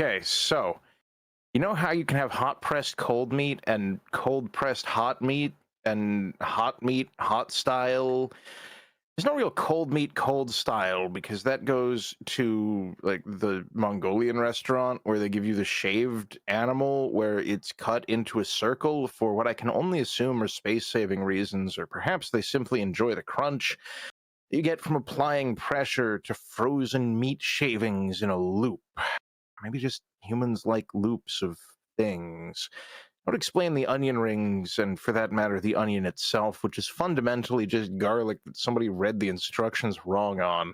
Okay, so you know how you can have hot pressed cold meat and cold pressed hot meat and hot meat hot style? There's no real cold meat cold style because that goes to like the Mongolian restaurant where they give you the shaved animal where it's cut into a circle for what I can only assume are space saving reasons, or perhaps they simply enjoy the crunch you get from applying pressure to frozen meat shavings in a loop. Maybe just humans like loops of things. I would explain the onion rings, and for that matter, the onion itself, which is fundamentally just garlic that somebody read the instructions wrong on.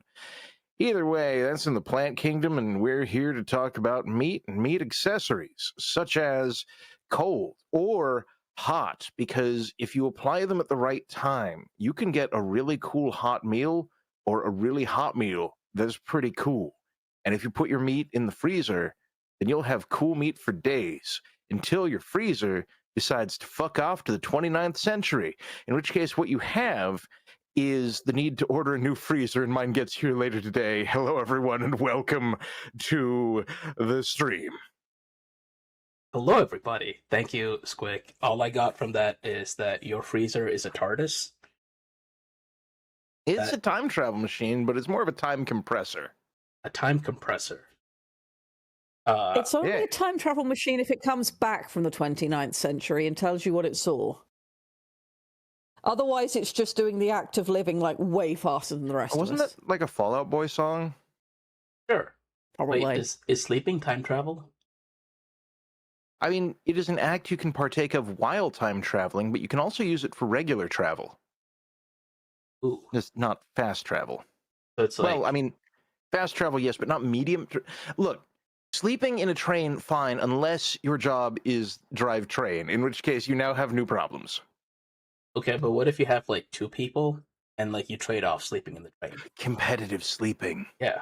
Either way, that's in the plant kingdom, and we're here to talk about meat and meat accessories, such as cold or hot, because if you apply them at the right time, you can get a really cool hot meal or a really hot meal that's pretty cool. And if you put your meat in the freezer, then you'll have cool meat for days until your freezer decides to fuck off to the 29th century, in which case what you have is the need to order a new freezer, and mine gets here later today. Hello, everyone, and welcome to the stream. Hello, everybody. Thank you, Squic. All I got from that is that your freezer is a TARDIS. It's a time travel machine, but it's more of a time compressor. A time compressor. It's only a time travel machine if it comes back from the 29th century and tells you what it saw. Otherwise, it's just doing the act of living like way faster than the rest of us. Wasn't that like a Fall Out Boy song? Sure. Probably. Wait, is sleeping time travel? I mean, it is an act you can partake of while time traveling, but you can also use it for regular travel. Ooh. Just not fast travel. So it's like... Well, I mean, fast travel, yes, but not medium. Look, sleeping in a train, fine, unless your job is drive train, in which case you now have new problems. Okay, but what if you have like two people and like you trade off sleeping in the train? Competitive sleeping. Yeah.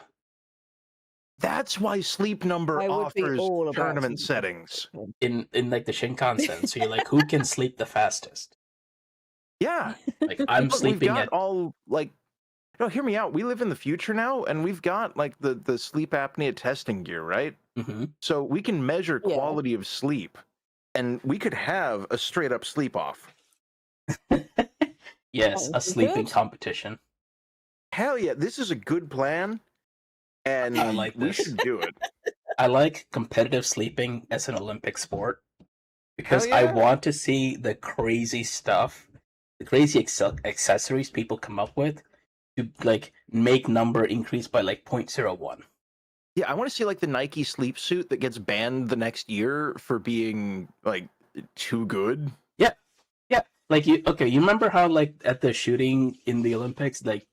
That's why Sleep Number offers tournament settings. In like the Shinkansen, so you're like, who can sleep the fastest? Yeah. Like I'm sleeping at all like no, hear me out. We live in the future now, and we've got like the sleep apnea testing gear, right? Mm-hmm. So we can measure quality of sleep, and we could have a straight up sleep off. Yes, a sleeping competition. Hell yeah, this is a good plan, and I like we this. should do it. I like competitive sleeping as an Olympic sport because I want to see the crazy stuff, the crazy accessories people come up with to like make number increase by like 0.01. Yeah, I want to see like the Nike sleep suit that gets banned the next year for being like too good. Yeah. Like you remember how like at the shooting in the Olympics, like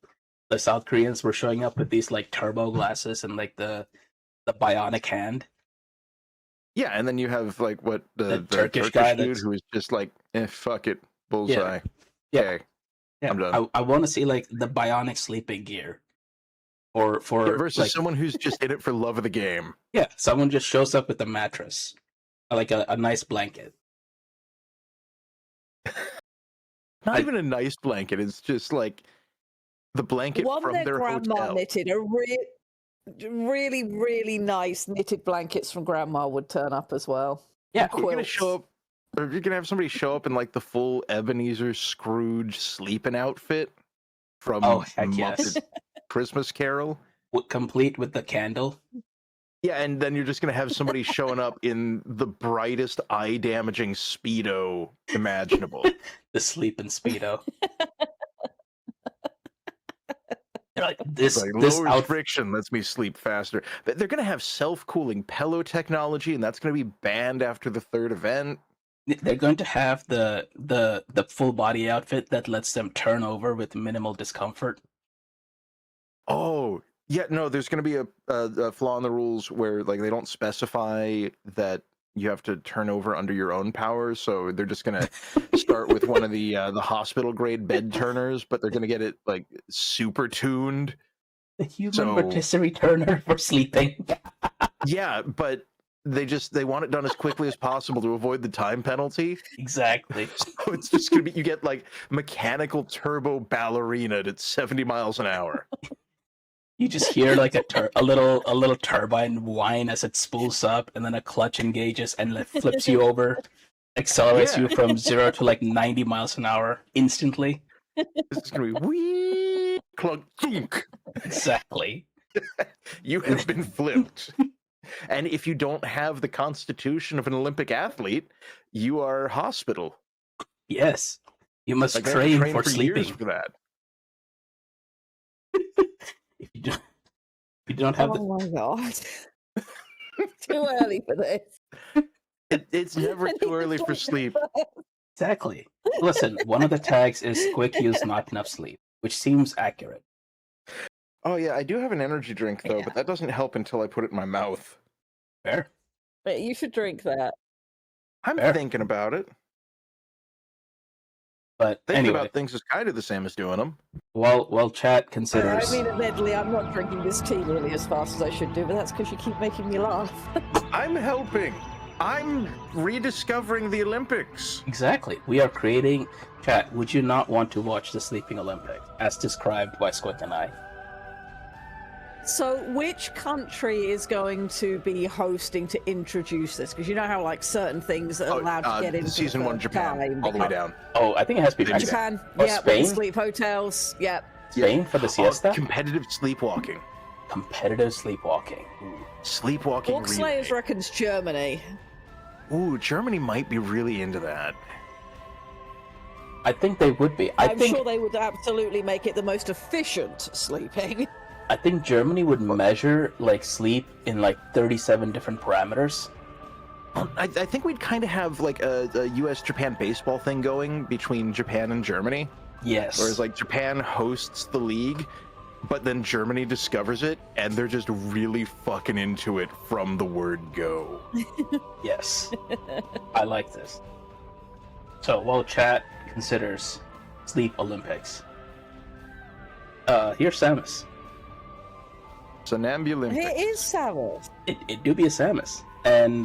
the South Koreans were showing up with these like turbo glasses and like the bionic hand? Yeah, and then you have like what the Turkish guy dude who is just like, fuck it, bullseye. Yeah. Okay, I'm done. I want to see like the bionic sleeping gear, or for versus like, someone who's just in it for love of the game. Yeah, someone just shows up with a mattress, like a nice blanket. Not even a nice blanket. It's just like the blanket from their grandma hotel. Knitted a really, really nice knitted blankets from grandma would turn up as well. Yeah, you're gonna show up, or you're gonna have somebody show up in like the full Ebenezer Scrooge sleeping outfit from Muppet Christmas Carol, complete with the candle. Yeah, and then you're just gonna have somebody showing up in the brightest eye-damaging Speedo imaginable. The sleeping Speedo. Like this lowers friction lets me sleep faster. But they're gonna have self-cooling pillow technology, and that's gonna be banned after the third event. They're going to have the full body outfit that lets them turn over with minimal discomfort. Oh, yeah, no, there's going to be a flaw in the rules where like they don't specify that you have to turn over under your own power, so they're just going to start with one of the hospital grade bed turners, but they're going to get it like super tuned. The human rotisserie turner for sleeping. Yeah, but they want it done as quickly as possible to avoid the time penalty. Exactly. So it's just going to be, you get like mechanical turbo ballerina at 70 miles an hour. You just hear like a little turbine whine as it spools up, and then a clutch engages and it flips you over, accelerates you from 0 to like 90 miles an hour instantly. This is gonna be wee clunk thunk. Exactly. You have been flipped. And if you don't have the constitution of an Olympic athlete, you are hospital. Yes. You must Like, train for years sleeping. for that. If you don't have Oh my god. Too early for this. It's never too early for sleep. Exactly. Listen, one of the tags is Squic used not enough sleep, which seems accurate. Oh yeah, I do have an energy drink though, but that doesn't help until I put it in my mouth. Fair. But you should drink that. I'm Fair. thinking about it. But Thinking anyway, about things is kind of the same as doing them. while chat considers, I mean, admittedly, I'm not drinking this tea nearly as fast as I should do, but that's because you keep making me laugh. I'm helping. I'm rediscovering the Olympics. exactly, we are creating chat. Would you not want to watch the Sleeping Olympics, as described by Squic and I? So, which country is going to be hosting to introduce this? Because you know how, like, certain things are allowed to get into season 1 Japan, all the way down. Oh, I think it has to be Japan, Or yeah, Spain? sleep hotels, yeah. Spain for the siesta. Competitive sleepwalking. Competitive sleepwalking. Ooh. Sleepwalking. Orc Slayers reckons Germany. Ooh, Germany might be really into that. I think they would be. I'm sure they would absolutely make it the most efficient sleeping. I think Germany would measure like sleep in like 37 different parameters. I think we'd kind of have like a US-Japan baseball thing going between Japan and Germany. Yes. Whereas like Japan hosts the league, but then Germany discovers it, and they're just really fucking into it from the word go. Yes. I like this. So while chat considers Sleep Olympics, here's Samus. Somnambulimpics. It is Samus. It do be a Samus. And,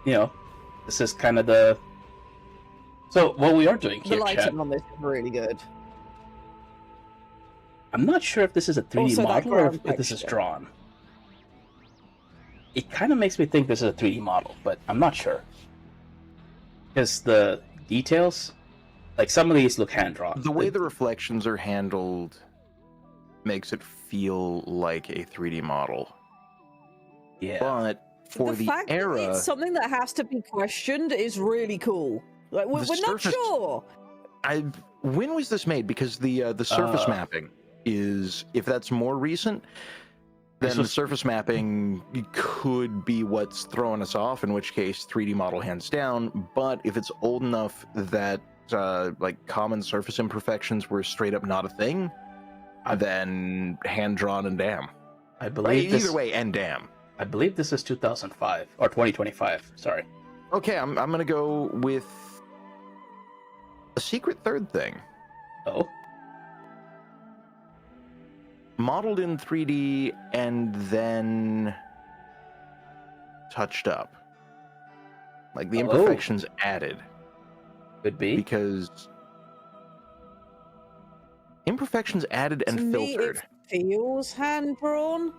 you know, this is kind of the... So, what we are doing The here, chat, lighting on this is really good. I'm not sure if this is a 3D Also, that model or ground if this is texture. drawn. It kind of makes me think this is a 3D model, but I'm not sure. Because the details, like some of these look hand-drawn. The way the reflections are handled makes it feel like a 3D model. Yeah. But for the fact era, that it's something that has to be questioned is really cool. Like we're not surface- sure. when was this made? Because the surface mapping is, if that's more recent, then the surface mapping could be what's throwing us off, in which case 3D model hands down. But if it's old enough that like common surface imperfections were straight up not a thing, then hand drawn and damn. I believe Either way, and damn. I believe this is 2005 or 2025. Sorry. Okay, I'm gonna go with a secret third thing. Oh. Modeled in 3D and then touched up. Like the imperfections added. Could be. Because imperfections added and To filtered. Me, it feels hand drawn,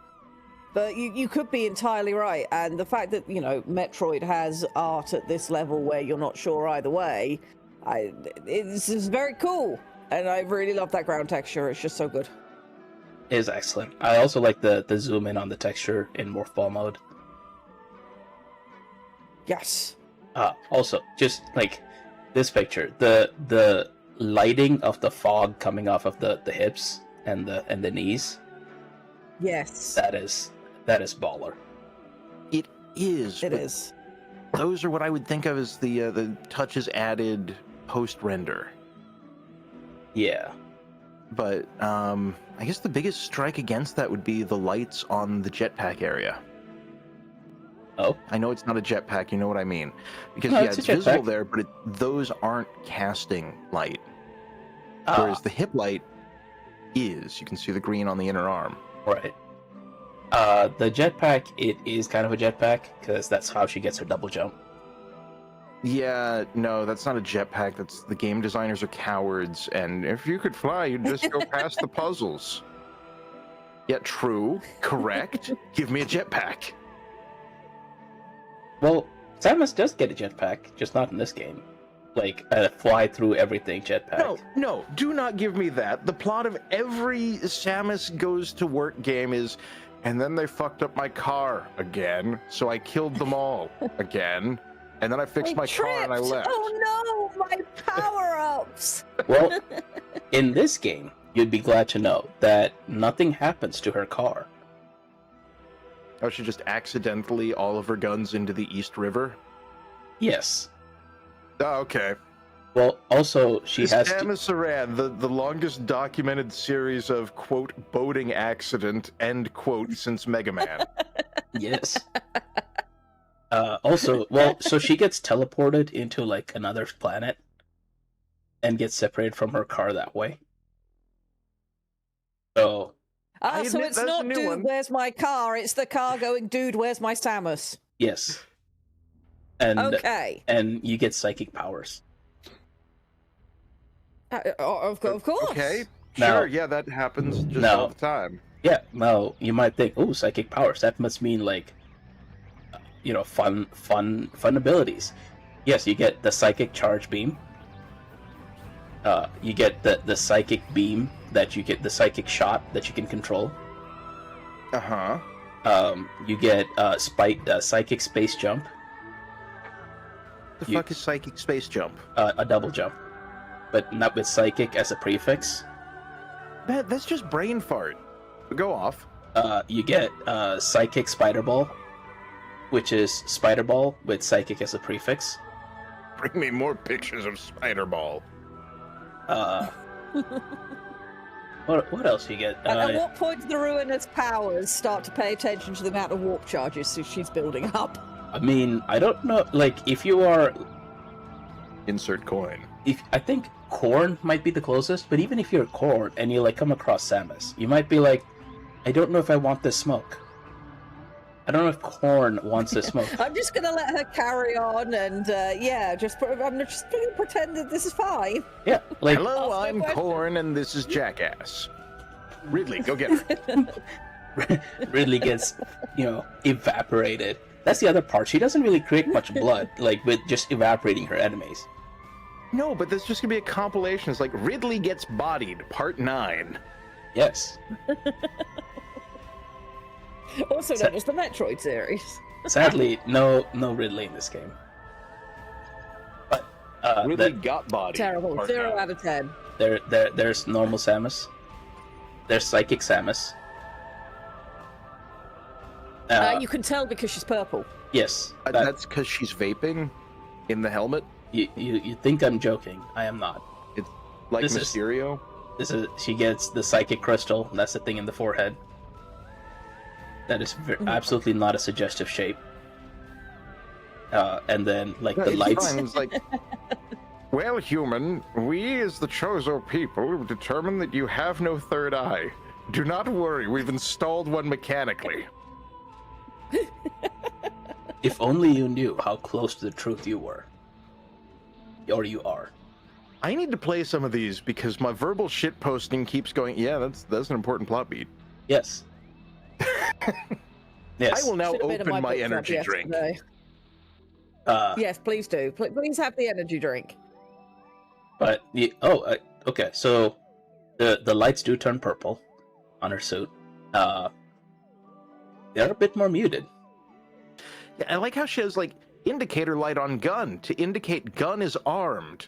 but you could be entirely right. And the fact that Metroid has art at this level where you're not sure either way, it's very cool. And I really love that ground texture. It's just so good. It is excellent. I also like the zoom in on the texture in morph ball mode. Yes. Also, just like this picture, the lighting of the fog coming off of the hips and the knees. Yes. That is baller. It is. It is. Those are what I would think of as the touches added post render. Yeah. But I guess the biggest strike against that would be the lights on the jetpack area. Oh. I know it's not a jetpack, you know what I mean. Because No, it's a visible jetpack. there, but those aren't casting light. Ah, Whereas the hip light is. You can see the green on the inner arm. right. The jetpack, it is kind of a jetpack because that's how she gets her double jump. Yeah, no, that's not a jetpack. That's the game designers are cowards, and if you could fly, you'd just go past the puzzles. Yeah, true. Correct. Give me a jetpack. Well, Samus does get a jetpack, just not in this game. Like a fly through everything jetpack. No, do not give me that. The plot of every Samus Goes to Work game is, and then they fucked up my car again, so I killed them all again, and then I fixed my car and I left. Oh no, my power-ups! Well, in this game, you'd be glad to know that nothing happens to her car. Oh, she just accidentally all of her guns into the East River? Yes. Oh, okay. Well, also, she has Samus Aran, the longest documented series of, quote, boating accident, end quote, since Mega Man. Yes. Also, well, so she gets teleported into, like, another planet and gets separated from her car that way. So... so it's not dude, where's my car? It's the car going, dude, where's my Samus? Yes. And, okay. And you get psychic powers. Of course. Okay. Now, sure, yeah, that happens just all the time. Yeah, now you might think, oh, psychic powers. That must mean, like, you know, fun abilities. Yes, you get the psychic charge beam. You get the psychic beam that you get, the psychic shot that you can control. Uh-huh. You get psychic space jump. The fuck is psychic space jump? A double jump, but not with psychic as a prefix. Man, that's just brain fart. Go off. You get psychic spider ball, which is spider ball with psychic as a prefix. Bring me more pictures of Spider Ball. What else you get? At what point do the ruinous powers start to pay attention to the amount of warp charges she's building up? I mean, I don't know. Like, if you are insert coin. I think Corn might be the closest, but even if you're Corn and you like come across Samus, you might be like, I don't know if I want this smoke. I don't know if Corn wants this smoke. I'm just gonna let her carry on, and I'm just gonna pretend that this is fine. Yeah, like hello, I'm Corn, and this is Jackass. Ridley, go get her. Ridley gets, evaporated. That's the other part. She doesn't really create much blood, like with just evaporating her enemies. No, but there's just gonna be a compilation. It's like Ridley Gets Bodied, Part 9. Yes. Also known as the Metroid series. Sadly, no Ridley in this game. But Ridley got bodied. Terrible. 0 out of 10. There's normal Samus. There's psychic Samus. You can tell because she's purple. Yes. That's because she's vaping in the helmet? You think I'm joking. I am not. It's like Mysterio? She gets the psychic crystal, and that's the thing in the forehead. That is absolutely not a suggestive shape. And then, like, the lights... It's like, well, human, we as the Chozo people have determined that you have no third eye. Do not worry, we've installed one mechanically. If only you knew how close to the truth you were. Or you are. I need to play some of these because my verbal shit posting keeps going, yeah, that's an important plot beat. Yes. Yes. I will now open my energy drink. Yes, please do. Please have the energy drink. But, okay, so the lights do turn purple on her suit. They're a bit more muted. Yeah, I like how she has, like, indicator light on gun to indicate gun is armed.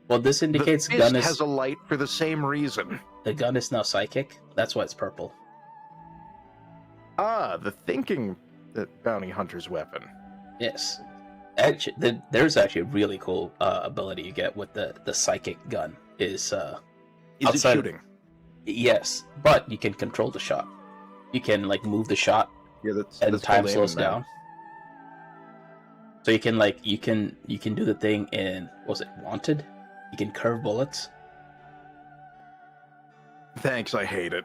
Well, this indicates the gun has a light for the same reason. The gun is now psychic. That's why it's purple. Ah, the thinking bounty hunter's weapon. Yes. Actually, there's actually a really cool ability you get with the psychic gun. Is it shooting? Yes, but you can control the shot. You can, like, move the shot. Yeah, and time slows down. So you can, like, you can do the thing in, what was it, Wanted? You can curve bullets. Thanks, I hate it.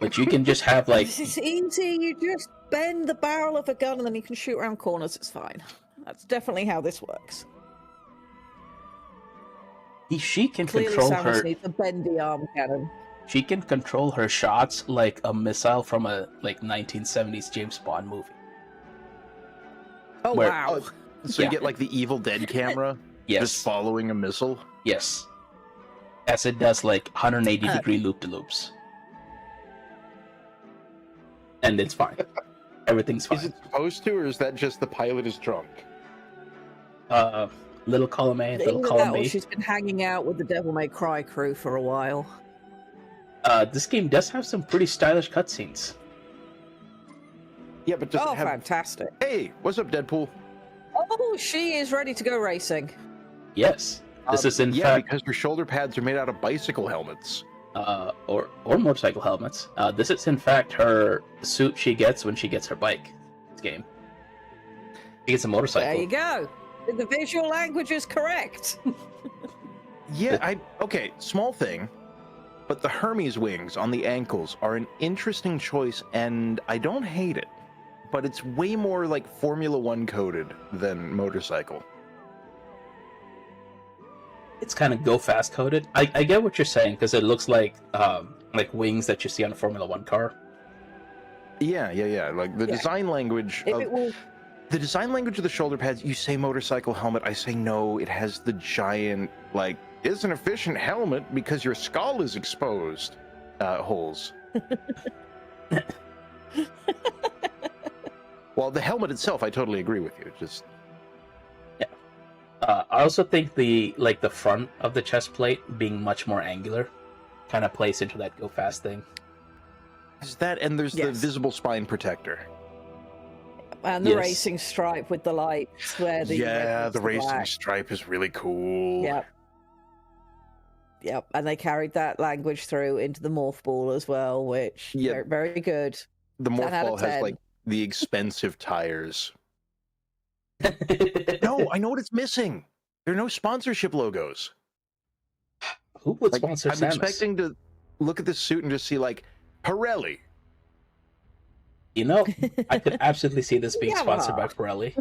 But you can just have, like... It's easy, you just bend the barrel of a gun and then you can shoot around corners, it's fine. That's definitely how this works. She can Clearly control Samus her... needs a bendy arm cannon. she can control her shots like a missile from a 1970s James Bond movie. Oh, wow. So you get like the Evil Dead camera just following a missile? Yes. As it does like 180-degree loop-de-loops. And it's fine. Everything's fine. Is it supposed to, or is that just the pilot is drunk? Little column A, little Either column that or B. she's been hanging out with the Devil May Cry crew for a while. This game does have some pretty stylish cutscenes. Yeah, but does it have... fantastic. Hey, what's up, Deadpool? Oh, she is ready to go racing. Yes. This is in fact... because her shoulder pads are made out of bicycle helmets. Or motorcycle helmets. This is in fact her suit she gets when she gets her bike. This game. She gets a motorcycle. There you go. The visual language is correct. Yeah, okay, small thing, but the Hermes wings on the ankles are an interesting choice, and I don't hate it, but it's way more like Formula One coded than motorcycle. It's kind of go fast coded. I get what you're saying, because it looks like wings that you see on a Formula One car. Yeah. Like the design language the design language of the shoulder pads, you say motorcycle helmet, I say no, it has the giant, like, it's an efficient helmet because your skull is exposed holes. Well, the helmet itself, I totally agree with you. Just I also think the front of the chest plate being much more angular kind of plays into that go fast thing. Is that, and there's the visible spine protector. And the racing stripe with the lights where the racing stripe is really cool. Yep, and they carried that language through into the morph ball as well, which very, very good. The morph ball has like the expensive tires. No, I know what it's missing. There are no sponsorship logos. Who would sponsor I'm Samus? expecting to look at this suit and just see like Pirelli. You know, I could absolutely see this being sponsored by Pirelli.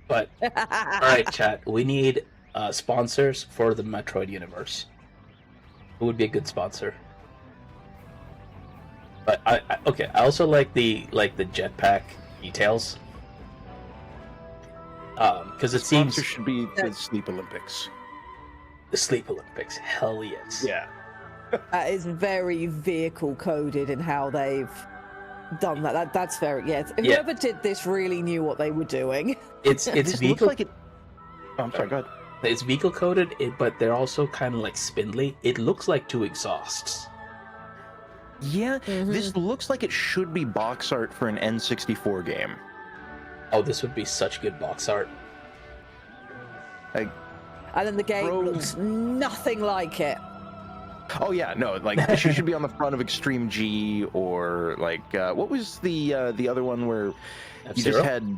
But all right, chat, we need sponsors for the Metroid universe. Who would be a good sponsor? But I also like the jetpack details. Because it seems sponsor should be the Sleep Olympics. The Sleep Olympics, hell yes. Yeah. That is very vehicle coded in how they've done that. That's very Whoever did this really knew what they were doing. It's vehicle. Like I'm sorry. Go ahead. It's vehicle coded, but they're also kind of like spindly. It looks like two exhausts. Yeah, this looks like it should be box art for an N64 game. Oh, this would be such good box art. And then the game looks nothing like it. Oh yeah, no, like she should be on the front of Extreme G, or like what was the other one where F-Zero? you just had?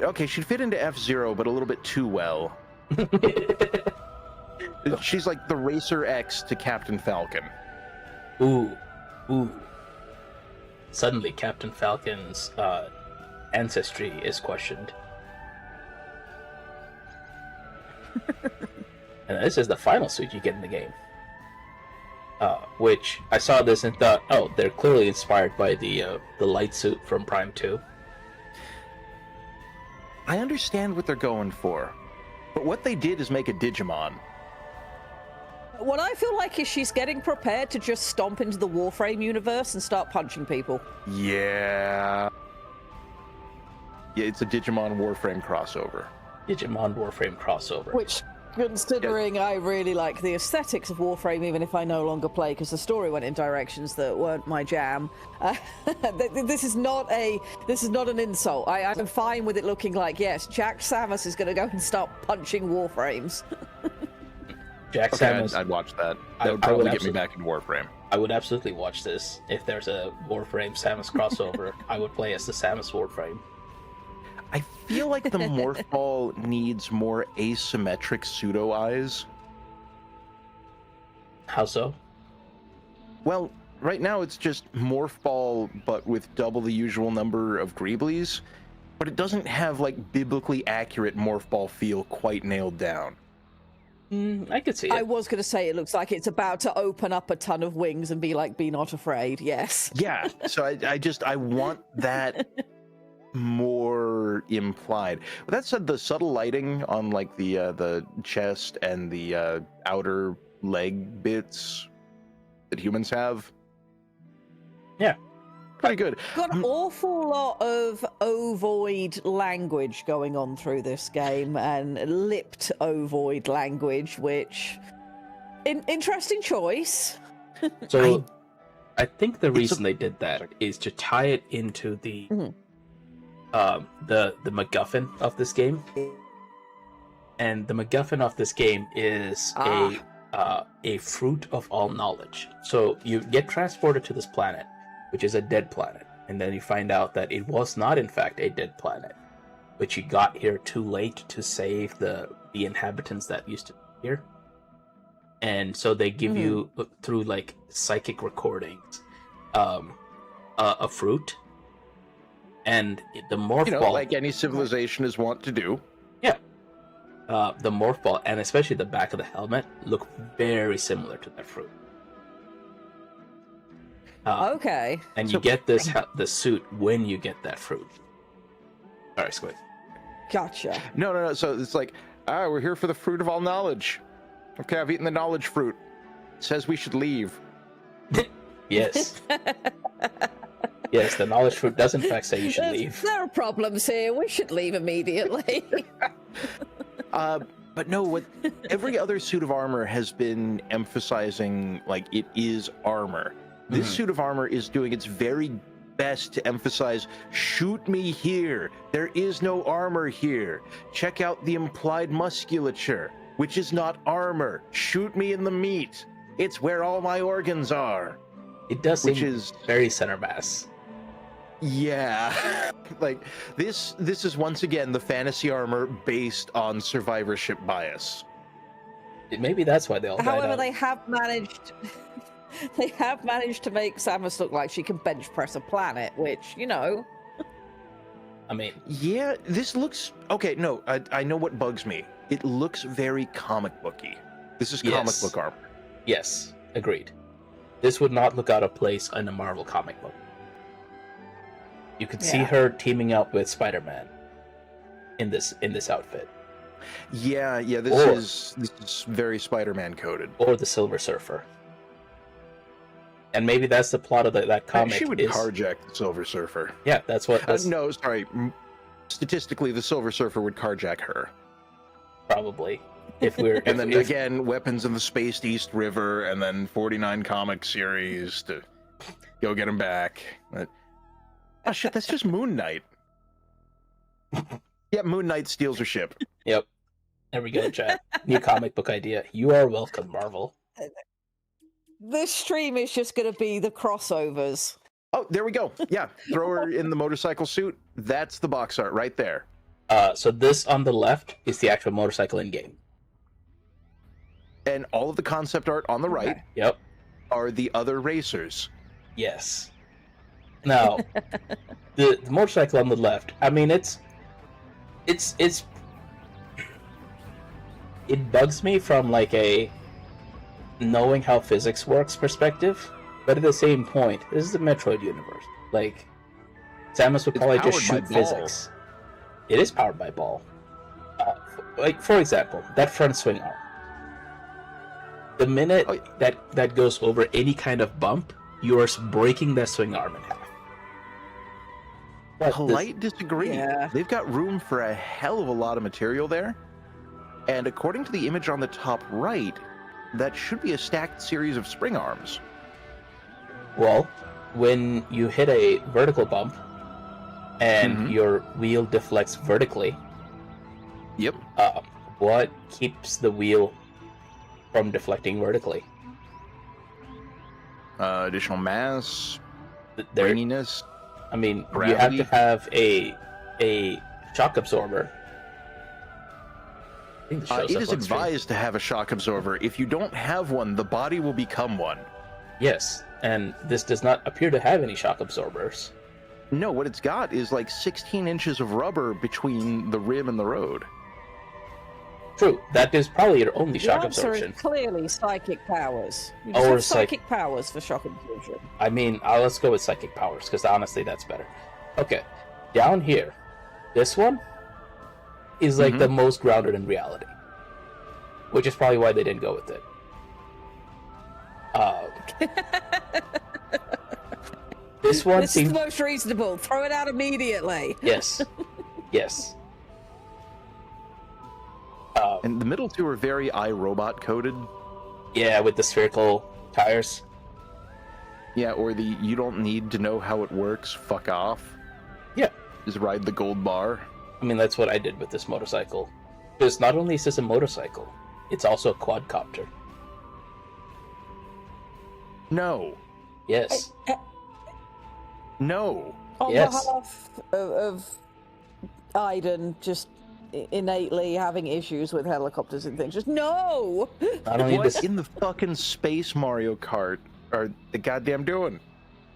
Okay, she'd fit into F-Zero, but a little bit too well. She's like the Racer X to Captain Falcon. Ooh. Suddenly, Captain Falcon's ancestry is questioned. And this is the final suit you get in the game. Which I saw this and thought, oh, they're clearly inspired by the light suit from Prime 2. I understand what they're going for, but what they did is make a Digimon. What I feel like is she's getting prepared to just stomp into the Warframe universe and start punching people. Yeah, it's a Digimon Warframe crossover. Which, considering I really like the aesthetics of Warframe, even if I no longer play because the story went in directions that weren't my jam, this is not an insult. I'm fine with it looking like, yes, Jack Samus is going to go and start punching Warframes. Jack Samus. I'd watch that. That would probably get me back in Warframe. I would absolutely watch this. If there's a Warframe Samus crossover, I would play as the Samus Warframe. I feel like the Morph Ball needs more asymmetric pseudo eyes. How so? Well, right now it's just Morph Ball, but with double the usual number of Greeblies, but it doesn't have like biblically accurate Morph Ball feel quite nailed down. I could see it. I was going to say it looks like it's about to open up a ton of wings and be like, "Be not afraid." Yes. Yeah. So I want that more implied. With that said, the subtle lighting on like the chest and the outer leg bits that humans have, Yeah. pretty good. Got an awful lot of ovoid language going on through this game, and lipped ovoid language, which interesting choice. So I think the reason they did that is to tie it into the MacGuffin of this game. And the MacGuffin of this game is a fruit of all knowledge. So you get transported to this planet, which is a dead planet, and then you find out that it was not in fact a dead planet, but you got here too late to save the inhabitants that used to be here. And so they give you, through like psychic recordings, a fruit, and the morph ball, like any civilization is wont to do. Yeah. The morph ball, and especially the back of the helmet, look very similar to that fruit. Okay. And you get the suit when you get that fruit. Sorry, Squic. Gotcha. No. So it's like, we're here for the fruit of all knowledge. Okay, I've eaten the knowledge fruit. It says we should leave. Yes. Yes, the knowledge fruit does in fact say you should leave. There are problems here. We should leave immediately. But no, what every other suit of armor has been emphasizing, like, it is armor. This suit of armor is doing its very best to emphasize, shoot me here. There is no armor here. Check out the implied musculature, which is not armor. Shoot me in the meat. It's where all my organs are. It does Which seem is very center mass. Yeah. Like, this is once again the fantasy armor based on survivorship bias. Maybe that's why they all died However, out. they have managed. They have managed to make Samus look like she can bench press a planet, which, you know. I mean, Yeah, this looks okay. No, I know what bugs me. It looks very comic booky. This is comic Yes. book armor. yes, agreed. This would not look out of place in a Marvel comic book. You could see Yeah. her teaming up with Spider-Man in this outfit, Yeah, this Or- is very Spider-Man coded. or the Silver Surfer. And maybe that's the plot of that comic. She would is, carjack the Silver Surfer. Yeah, that's what. That's No, sorry. Statistically, the Silver Surfer would carjack her. probably if we're. And then if, again, weapons in the Spaced East River, and then 49 comic series to go get him back. But, oh shit, that's just Moon Knight. Yeah, Moon Knight steals her ship. Yep. There we go, chat. New comic book idea. You are welcome, Marvel. This stream is just going to be the crossovers. Oh, there we go. Yeah, throw her in the motorcycle suit. That's the box art right there. So this on the left is the actual motorcycle in game. And all of the concept art on the right Yep. are the other racers. Yes. Now, the motorcycle on the left. I mean, it bugs me from like a knowing how physics works perspective, but at the same point, this is the Metroid universe. Like, Samus would It's probably just powered by shoot ball. physics. It is powered by ball. Like, for example, that front swing arm. The minute Oh, that goes over any kind of bump, you are breaking that swing arm in half. But Polite disagree. Yeah. They've got room for a hell of a lot of material there. And according to the image on the top right, that should be a stacked series of spring arms. Well, when you hit a vertical bump and Mhm. your wheel deflects vertically, Yep. what keeps the wheel from deflecting vertically? Additional mass, There, raininess. I mean, you have gravity. to have a shock absorber. I think this shows It up is on stream. advised to have a shock absorber. If you don't have one, the body will become one. Yes, and this does not appear to have any shock absorbers. No, what it's got is like 16 inches of rubber between the rim and the road. True, that is probably your only The shock answer absorption. is clearly psychic powers. You just Or have psychic powers for shock absorption. I mean, let's go with psychic powers, because honestly, that's better. Okay, down here, this one is like the most grounded in reality, which is probably why they didn't go with it. This one This is the most reasonable. Throw it out immediately. Yes. Yes. And the middle two are very iRobot coded. Yeah, with the spherical tires. Yeah, or the you don't need to know how it works, fuck off. Yeah. Just ride the gold bar. I mean, that's what I did with this motorcycle. Because not only is this a motorcycle, it's also a quadcopter. No. Yes. No. On Yes. behalf of Aiden, just innately having issues with helicopters and things. Just no! Not only What does in the fucking space Mario Kart are the goddamn doing?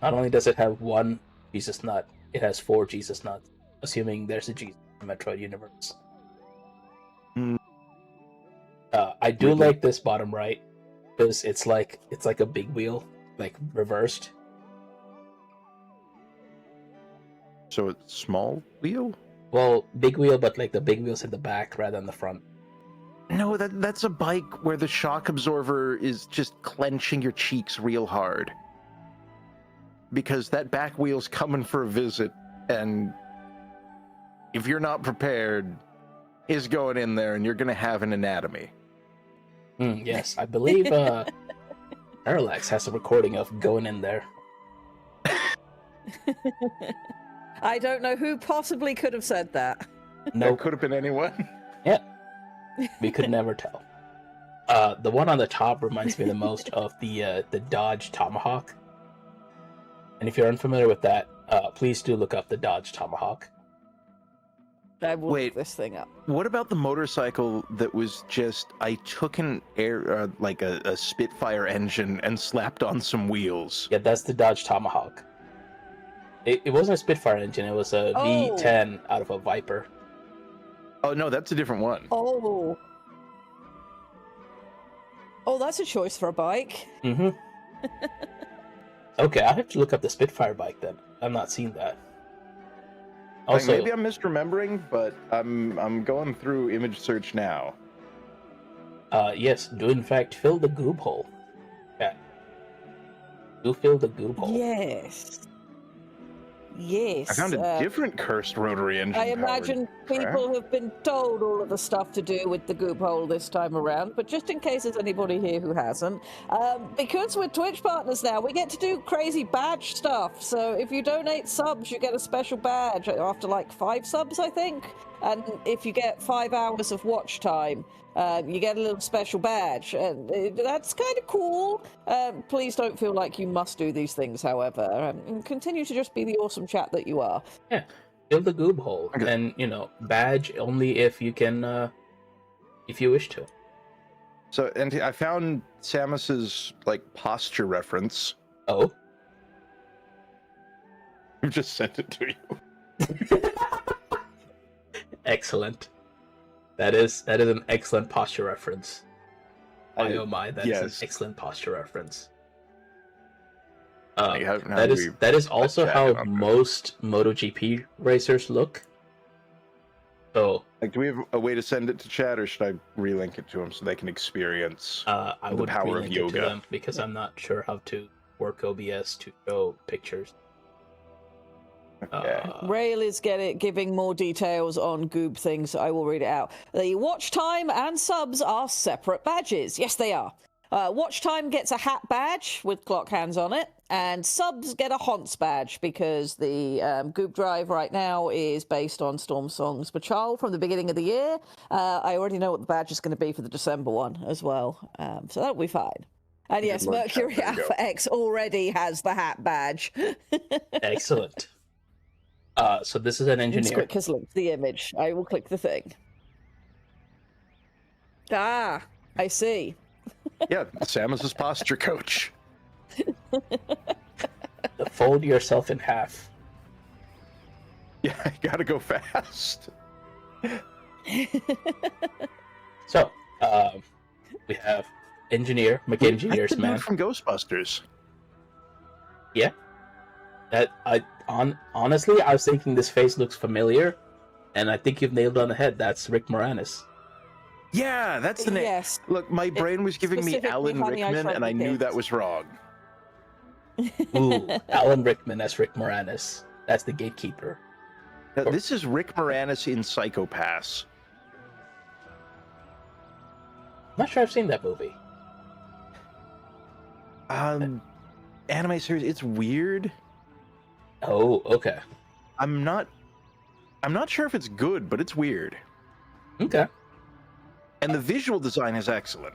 not only does it have one Jesus nut, it has 4 Jesus nuts, assuming there's a Jesus in the Metroid universe. Hmm. I do Really? like this bottom right because it's like a big wheel, like reversed. So it's small wheel? Well, big wheel, but like the big wheel's in the back rather than the front. No, that's a bike where the shock absorber is just clenching your cheeks real hard. Because that back wheel's coming for a visit, and if you're not prepared, is going in there and you're gonna have an anatomy. Yes, I believe Parallax has a recording of going in there. I don't know who possibly could have said that. No, That could have been anyone. yeah, we could never tell. The one on the top reminds me the most of the Dodge Tomahawk. And if you're unfamiliar with that, please do look up the Dodge Tomahawk. I will Wait. look this thing up. What about the motorcycle that was just, I took an air, like a Spitfire engine and slapped on some wheels? Yeah, that's the Dodge Tomahawk. It wasn't a Spitfire engine, it was a Oh. V10 out of a Viper. Oh no, that's a different one. Oh. Oh, that's a choice for a bike. Mm-hmm. Okay, I have to look up the Spitfire bike then. I've not seen that. Like, Also, maybe I'm misremembering, but I'm going through image search now. yes, do in fact fill the goob hole. Yeah. Do fill the goob hole. Yes. Yes. I found a different cursed rotary engine. I imagine people have been told all of the stuff to do with the goop hole this time around, but just in case there's anybody here who hasn't, because we're Twitch partners now, we get to do crazy badge stuff. So if you donate subs, you get a special badge after like 5 subs, I think. And if you get 5 hours of watch time, you get a little special badge, and that's kind of cool. Please don't feel like you must do these things, however. And continue to just be the awesome chat that you are. Yeah. Fill the goob hole. Okay. And, badge only if you can, if you wish to. So, and I found Samus's like posture reference. Oh? I just sent it to you. Excellent. That is an excellent posture reference. Oh my, that is an excellent posture reference. That is also how most MotoGP racers look. So, like, do we have a way to send it to chat, or should I relink it to them so they can experience I the would power of relink it yoga? to them because I'm not sure how to work OBS to show pictures. Okay. Rail is giving more details on Goob things, so I will read it out. The watch time and subs are separate badges. Yes, they are. Watch time gets a hat badge with clock hands on it, and subs get a Haunts badge because the Goob Drive right now is based on Storm Song's Patrol from the beginning of the year. I already know what the badge is going to be for the December one as well, so that'll be fine. And yes, Lord, Mercury there you go. Alpha X already has the hat badge. Excellent. So this is an engineer. Squic has linked the image. I will click the thing. Ah, I see. Yeah, Samus's posture coach. Fold yourself in half. Yeah, I gotta go fast. So, we have engineer, Like McEngineer's the dude man. from Ghostbusters. Yeah. Honestly, I was thinking this face looks familiar, and I think you've nailed it on the head. That's Rick Moranis. Yeah, that's the name. Yes. Look, my brain was giving me specifically Alan Honey, I Rickman, Shrunk and the I knew that Kids. was wrong. Ooh, Alan Rickman as Rick Moranis. That's the gatekeeper. Now, this is Rick Moranis in Psycho Pass. I'm not sure I've seen that movie. Anime series. It's weird. Oh, okay. I'm not sure if it's good, but it's weird. Okay. And the visual design is excellent.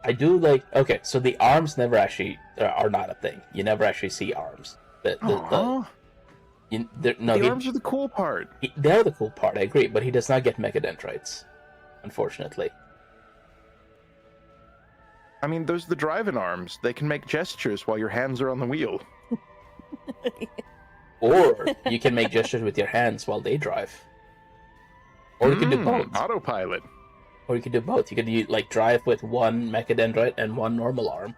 I do like. Okay, so the arms never actually are not a thing. You never actually see arms. The arms are the cool part. They're the cool part. I agree, but he does not get mechadendrites, unfortunately. I mean, those are the driving arms. They can make gestures while your hands are on the wheel. Or you can make gestures with your hands while they drive. Or you can do both. Autopilot. Or you can do both. You can like drive with one mechadendrite and one normal arm.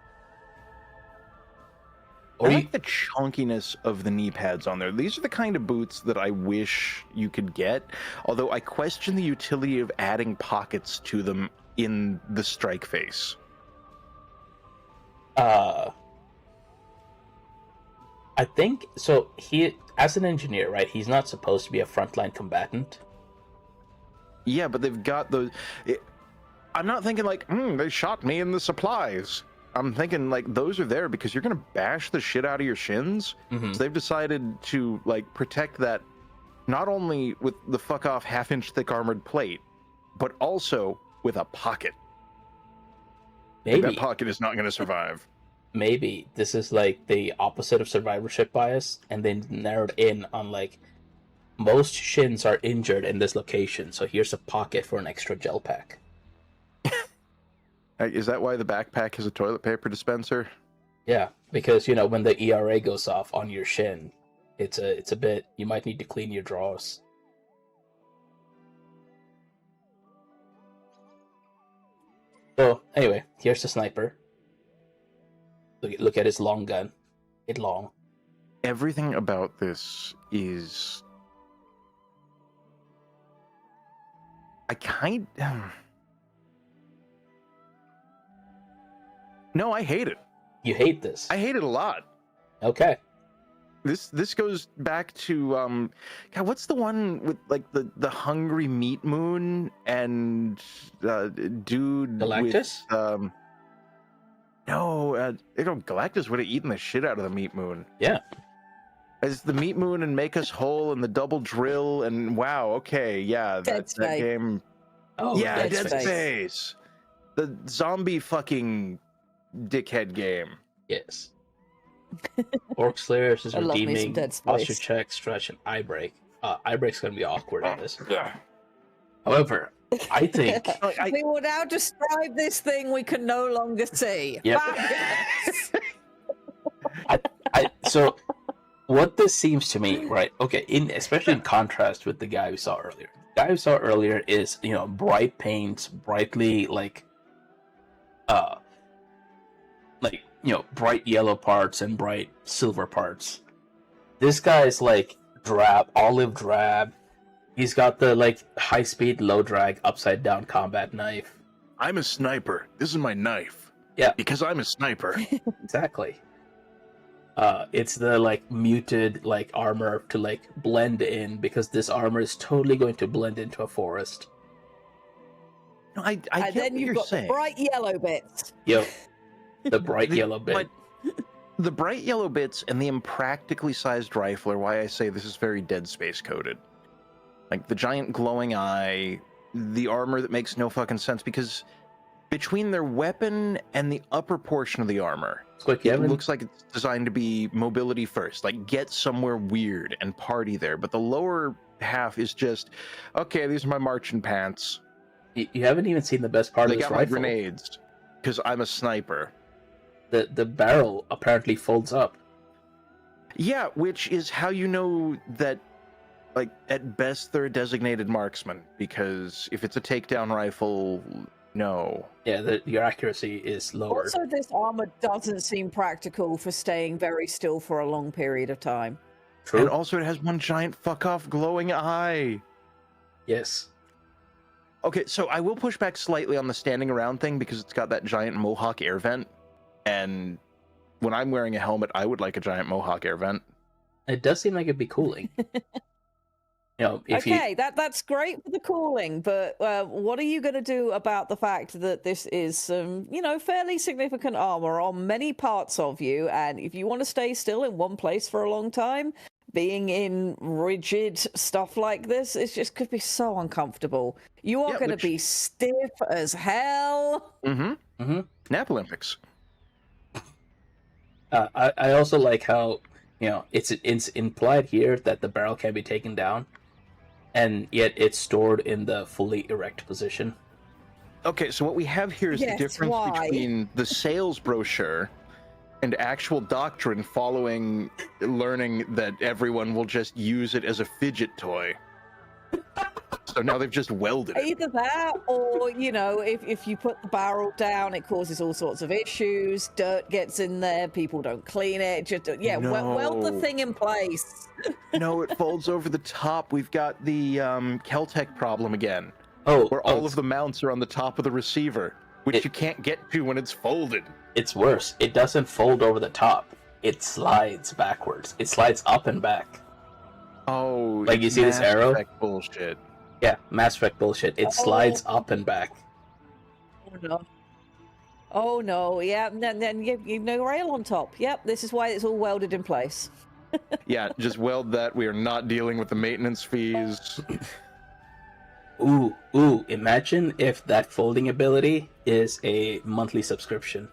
Or I like the chunkiness of the knee pads on there. These are the kind of boots that I wish you could get, although I question the utility of adding pockets to them in the strike face. I think so. He, as an engineer, right? He's not supposed to be a frontline combatant. Yeah, but they've got those. I'm not thinking like, they shot me in the supplies. I'm thinking like those are there because you're gonna bash the shit out of your shins. Mm-hmm. So they've decided to like protect that, not only with the fuck off half-inch thick armored plate, but also with a pocket. Maybe that pocket is not gonna survive. Maybe this is like the opposite of survivorship bias, and they narrowed in on like most shins are injured in this location, so here's a pocket for an extra gel pack. Is that why the backpack has a toilet paper dispenser? Yeah, because when the ERA goes off on your shin, it's a bit. You might need to clean your drawers. So anyway, here's the sniper. Look at his long gun. It's long. Everything about this is. No, I hate it. You hate this? I hate it a lot. Okay. This goes back to God, what's the one with like the hungry meat moon and dude Galactus? With, no, Galactus would have eaten the shit out of the meat moon. Yeah. As the meat moon and make us whole and the double drill and wow, okay, yeah, that game. Oh yeah, Dead Space. The zombie fucking dickhead game. Yes. Orc Slayers is redeeming posture Space. check, stretch, and eye break. Eye break's gonna be awkward on this. However, I think we will now describe this thing we can no longer see. Yep. So what this seems to me, right? Okay, especially in contrast with the guy we saw earlier. The guy we saw earlier is bright paints, brightly bright yellow parts and bright silver parts. This guy's like drab, olive drab. He's got the like high speed, low drag, upside down combat knife. I'm a sniper. This is my knife. Yeah. Because I'm a sniper. Exactly. It's the like muted like armor to like blend in because this armor is totally going to blend into a forest. No, I and get then what you've you're got saying. the bright yellow bits. Yep. The bright yellow bit. The bright yellow bits and the impractically sized rifle are why I say this is very Dead Space coded. Like the giant glowing eye, the armor that makes no fucking sense because between their weapon and the upper portion of the armor, Squic, it looks like it's designed to be mobility first, like get somewhere weird and party there. But the lower half is just, okay, these are my marching pants. You haven't even seen the best part of this rifle. They got my grenades because I'm a sniper. The barrel apparently folds up. Yeah, which is how you know that, like, at best they're a designated marksman, because if it's a takedown rifle, No. Yeah, your accuracy is lower. Also, this armor doesn't seem practical for staying very still for a long period of time. True. And also, it has one giant fuck-off glowing eye. Yes. Okay, so I will push back slightly on the standing around thing because it's got that giant mohawk air vent. And when I'm wearing a helmet, I would like a giant mohawk air vent. It does seem like it'd be cooling. That's great for the cooling, but what are you going to do about the fact that this is fairly significant armor on many parts of you, and if you want to stay still in one place for a long time, being in rigid stuff like this, it just could be so uncomfortable. You are going to be stiff as hell. Nap Olympics. I also like how it's implied here that the barrel can be taken down, and yet it's stored in the fully erect position. Okay, so what we have here is the difference between the sales brochure and actual doctrine following learning that everyone will just use it as a fidget toy. So now they've just welded it. Either that, or, if you put the barrel down, it causes all sorts of issues. Dirt gets in there, people don't clean it. Weld the thing in place. No, it folds over the top. We've got the Keltec problem again. Where all of the mounts are on the top of the receiver, which you can't get to when it's folded. It's worse. It doesn't fold over the top. It slides backwards. It slides up and back. Oh, like you see this arrow? Bullshit. Yeah, Mass Effect bullshit. It slides up and back. Oh no! Yeah, and then you rail on top. Yep, this is why it's all welded in place. Yeah, just weld that. We are not dealing with the maintenance fees. Ooh! Imagine if that folding ability is a monthly subscription.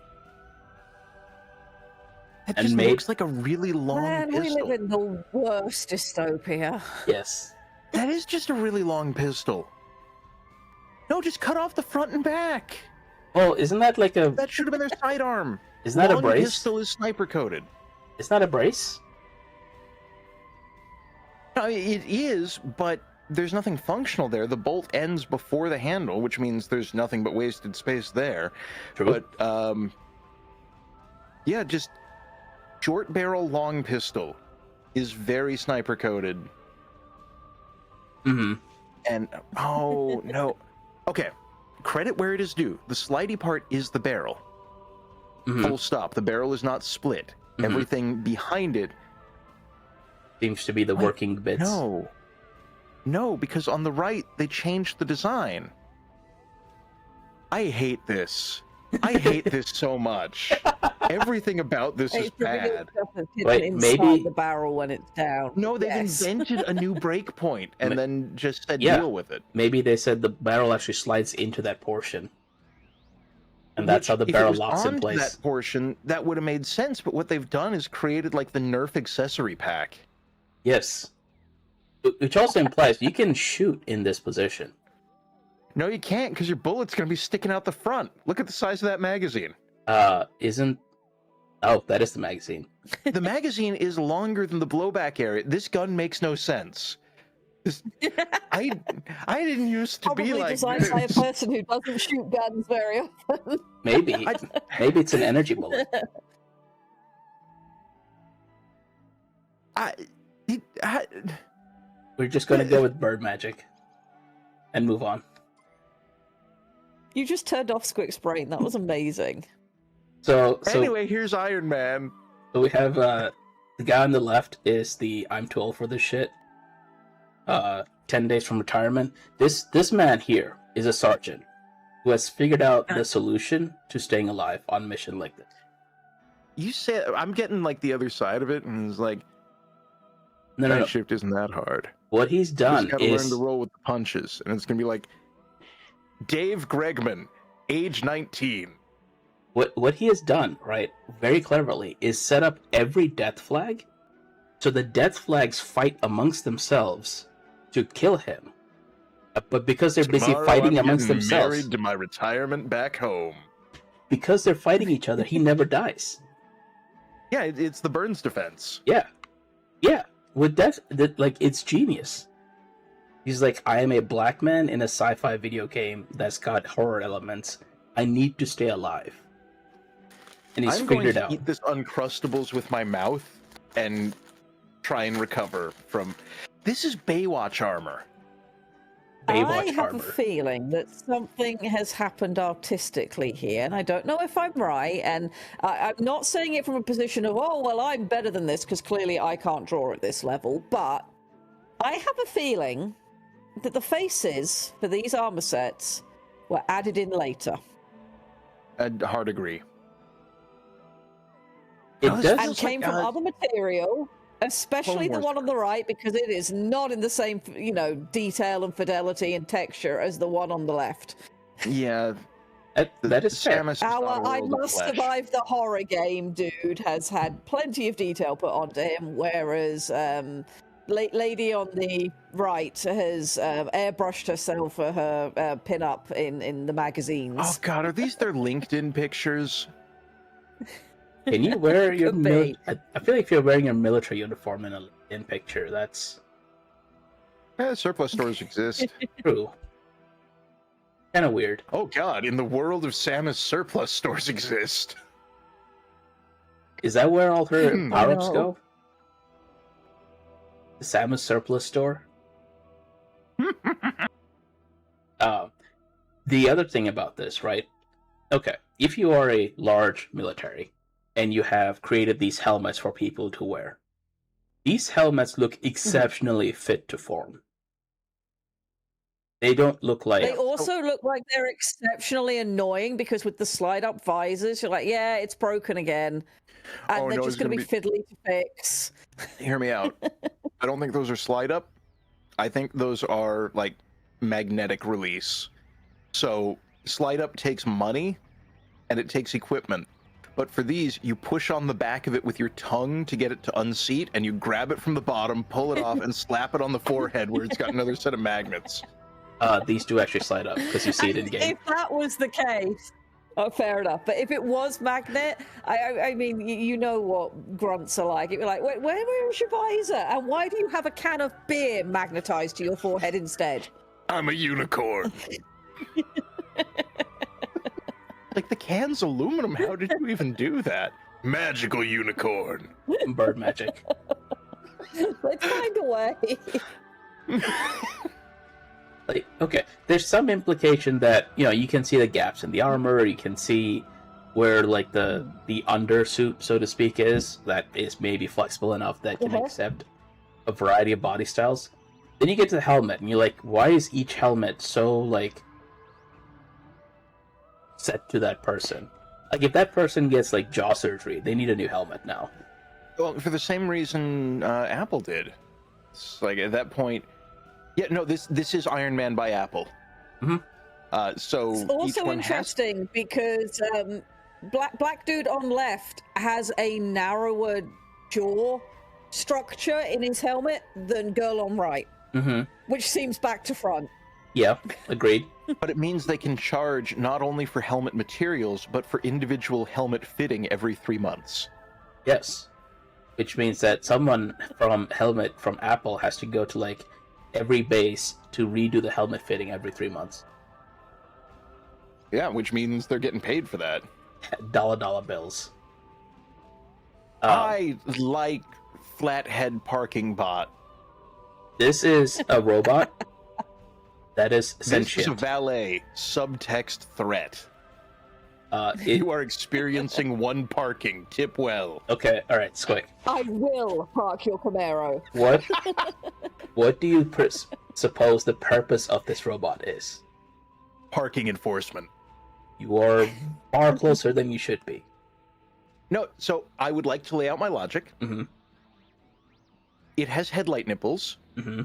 That just looks like a really long pistol. We live in the worst dystopia. Yes. That is just a really long pistol. No, just cut off the front and back. Well, isn't that like a... That should have been their sidearm. Isn't that a brace? Long pistol is sniper coated. Isn't that a brace? No, it is, but there's nothing functional there. The bolt ends before the handle, which means there's nothing but wasted space there. True. But, yeah, just short barrel long pistol is very sniper coated. Mm-hmm. And, oh, no. Okay, credit where it is due. The slidey part is the barrel. Full stop. The barrel is not split. Everything behind it seems to be the working bits. No, because on the right, they changed the design. I hate this. I hate this so much. Everything about this is bad. Wait, maybe the barrel when it's down. No, they've invented a new break point and then just said deal with it. Maybe they said the barrel actually slides into that portion, and that's how the barrel locks in place. That portion that would have made sense, but what they've done is created like the Nerf accessory pack. Yes, which also implies you can shoot in this position. No, you can't, because your bullet's going to be sticking out the front. Look at the size of that magazine. Isn't... Oh, that is the magazine. The magazine is longer than the blowback area. This gun makes no sense. I didn't used to Probably be like designed this. by a person who doesn't shoot guns very often. Maybe it's an energy bullet. We're just going to go with bird magic and move on. You just turned off Squic's brain. That was amazing. So anyway, here's Iron Man. So we have the guy on the left is the I'm too old for this shit. 10 days from retirement. This man here is a sergeant who has figured out the solution to staying alive on a mission like this. You said I'm getting like the other side of it, and it's like no. Shift isn't that hard. What he's done gotta learn to roll with the punches, and it's gonna be like Dave Gregman, age 19. What he has done, right, very cleverly, is set up every death flag, so the death flags fight amongst themselves to kill him. But because they're busy fighting amongst themselves, married to my retirement back home. Because they're fighting each other, he never dies. Yeah, it's the Burns defense. Yeah. With death, like it's genius. He's like, I am a black man in a sci-fi video game that's got horror elements. I need to stay alive. And he's I'm going figured to out. eat this Uncrustables with my mouth and try and recover from... This is Baywatch armor. Baywatch I have armor. a feeling that something has happened artistically here, and I don't know if I'm right. And I'm not saying it from a position of, oh, well, I'm better than this, because clearly I can't draw at this level. But I have a feeling that the faces for these armor sets were added in later. I'd hard agree. It Oh, does. And came from other material, especially the one on the right, because it is not in the same, detail and fidelity and texture as the one on the left. Yeah. That is fair. Samus is not a I world of Must flesh. Survive the Horror Game dude has had plenty of detail put onto him, whereas lady on the right has airbrushed herself for her pin-up in the magazines. Oh god, are these their LinkedIn pictures? Can you wear your Could be. I feel like if you're wearing your military uniform in a LinkedIn picture, that's Surplus stores exist. true. Kind of weird. Oh god, in the world of Samus, surplus stores exist. Is that where all her Hmm. power-ups No. go? The Samus surplus store? The other thing about this, right? Okay, if you are a large military and you have created these helmets for people to wear, these helmets look exceptionally fit to form. They don't look like... They also look like they're exceptionally annoying, because with the slide-up visors, you're like, yeah, it's broken again. And Oh, they're no, just it's going to gonna be fiddly to fix. Hear me out. I don't think those are slide up. I think those are like magnetic release. So slide up takes money and it takes equipment. But for these, you push on the back of it with your tongue to get it to unseat, and you grab it from the bottom, pull it off, and slap it on the forehead where it's got another set of magnets. These do actually slide up, because you see it in game. If that was the case, oh, fair enough. But if it was magnet, I mean, you know what grunts are like. It'd be like, where's your visor? And why do you have a can of beer magnetized to your forehead instead? I'm a unicorn. Like, the can's aluminum. How did you even do that? Magical unicorn. Bird magic. Let's find a way. Like, okay, there's some implication that, you can see the gaps in the armor, you can see where, like, the undersuit, so to speak, is, that is maybe flexible enough that can accept a variety of body styles. Then you get to the helmet, and you're like, why is each helmet so, like, set to that person? Like, if that person gets, like, jaw surgery, they need a new helmet now. Well, for the same reason Apple did. It's like, at that point... Yeah, no, this is Iron Man by Apple. Mm-hmm. So It's also interesting because black dude on left has a narrower jaw structure in his helmet than girl on right, which seems back to front. Yeah, agreed. But it means they can charge not only for helmet materials, but for individual helmet fitting every 3 months. Yes. Which means that someone from Apple has to go to, like, every base to redo the helmet fitting every 3 months. Yeah, which means they're getting paid for that. Dollar bills. I like flathead parking bot. This is a robot that is sentient. This is a valet subtext threat. You are experiencing one parking. Tip well. Okay, all right, Squic. I will park your Camaro. What do you suppose the purpose of this robot is? Parking enforcement. You are far closer than you should be. No, so I would like to lay out my logic. Mm-hmm. It has headlight nipples. Mm-hmm.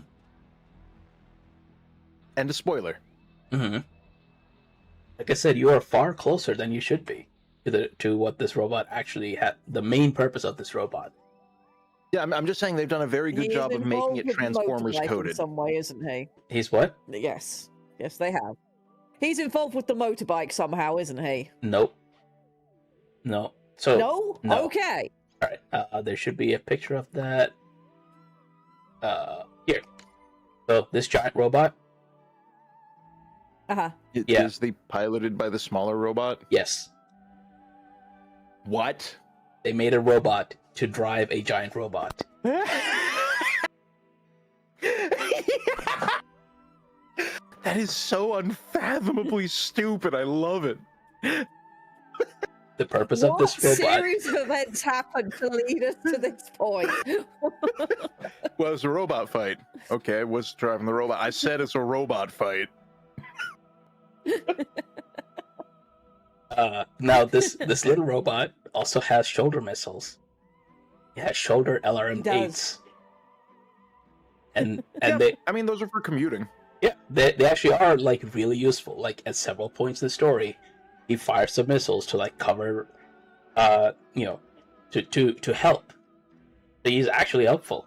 And a spoiler. Mm-hmm. Like I said, you are far closer than you should be to what this robot actually had. The main purpose of this robot. Yeah, I'm just saying they've done a very good job of making it Transformers coded. In some way, isn't he? He's what? Yes, they have. He's involved with the motorbike somehow, isn't he? Nope. No. So no. Okay. All right. There should be a picture of that. Here. So this giant robot, Uh-huh. Yeah. Is they piloted by the smaller robot? yes, What? they made a robot to drive a giant robot. That is so unfathomably stupid. I love it. The purpose of this What robot, series of events happened to lead us to this point? Well, it's a robot fight. Okay, what's driving the robot? I said it's a robot fight. now this little robot also has shoulder missiles. It has shoulder He LRM-8s, does. and Yeah, they I mean, those are for commuting. yeah they actually are like really useful. Like at several points in the story, he fires some missiles to like cover, to help. He's actually helpful.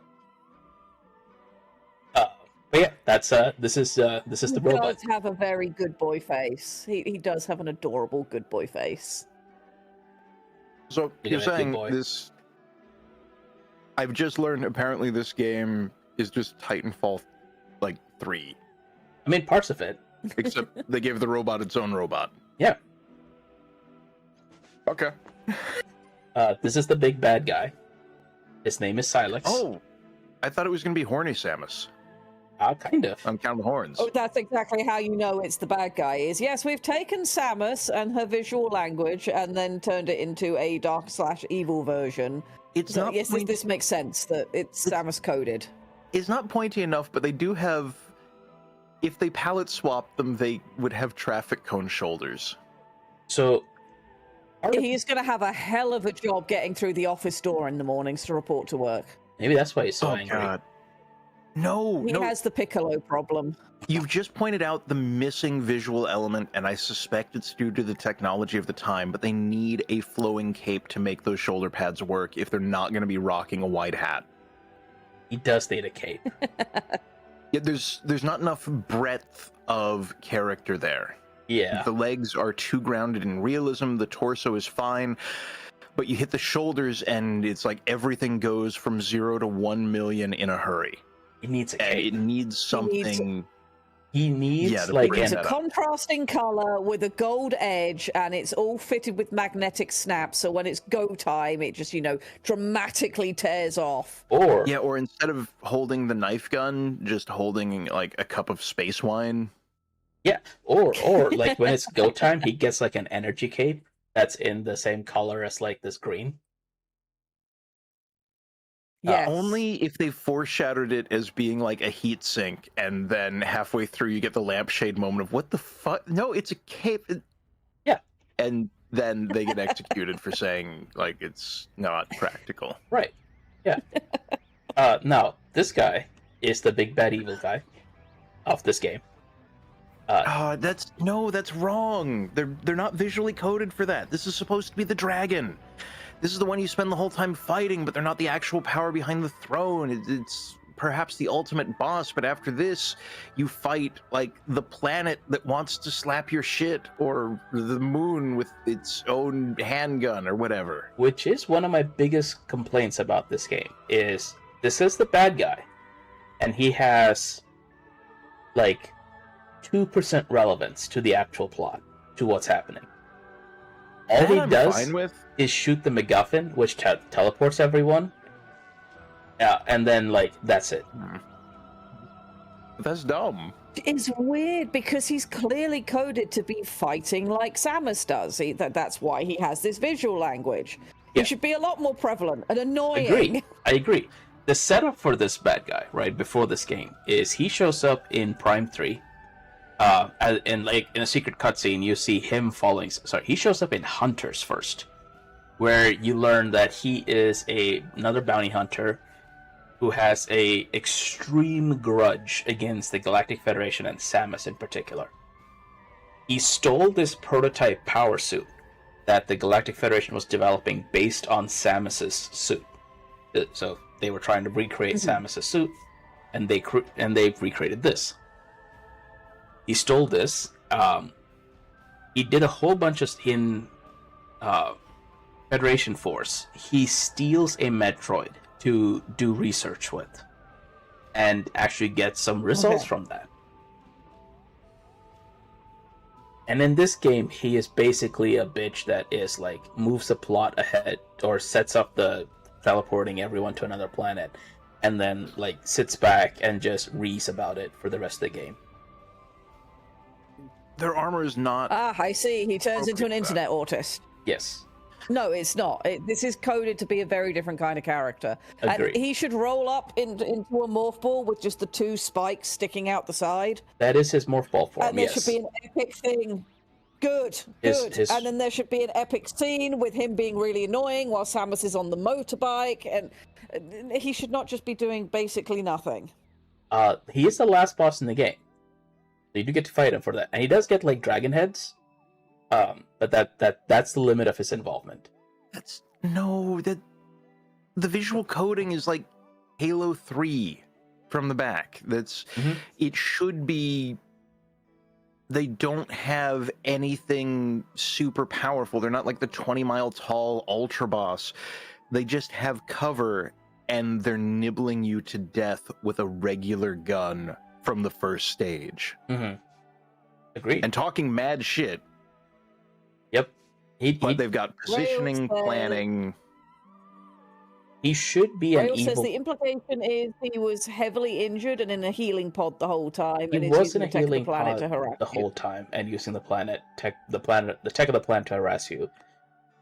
But yeah, that's this is the He robot. does have a very good boy face. He does have an adorable good boy face. So You're you're gonna saying good boy. this? I've just learned apparently this game is just Titanfall, like 3, I mean, parts of it. except they gave the robot its own robot. Yeah. Okay. This is the big bad guy. His name is Silex. Oh, I thought it was gonna be Horny Samus Kind of. on Count of the Horns. Oh, that's exactly how you know it's the bad guy. Is yes, we've taken Samus and her visual language and then turned it into a dark/evil version. It's So not. yes, this makes sense that it's Samus coded. It's not pointy enough, but they do have. If they palette swap them, they would have traffic cone shoulders. So He's going to have a hell of a job getting through the office door in the mornings to report to work. maybe that's why he's so angry. No, He no. has the Piccolo problem. You've just pointed out the missing visual element, and I suspect it's due to the technology of the time, but they need a flowing cape to make those shoulder pads work if they're not going to be rocking a wide hat. He does need a cape. Yeah, there's not enough breadth of character there. Yeah. The legs are too grounded in realism, the torso is fine, but you hit the shoulders and it's like everything goes from 0 to 1 million in a hurry. He needs a And cape. it needs something. He needs Yeah, to like bring It's an a that up. contrasting color with a gold edge, and it's all fitted with magnetic snaps. So when it's go time, it just dramatically tears off. or Yeah, or instead of holding the knife gun, just holding like a cup of space wine. or like when it's go time, he gets like an energy cape that's in the same color as like this green. Yes. Only if they foreshadowed it as being like a heat sink, and then halfway through you get the lampshade moment of what the fuck? No, it's a cape. Yeah. And then they get executed for saying like it's not practical. Right. Yeah. Now this guy is the big bad evil guy of this game. That's wrong. They're not visually coded for that. This is supposed to be the dragon. This is the one you spend the whole time fighting, but they're not the actual power behind the throne. It's perhaps the ultimate boss, but after this, you fight like the planet that wants to slap your shit, or the moon with its own handgun, or whatever. Which is one of my biggest complaints about this game, is this is the bad guy, and he has like 2% relevance to the actual plot, to what's happening. All That he I'm does fine with. is shoot the MacGuffin, which teleports everyone. Yeah, and then like that's it. That's dumb. It's weird because he's clearly coded to be fighting like Samus does. That's why he has this visual language. Yeah. He should be a lot more prevalent and annoying. I agree. The setup for this bad guy, right before this game, is he shows up in Prime 3. And like in a secret cutscene, you see him following. Sorry, he shows up in Hunters first, where you learn that he is another bounty hunter who has a extreme grudge against the Galactic Federation and Samus in particular. He stole this prototype power suit that the Galactic Federation was developing based on Samus's suit. So they were trying to recreate Samus's suit, and they've recreated this. He stole this. He did a whole bunch of in Federation Force. He steals a Metroid to do research with. and actually get some results Okay. from that. And in this game, he is basically a bitch that is like moves the plot ahead or sets up the teleporting everyone to another planet, and then like sits back and just reads about it for the rest of the game. Their armor is not. I see. He turns into an internet autist. Yes. No, it's not. This is coded to be a very different kind of character. Agreed. And he should roll up into a morph ball with just the 2 spikes sticking out the side. That is his morph ball form, And there yes. should be an epic thing. Good. And then there should be an epic scene with him being really annoying while Samus is on the motorbike. And he should not just be doing basically nothing. He is the last boss in the game. So you do get to fight him for that. And he does get, like, dragon heads. But that's the limit of his involvement. The visual coding is like Halo 3 from the back. It should be. They don't have anything super powerful. They're not like the 20-mile tall ultra boss. They just have cover, and they're nibbling you to death with a regular gun from the first stage. Agreed. And talking mad shit. Yep. But they've got positioning, planning. He should be an Rail evil... says the implication is he was heavily injured and in a healing pod the whole time. He and was using in a the tech of the healing planet pod to harass the you. whole time and using the tech of the planet to harass you.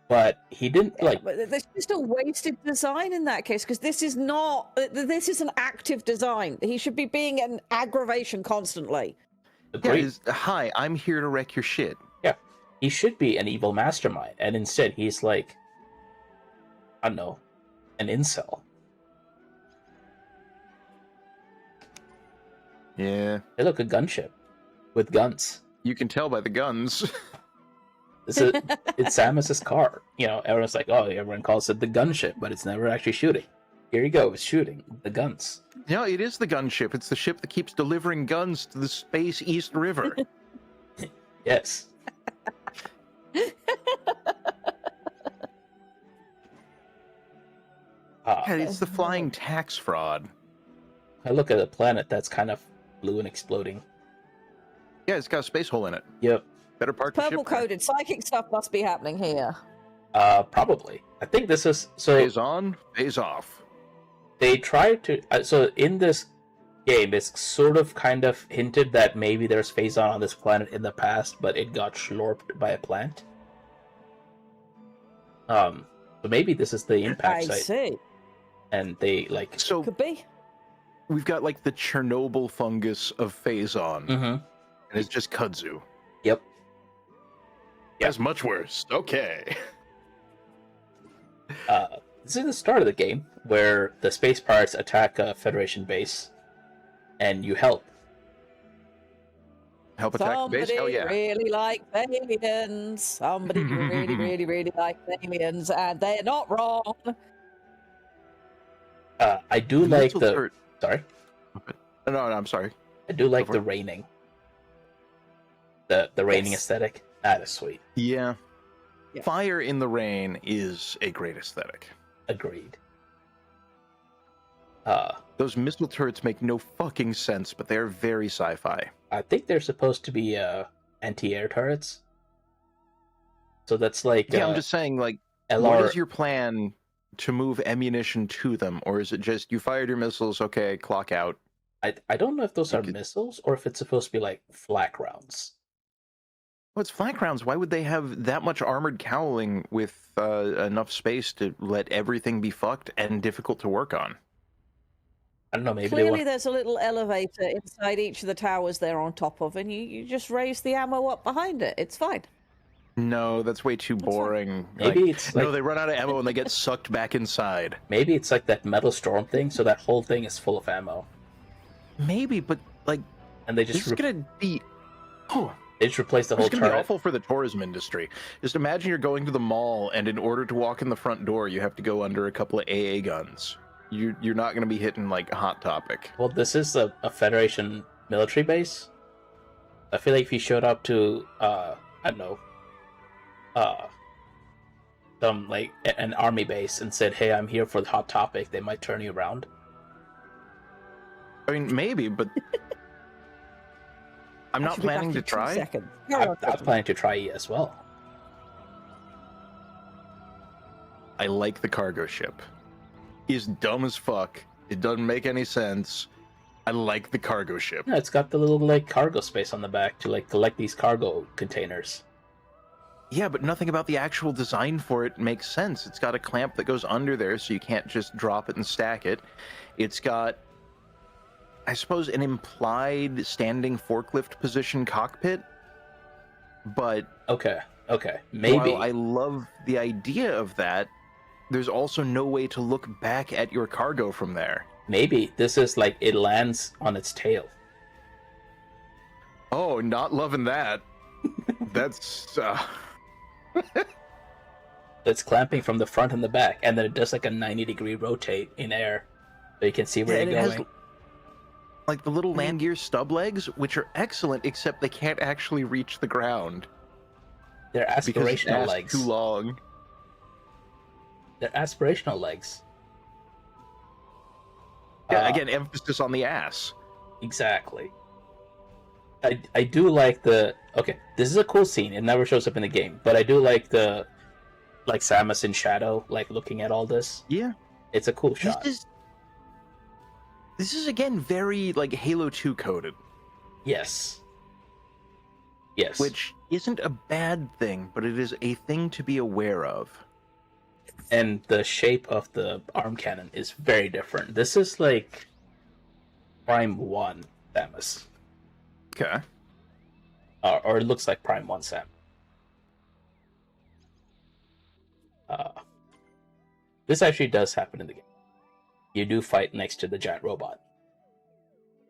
But he didn't But there's just a wasted design in that case, because this is not. This is an active design. He should be being an aggravation constantly. Agreed. Yeah, hi, I'm here to wreck your shit. Yeah, he should be an evil mastermind, and instead he's like, I don't know, an incel. Yeah. Hey, look, a gunship with guns. You can tell by the guns. It's Samus's car. You know, everyone's like, oh, everyone calls it the gunship, but it's never actually shooting. Here you go, it's shooting the guns. No, it is the gunship. It's the ship that keeps delivering guns to the Space East River. Yes. It's the flying tax fraud. I look at a planet that's kind of blue and exploding. Yeah, it's got a space hole in it. Yep. Better park the ship Purple there. coded psychic stuff must be happening here. Probably. I think this is so. Phase on, phase off. They tried to. So in this game, it's sort of kind of hinted that maybe there's phase on this planet in the past, but it got slurped by a plant. So maybe this is the impact site. I see. And they like. So Could be. we've got like the Chernobyl fungus of phase on, and it's just kudzu. Yep. That's much worse. Okay. This is the start of the game where the space pirates attack a Federation base, and you help. Help attack the base? Somebody Hell yeah. really likes aliens. Somebody really, really, really likes aliens, and they're not wrong. I do like the. Mistletoe- Sorry. No, I'm sorry. I do like for the it. raining. The raining Yes. aesthetic. That is sweet. Yeah. Yeah. Fire in the rain is a great aesthetic. Agreed. Those missile turrets make no fucking sense, but they're very sci-fi. I think they're supposed to be anti-air turrets. So that's like Yeah, I'm just saying, like, LR. what is your plan to move ammunition to them? Or is it just, you fired your missiles, okay, clock out? I don't know if those are Like it- missiles or if it's supposed to be like flak rounds. Well, it's flak rounds. Why would they have that much armored cowling with enough space to let everything be fucked and difficult to work on? I don't know. Maybe Clearly, they want. there's a little elevator inside each of the towers they're on top of, and you just raise the ammo up behind it. It's fine. No, that's way too boring. Maybe Like, it's no, like they run out of ammo and they get sucked back inside. maybe it's like that metal storm thing. So that whole thing is full of ammo, Maybe, but like, and they this just is gonna be. Oh, they just replace the whole it's gonna be turret. awful for the tourism industry. Just imagine you're going to the mall, and in order to walk in the front door, you have to go under a couple of AA guns. You're not gonna be hitting like Hot Topic. Well, this is a Federation military base. I feel like if you showed up to, I don't know, some like an army base and said, "Hey, I'm here for the Hot Topic," they might turn you around. I mean, maybe, but I'm not planning to try. I'm planning to try it as well. I like the cargo ship. It's dumb as fuck. It doesn't make any sense. I like the cargo ship. Yeah, it's got the little like cargo space on the back to like collect these cargo containers. Yeah, but nothing about the actual design for it makes sense. It's got a clamp that goes under there, so you can't just drop it and stack it. It's got, I suppose, an implied standing forklift position cockpit. But okay, maybe. While I love the idea of that, there's also no way to look back at your cargo from there. Maybe this is like it lands on its tail. Oh, not loving that. That's It's clamping from the front and the back, and then it does like a 90-degree rotate in air, so you can see where you're going. Has, like the little land gear stub legs, which are excellent, except they can't actually reach the ground. They're aspirational legs. Too long. They're aspirational legs. Yeah, again, emphasis on the ass. Exactly. I do like the... Okay, this is a cool scene. It never shows up in the game, but I do like the... Like Samus in shadow, like looking at all this. Yeah. It's a cool shot. This is again very like Halo 2 coded. Yes. Which isn't a bad thing, but it is a thing to be aware of. And the shape of the arm cannon is very different. This is like Prime 1 Samus. Okay. Or it looks like Prime 1 Samus. This actually does happen in the game. You do fight next to the giant robot.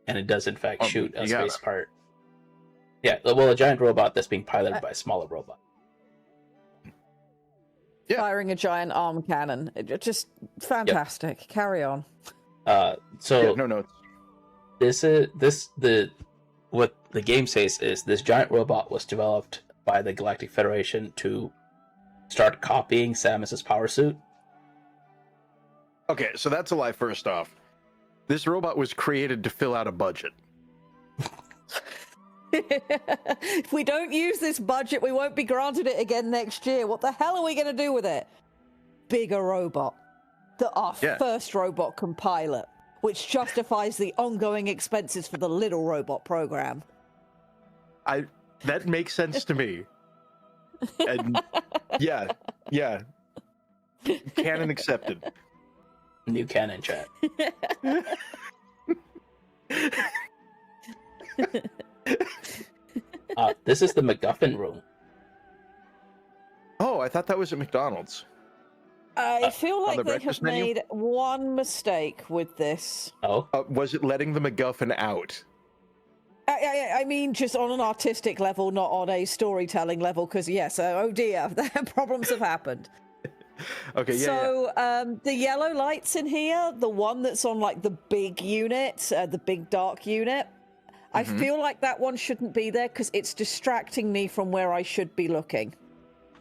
And it does in fact shoot a space part. Yeah, well, a giant robot that's being piloted by a smaller robot. Yeah. Firing a giant arm cannon. Just fantastic. Yep. Carry on. What the game says is this giant robot was developed by the Galactic Federation to start copying Samus's power suit. Okay, so that's a lie first off. This robot was created to fill out a budget. If we don't use this budget, we won't be granted it again next year. What the hell are we going to do with it? Bigger robot. Our first robot can pilot, which justifies the ongoing expenses for the little robot program. That makes sense to me. And yeah. Canon accepted. New canon chat. This is the MacGuffin room. Oh, I thought that was at McDonald's. I feel like they have made one mistake with this. Oh? Was it letting the MacGuffin out? I mean, just on an artistic level, not on a storytelling level, because, yes, oh dear, problems have happened. Okay, yeah. So, the yellow lights in here, the one that's on, like, the big unit, the big dark unit, I feel like that one shouldn't be there because it's distracting me from where I should be looking.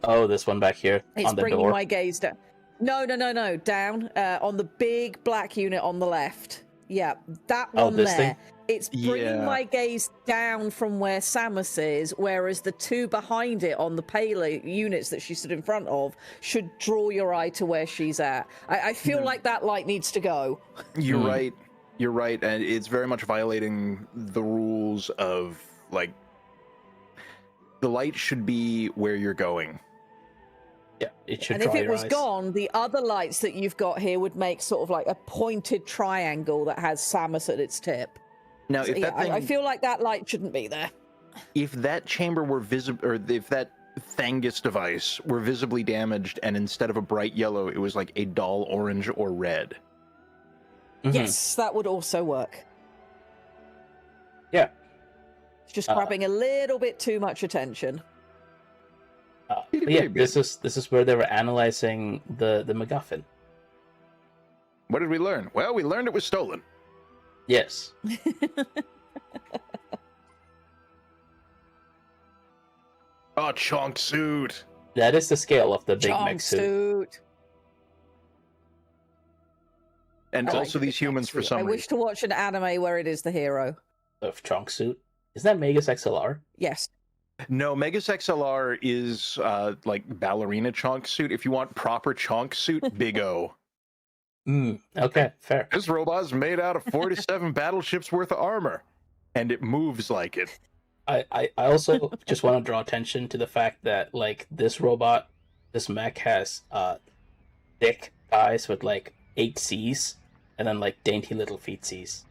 Oh, this one back here it's on the door? It's bringing my gaze down. No, down on the big black unit on the left. Yeah, that one there. Thing? It's bringing my gaze down from where Samus is, whereas the two behind it on the paler units that she stood in front of should draw your eye to where she's at. I feel like that light needs to go. You're right. You're right, and it's very much violating the rules of, like, the light should be where you're going. Yeah, it should. And if it was gone, the other lights that you've got here would make sort of like a pointed triangle that has Samus at its tip. Now, so, if that thing, I feel like that light shouldn't be there. If that chamber were visible, or if that Thangus device were visibly damaged, and instead of a bright yellow, it was like a dull orange or red. Yes, that would also work. Yeah. It's just grabbing a little bit too much attention. This is where they were analyzing the MacGuffin. What did we learn? Well, we learned it was stolen. Yes. Oh, chonk suit. That is the scale of the big mech suit. And I also like these the humans for tracksuit. some I wish reason. to watch an anime where it is the hero. Of trunk suit. Is that Megas XLR? Yes. No, Megas XLR is like ballerina chonk suit. If you want proper chonk suit, Big O. Okay, fair. This robot's made out of 47 battleships worth of armor, and it moves like it. I also just want to draw attention to the fact that like this robot, this mech has thick thighs with like 8 C's, and then like dainty little feetsies.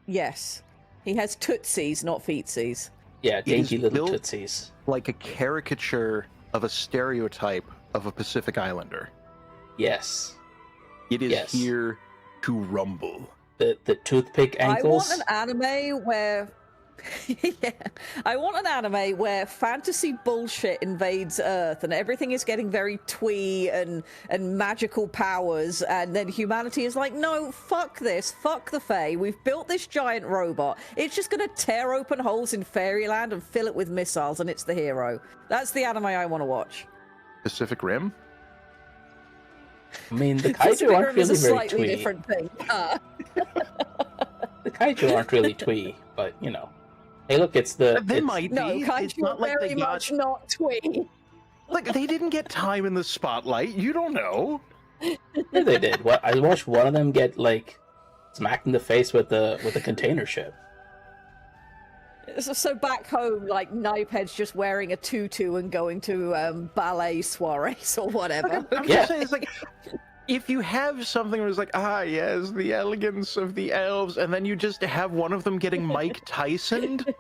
Yes. He has tootsies, not feetsies. Yeah, dainty is little built- tootsies. Like a caricature of a stereotype of a Pacific Islander. Yes. It is Yes. here to rumble. The toothpick ankles. I want an anime where yeah. I want an anime where fantasy bullshit invades Earth and everything is getting very twee and magical powers, and then humanity is like, no, fuck this, fuck the Fae. We've built this giant robot. It's just gonna tear open holes in fairyland and fill it with missiles, and it's the hero. That's the anime I want to watch. Pacific Rim? I mean, the Pacific kaiju aren't Rim is really a very slightly twee. different thing. The kaiju aren't really twee, but you know. Hey, look, it's the. They it's- might No, be. It's kaiju not are like very they got... much not twee. Like, they didn't get time in the spotlight. You don't know. Yeah, they did. What I watched one of them get like smacked in the face with a container ship. So back home, like, Knipehead's just wearing a tutu and going to ballet soirees or whatever. I'm just saying, it's like, if you have something where it's like, yes, the elegance of the elves, and then you just have one of them getting Mike Tyson'd,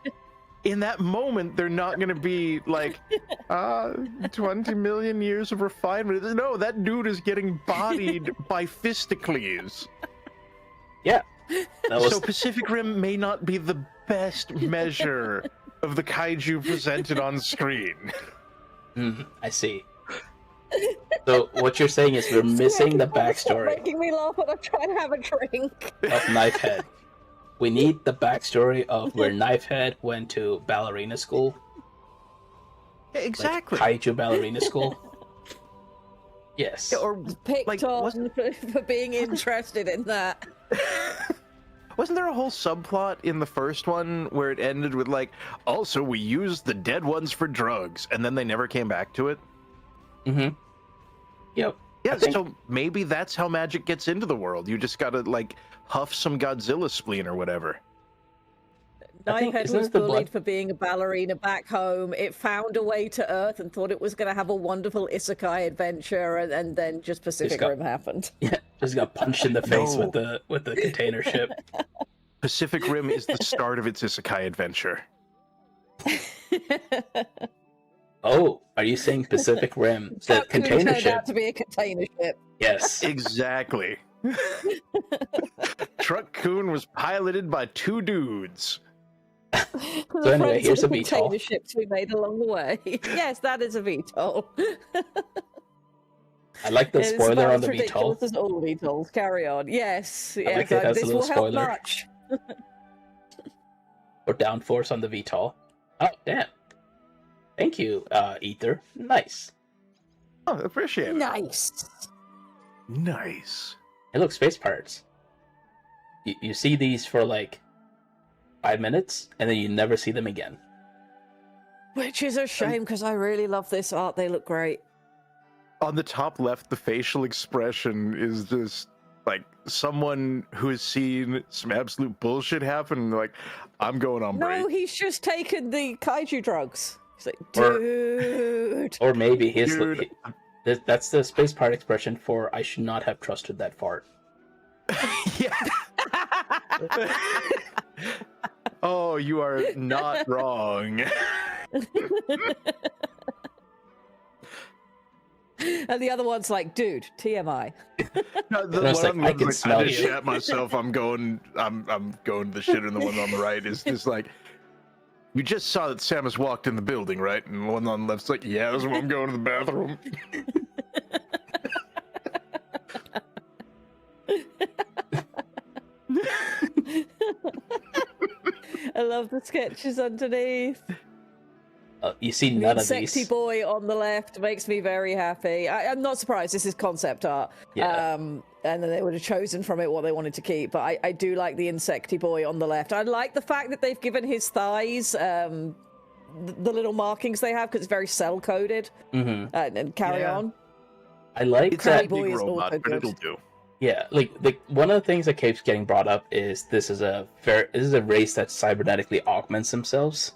in that moment, they're not going to be like, 20 million years of refinement. No, that dude is getting bodied by Fisticles. Yeah. That was So Pacific Rim may not be the best measure of the kaiju presented on screen. I see. So what you're saying is we're missing the Stop backstory making me laugh when I'm trying to have a drink. of Knifehead. We need the backstory of where Knifehead went to ballerina school. Exactly. Like kaiju ballerina school. Yes. Or Picked like, on for being interested in that. wasn't there a whole subplot in the first one where it ended with like, also we used the dead ones for drugs, and then they never came back to it? Mm-hmm. Yep. Yeah, think- so maybe that's how magic gets into the world. You just gotta like huff some Godzilla spleen or whatever. I think- Knipehead isn't was it the bullied blood- for being a ballerina back home. It found a way to Earth and thought it was going to have a wonderful isekai adventure, and then just Pacific got- Rim happened. Yeah. Just got punched in the face No. with the container ship. Pacific Rim is the start of its isekai adventure. Oh, are you saying Pacific Rim, the That container turned ship? out to be a container ship. Yes. Exactly. Truck Coon was piloted by two dudes. The anyway, friends here's of a the VTOL. container ships we made along the way. Yes, that is a VTOL. I like the It's spoiler about on as the ridiculous VTOL. as all VTOLs. Carry on. Yes, like yes, it has a this little will help spoiler. much. Or downforce on the VTOL. Oh, damn. Thank you, Ether. Nice. Oh, appreciate it. Nice. Nice. Hey, look, Space Pirates. You see these for like 5 minutes, and then you never see them again. Which is a shame because I really love this art. They look great. On the top left, the facial expression is just like someone who has seen some absolute bullshit happen. And like, I'm going on break. No, he's just taken the kaiju drugs. He's like, Or- dude. Or maybe his. Dude. That's the Space Pirate expression for I should not have trusted that fart. Yeah. Oh, you are not wrong. And the other one's like, dude, TMI. No, the And I was one like, I on can the- smell I just you. shat myself. I'm going to the shit, and the one on the right is just like, you just saw that Samus walked in the building, right? And the one on the left's like, yeah, that's why I'm going to the bathroom. I love the sketches underneath. You see The none of sexy these. boy on the left makes me very happy. I'm not surprised. This is concept art. Yeah. and then they would have chosen from it what they wanted to keep. But I do like the Insecty Boy on the left. I like the fact that they've given his thighs the little markings they have, because it's very cell coded. And carry on. I like it's that. a big robot, but it'll do. Yeah, like one of the things that keeps getting brought up is this is a race that cybernetically augments themselves.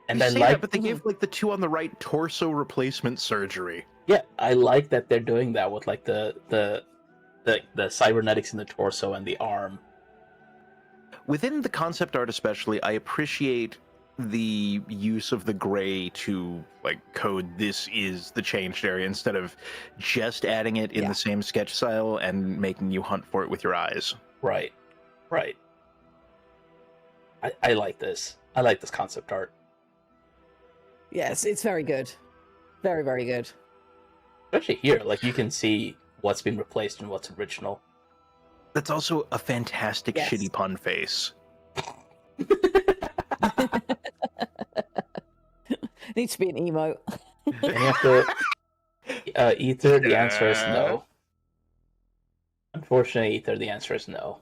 And I like that, but they gave like the two on the right torso replacement surgery. Yeah, I like that they're doing that with like the cybernetics in the torso and the arm. Within the concept art especially, I appreciate the use of the gray to like code this is the changed area instead of just adding it in the same sketch style and making you hunt for it with your eyes. Right. I like this. I like this concept art. Yes, it's very good. Very, very good. Especially here, like you can see what's been replaced and what's original. That's also a fantastic shitty pun face. Needs to be an emote. And you have to Ether, the answer is no. Unfortunately, Ether, the answer is no.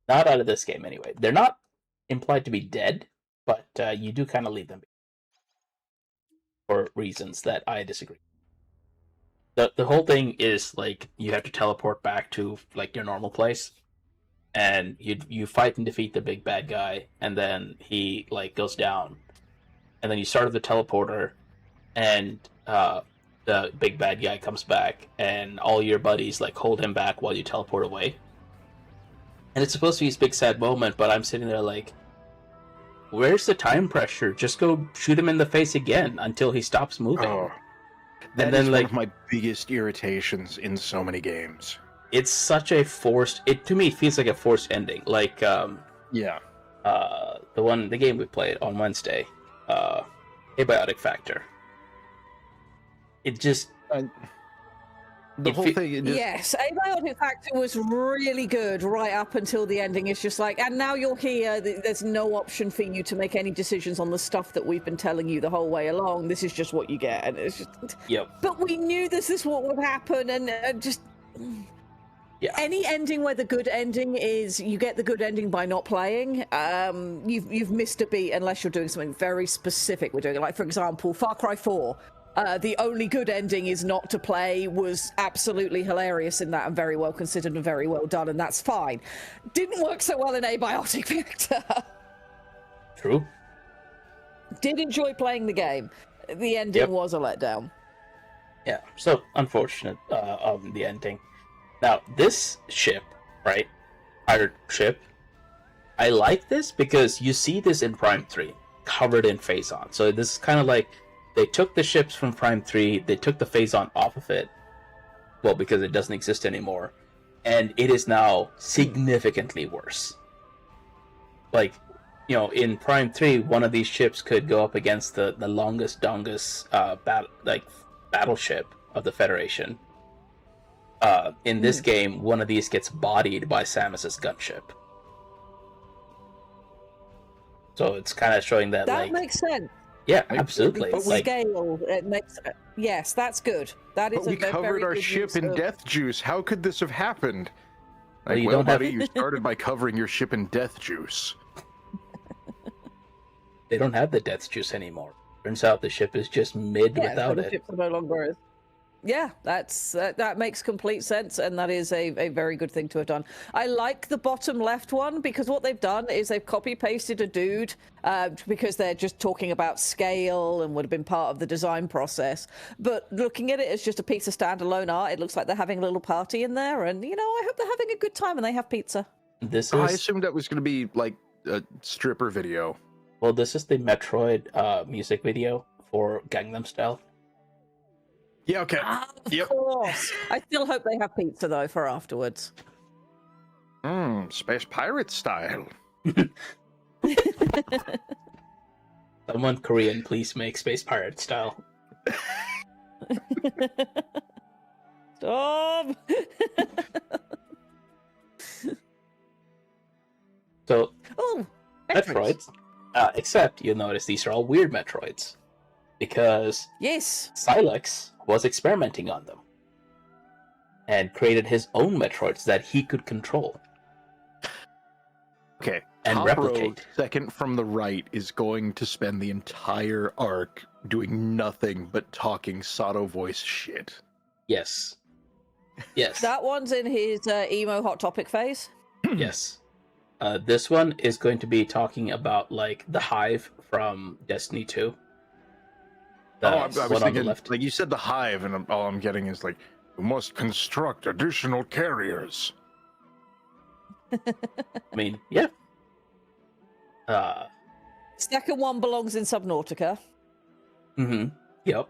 Not out of this game anyway. They're not implied to be dead, but you do kind of leave them for reasons that I disagree. The whole thing is like you have to teleport back to like your normal place, and you fight and defeat the big bad guy, and then he like goes down, and then you start the teleporter, and the big bad guy comes back, and all your buddies like hold him back while you teleport away. And it's supposed to be this big sad moment, but I'm sitting there like, where's the time pressure? Just go shoot him in the face again until he stops moving. Oh, that is one of my biggest irritations in so many games. It's such a forced. To me, it feels like a forced ending. Like the game we played on Wednesday, Abiotic Factor. It just the whole thing. Yes, Abiotic Factor was really good right up until the ending. It's just like, and now you're here. There's no option for you to make any decisions on the stuff that we've been telling you the whole way along. This is just what you get, and it's just. Yep. But we knew this is what would happen, and just. Yeah. Any ending where the good ending is you get the good ending by not playing, you've missed a beat unless you're doing something very specific. We're doing it, like for example, Far Cry 4. The only good ending is not to play was absolutely hilarious in that and very well considered and very well done, and that's fine. Didn't work so well in Abiotic Factor. True. Did enjoy playing the game. The ending was a letdown. Yeah, so unfortunate the ending. Now, this ship, right? Pirate ship. I like this because you see this in Prime 3, covered in Phazon. So this is kind of like they took the ships from Prime 3, they took the Phazon off of it. Well, because it doesn't exist anymore. And it is now significantly worse. Like, you know, in Prime 3, one of these ships could go up against the longest battleship of the Federation. In this game, one of these gets bodied by Samus's gunship. So it's kind of showing that like, makes sense. Yeah, absolutely. But like, scale, it makes yes, that's good. That is. But we covered our ship in death juice. How could this have happened? Like, well, buddy, you started by covering your ship in death juice. They don't have the death juice anymore. Turns out the ship is just mid without it. Ships are no longer. Yeah, that makes complete sense, and that is a very good thing to have done. I like the bottom left one because what they've done is they've copy-pasted a dude because they're just talking about scale and would have been part of the design process. But looking at it as just a piece of standalone art, it looks like they're having a little party in there, and, you know, I hope they're having a good time and they have pizza. I assumed that was going to be, like, a stripper video. Well, this is the Metroid music video for Gangnam Style. Yeah, okay. Of course. I still hope they have pizza, though, for afterwards. Space pirate style. Someone Korean, please make Space Pirate style. Stop! So, Metroids. Except you'll notice these are all weird Metroids. Because yes, Silex was experimenting on them. and created his own Metroids that he could control. Okay. And Top replicate. row, second from the right, is going to spend the entire arc doing nothing but talking Sato voice shit. Yes. Yes. That one's in his emo Hot Topic phase. Yes. This one is going to be talking about like the Hive from Destiny 2. I was one on the thinking, left. like you said, the Hive, and all I'm getting is like, we must construct additional carriers. I mean, yeah. Second one belongs in Subnautica. Mm-hmm. Yep.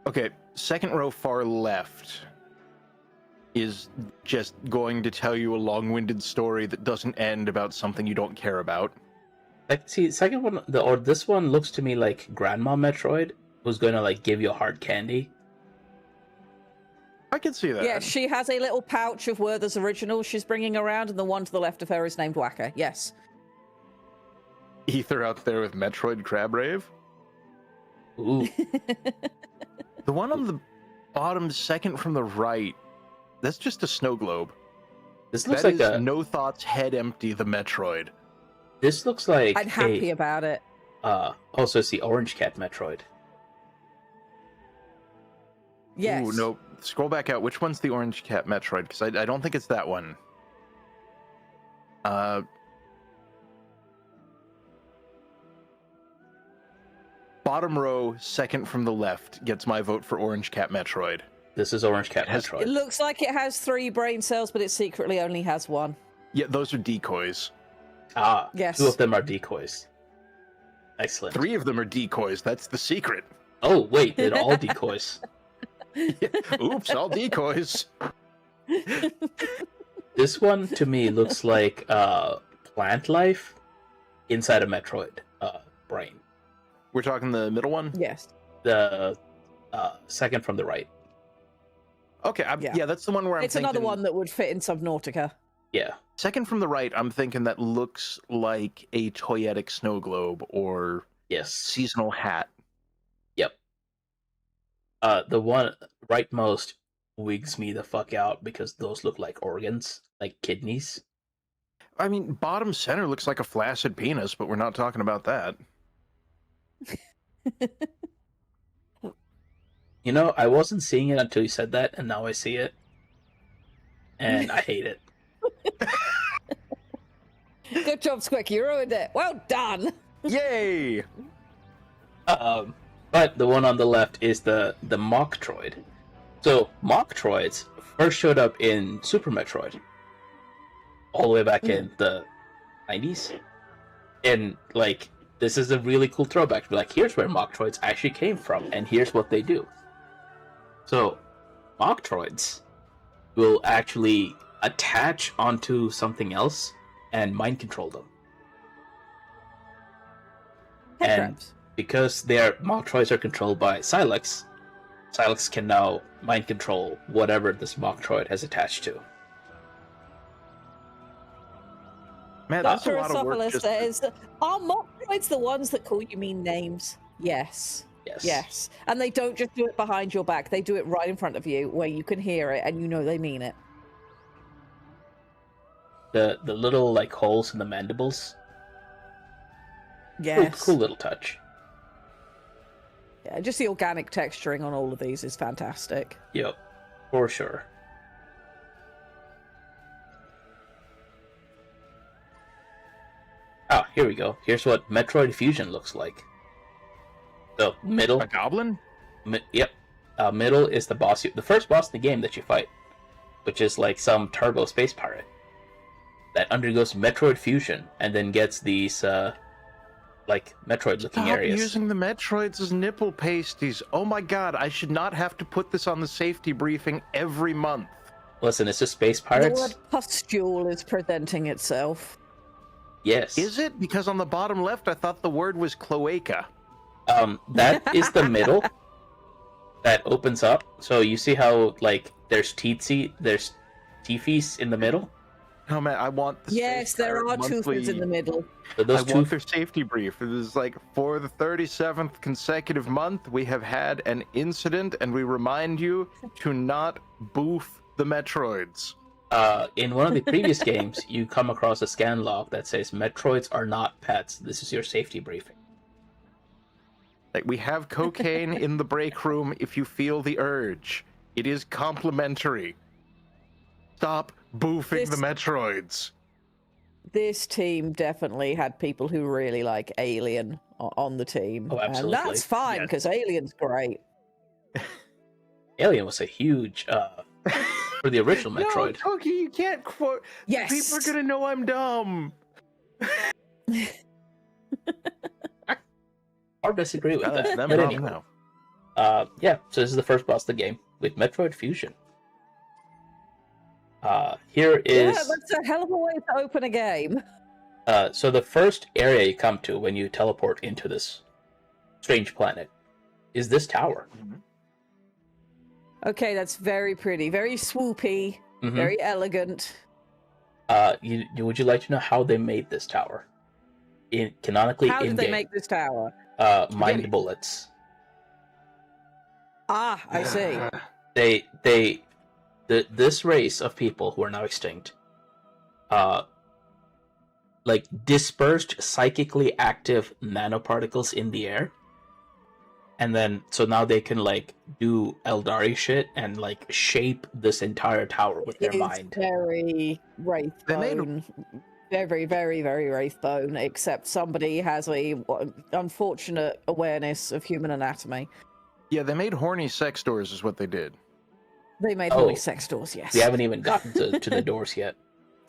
Okay, second row far left is just going to tell you a long-winded story that doesn't end about something you don't care about. Like, see, second one, this one looks to me like Grandma Metroid was going to like give you a hard candy. I can see that. Yeah, she has a little pouch of Werther's original she's bringing around, and the one to the left of her is named Whacker. Yes. Ether out there with Metroid Crab Rave. Ooh. The one on the bottom, second from the right, that's just a snow globe. This looks That like is a No Thoughts Head Empty, the Metroid. This looks like I'm happy about it. Also, it's the Orange Cat Metroid. Yes. Ooh, no. Scroll back out. Which one's the Orange Cat Metroid? Because I don't think it's that one. Bottom row, second from the left, gets my vote for Orange Cat Metroid. This is Orange Cat Has- Metroid. It looks like it has 3 brain cells, but it secretly only has 1. Yeah, those are decoys. Yes. 2 of them are decoys. Excellent. 3 of them are decoys. That's the secret. Oh, wait, they're all decoys. Oops, all decoys. This one, to me, looks like plant life inside a Metroid brain. We're talking the middle one? Yes. The second from the right. Okay, yeah, that's the one where I'm It's thinking... another one that would fit in Subnautica. Yeah. Second from the right, I'm thinking that looks like a toyetic snow globe or Yes. seasonal hat. Yep. The one rightmost wigs me the fuck out because those look like organs, like kidneys. I mean, bottom center looks like a flaccid penis, but we're not talking about that. You know, I wasn't seeing it until you said that, and now I see it. And I hate it. Good job, Squic. You ruined it. Well done. Yay! But the one on the left is the Mocktroid. So Mocktroids first showed up in Super Metroid, all the way back in the 90s, and like this is a really cool throwback. Like, here's where Mocktroids actually came from, and here's what they do. So Mocktroids will actually attach onto something else and mind control them. Head And traps. because their Mocktroids are controlled by Silex, Silex can now mind control whatever this Mocktroid has attached to. Man, that's a Dr. lot of work. Esophagus Just... says, are Mocktroids the ones that call you mean names? Yes. Yes. Yes. And they don't just do it behind your back. They do it right in front of you where you can hear it and you know they mean it. The little like holes in the mandibles. Yes. Cool little touch. Yeah, just the organic texturing on all of these is fantastic. Yep. For sure. Ah, here we go. Here's what Metroid Fusion looks like. The middle. A goblin? Yep. Middle is the boss. The first boss in the game that you fight, which is like some turbo space pirate that undergoes Metroid Fusion and then gets these like Metroid-looking Stop areas. using the Metroids as nipple pasties. Oh my god, I should not have to put this on the safety briefing every month. Listen, it's just space The pirates. word pustule is presenting itself. Yes. Is it? Because on the bottom left, I thought the word was cloaca. That is the middle that opens up. So you see how like there's there's Teefies in the middle. Oh man, I want the Yes, Space there Pirate are monthly... twofers in the middle. So those I want their safety brief. It is like, for the 37th consecutive month, we have had an incident, and we remind you to not boof the Metroids. In one of the previous games, you come across a scan log that says Metroids are not pets. This is your safety briefing. Like, we have cocaine in the break room if you feel the urge. It is complimentary. Stop boofing the Metroids. This team definitely had people who really like Alien on the team. Oh, absolutely. And that's fine, because Alien's great. Alien was a huge, for the original Metroid. No, Toki, you can't quote. Yes. People are gonna know I'm dumb. I'll disagree with that. Them But dumb anyway, now. yeah, so this is the first boss of the game with Metroid Fusion. Here is... Yeah, that's a hell of a way to open a game. So the first area you come to when you teleport into this strange planet is this tower. Okay, that's very pretty, very swoopy, very elegant. Would you like to know how they made this tower? Canonically, How did in-game. they make this tower? Mind bullets. Ah, I see. This race of people who are now extinct, like dispersed psychically active nanoparticles in the air, and then so now they can like do Eldari shit and like shape this entire tower with their mind. Very Wraithbone. Very, very, very Wraithbone, except somebody has a unfortunate awareness of human anatomy. Yeah, they made horny sex doors is what they did. They made horny sex doors, yes. We haven't even gotten to the doors yet.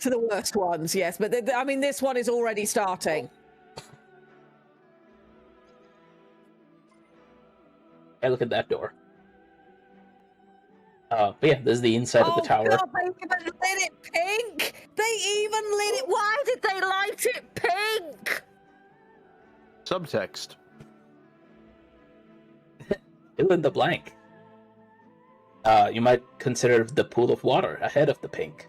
To the worst ones, yes. But, I mean, this one is already starting. Hey, look at that door. But yeah, this is the inside of the tower. God, they even lit it pink! They even lit it... Why did they light it pink? Subtext. Fill in the blank. You might consider the pool of water ahead of the pink.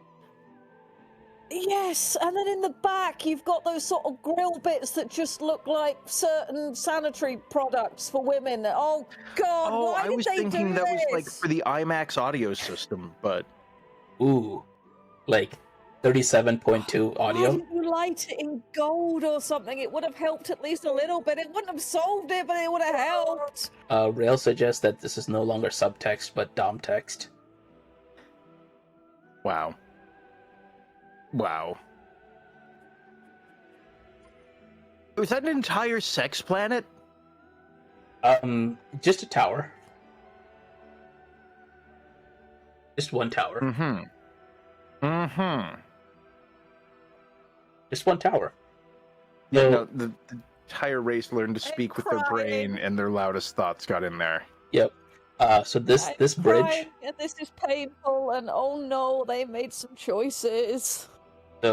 Yes, and then in the back you've got those sort of grill bits that just look like certain sanitary products for women. Oh God, why did they do this? I was thinking that was like for the IMAX audio system, but... Ooh, like 37.2 audio? Why didn't you light it in gold or something? It would have helped at least a little bit. It wouldn't have solved it, but it would have helped. Rail suggests that this is no longer subtext, but dom text. Wow. Wow. Was that an entire sex planet? Just a tower. Just one tower. Just one tower. Yeah, no, the entire race learned to speak with their brain, and their loudest thoughts got in there. Yep. So this bridge. Crying, and this is painful, and oh no, they made some choices.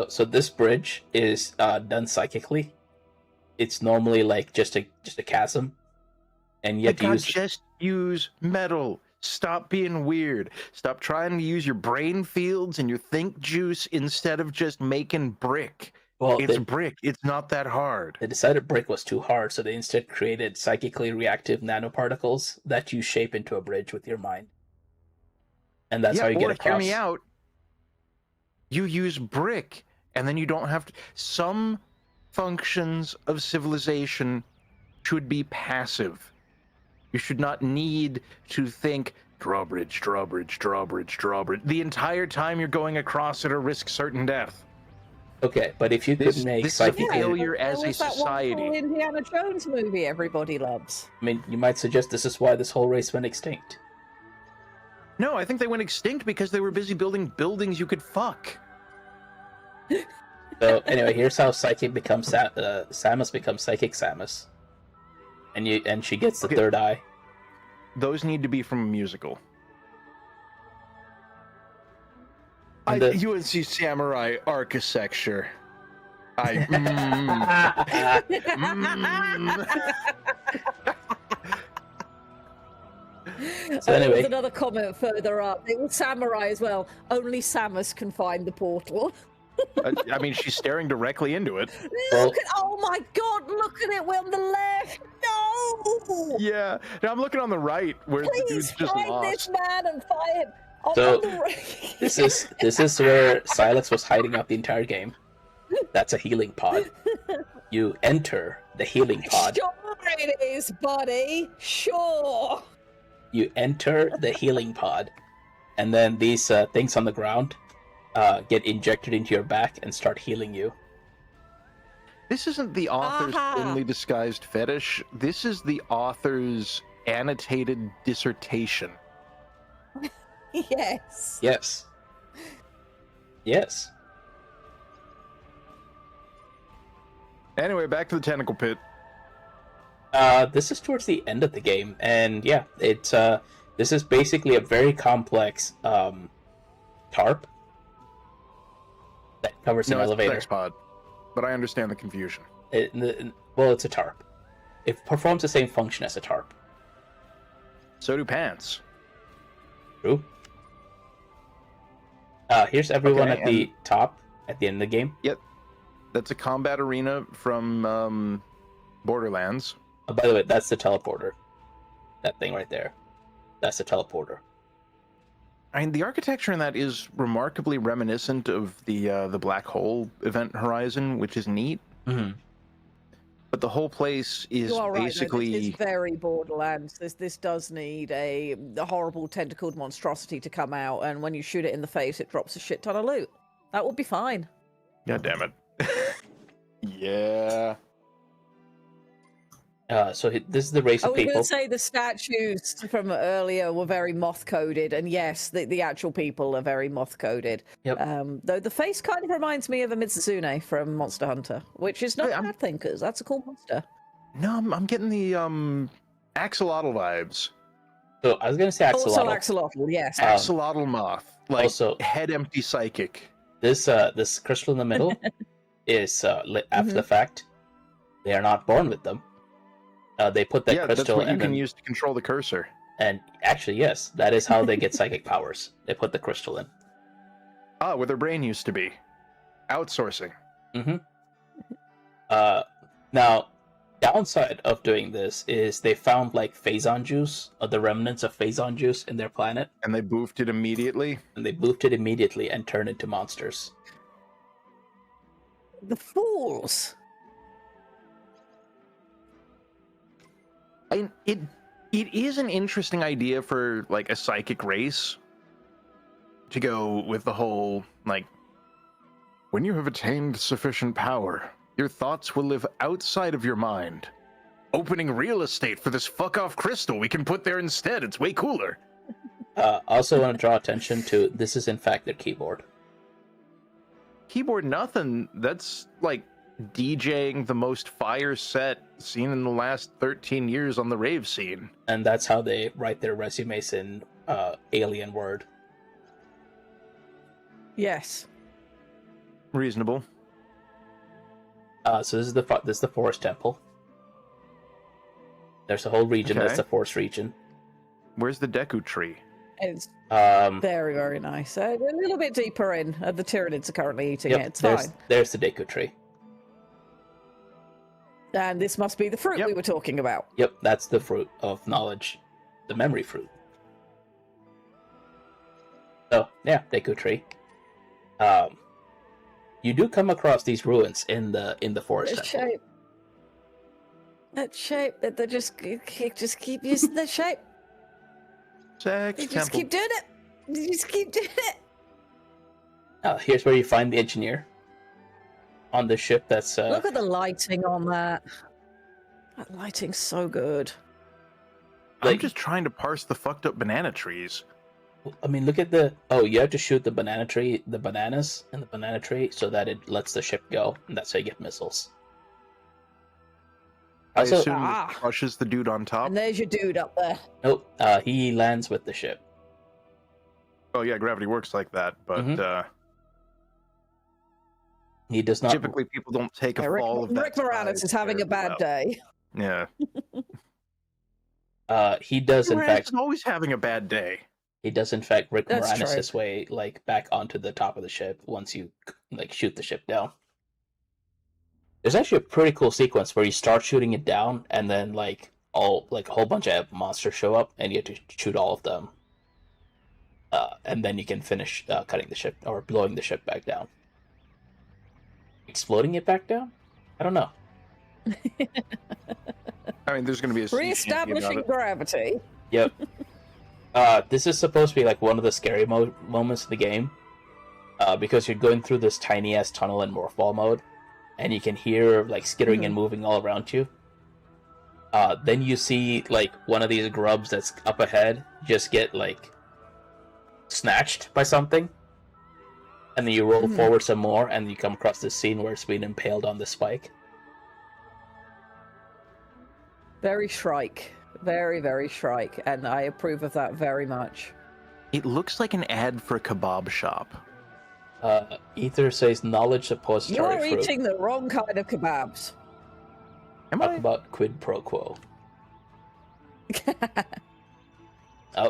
So this bridge is done psychically. It's normally like just a chasm, and you have to just use metal. Stop being weird. Stop trying to use your brain fields and your think juice instead of just making brick. Well, it's brick. It's not that hard. They decided brick was too hard, so they instead created psychically reactive nanoparticles that you shape into a bridge with your mind. And that's how you get across. Hear me out. You use brick, and then you don't have to... Some functions of civilization should be passive. You should not need to think, drawbridge, drawbridge, drawbridge, drawbridge, the entire time you're going across it or risk certain death. Okay, but if you could make this is a failure as a society. That Indiana Jones movie everybody loves. I mean, you might suggest this is why this whole race went extinct. No, I think they went extinct because they were busy building buildings you could fuck. So anyway, here's how Psychic becomes Samus becomes Psychic Samus, and she gets the third eye. Those need to be from a musical. UNC Samurai architecture. So anyway, there's another comment further up. It was Samurai as well. Only Samus can find the portal. I mean, she's staring directly into it. Look at! Oh my God! Look at it. We're on the left. No. Yeah. Now I'm looking on the right where the dude's just find lost. this man and So this is where Silex was hiding out the entire game. That's a healing pod. You enter the healing pod. Sure it is, buddy. Sure. You enter the healing pod, and then these things on the ground get injected into your back and start healing you. This isn't the author's thinly disguised fetish. This is the author's annotated dissertation. Yes. Yes. Yes. Anyway, back to the tentacle pit. This is towards the end of the game, and yeah, it's this is basically a very complex tarp that covers an elevator. It's a pod, but I understand the confusion. Well, it's a tarp. It performs the same function as a tarp. So do pants. True. Here's everyone Okay, at the top at the end of the game. Yep. That's a combat arena from Borderlands. Oh, by the way, that's the teleporter. That thing right there. That's the teleporter. I mean, the architecture in that is remarkably reminiscent of the Black Hole Event Horizon, which is neat. Mm-hmm. But the whole place is basically... It's very Borderlands. This does need a horrible tentacled monstrosity to come out, and when you shoot it in the face, it drops a shit ton of loot. That would be fine. God damn it. Yeah. So this is the race of I was people. going to say the statues from earlier were very moth-coded, and yes, the actual people are very moth-coded. Yep. Though the face kind of reminds me of a Mitsune from Monster Hunter, which is not a bad thing, because that's a cool monster. No, I'm getting the axolotl vibes. So I was going to say axolotl. Also axolotl, yes. Axolotl moth. Like, also, head empty psychic. This crystal in the middle is after the fact. They are not born with them. They put that crystal, that's what you and can then, use to control the cursor. and actually, yes, that is how they get psychic powers. They put the crystal in. Ah, where their brain used to be. Outsourcing. Mm-hmm. Now, downside of doing this is they found like phazon juice, or the remnants of phazon juice in their planet, And they boofed it immediately. and they boofed it immediately and turned into monsters. The fools. It is an interesting idea for like a psychic race to go with the whole like, when you have attained sufficient power, your thoughts will live outside of your mind, opening real estate for this fuck off crystal we can put there instead. It's way cooler. Also want to draw attention to this is in fact their keyboard. Keyboard nothing. That's like DJing the most fire set seen in the last 13 years on the rave scene. And that's how they write their resumes in alien word. Yes. Reasonable. So this is the forest temple. There's a whole region Okay. that's the forest region. Where's the Deku tree? It's Um, very, very nice. A little bit deeper in. The Tyranids are currently eating yep, it. It's fine. there's the Deku tree. And this must be the fruit Yep. we were talking about. Yep, that's the fruit of knowledge, the memory fruit. So yeah, Deku tree. You do come across these ruins in the forest The temple. shape. That shape. That they just keep using that shape. Sex They just temple. keep doing it. They just keep doing it. Here's where you find the engineer on the ship. That's Look at the lighting on that. That lighting's so good. I'm like- just trying to parse the fucked up banana trees. I mean, look at the. Oh, you have to shoot the banana tree, the bananas in the banana tree, so that it lets the ship go, and that's how you get missiles. I Also, assume it crushes the dude on top. And there's your dude up there. nope. He lands with the ship. Oh yeah, gravity works like that, but Mhm. He does not. typically people don't take a Rick, fall of that Rick Moranis size is having a very bad well. day. Yeah. He does in Moranis fact. is always having a bad day. He does in fact Rick That's Moranis true. his way like back onto the top of the ship once you like shoot the ship down. There's actually a pretty cool sequence where you start shooting it down, and then like a whole bunch of monsters show up, and you have to shoot all of them. and then you can finish cutting the ship or blowing the ship back down. Exploding it back down? I don't know. I mean, there's going to be a Re-establishing gravity. Yep. This is supposed to be like one of the scary moments of the game, because you're going through this tiny ass tunnel in morph ball mode, and you can hear like skittering and moving all around you. Then you see like one of these grubs that's up ahead just get like snatched by something, and then you roll forward some more, and you come across this scene where it's being impaled on the spike. Very Shrike. Very, very Shrike, and I approve of that very much. It looks like an ad for a kebab shop. Ether says knowledge suppository You're fruit. eating the wrong kind of kebabs. Am Talk I? about quid pro quo.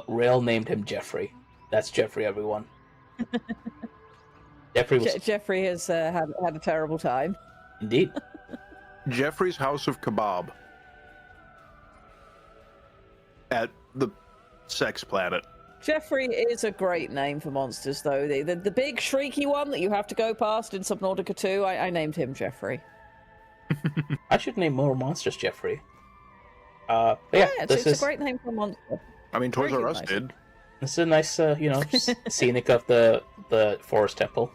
Rail named him Jeffrey. That's Jeffrey, everyone. Jeffrey was... Jeffrey has had a terrible time. Indeed. Jeffrey's House of Kebab. At the Sex Planet. Jeffrey is a great name for monsters, though. The big shrieky one that you have to go past in Subnautica 2, I named him Jeffrey. I should name more monsters Jeffrey. It's a great name for a monster. I mean, Toys Very R Us nice. did. This is a nice, scenic of the forest temple.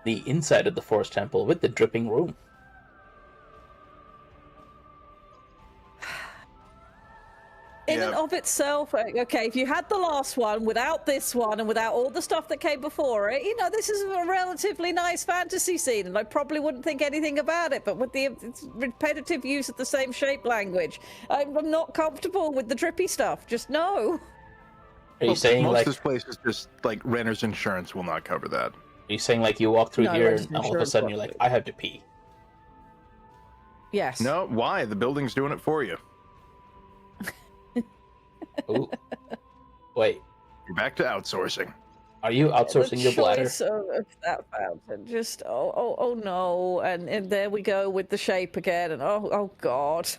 The inside of the forest temple with the dripping room. In and of itself, okay, if you had the last one without this one and without all the stuff that came before it, this is a relatively nice fantasy scene, and I probably wouldn't think anything about it, but with the repetitive use of the same shape language, I'm not comfortable with the drippy stuff. Just no. Are you saying most like... of this place is just like renter's insurance will not cover that. Are you saying like you walk through No, here renter's and all of a insurance sudden won't you're like, do. I have to pee? Yes. No, why? The building's doing it for you. Ooh. Wait, You're back to outsourcing. are you outsourcing your bladder? The choice of that fountain, just oh no, and there we go with the shape again, and oh god.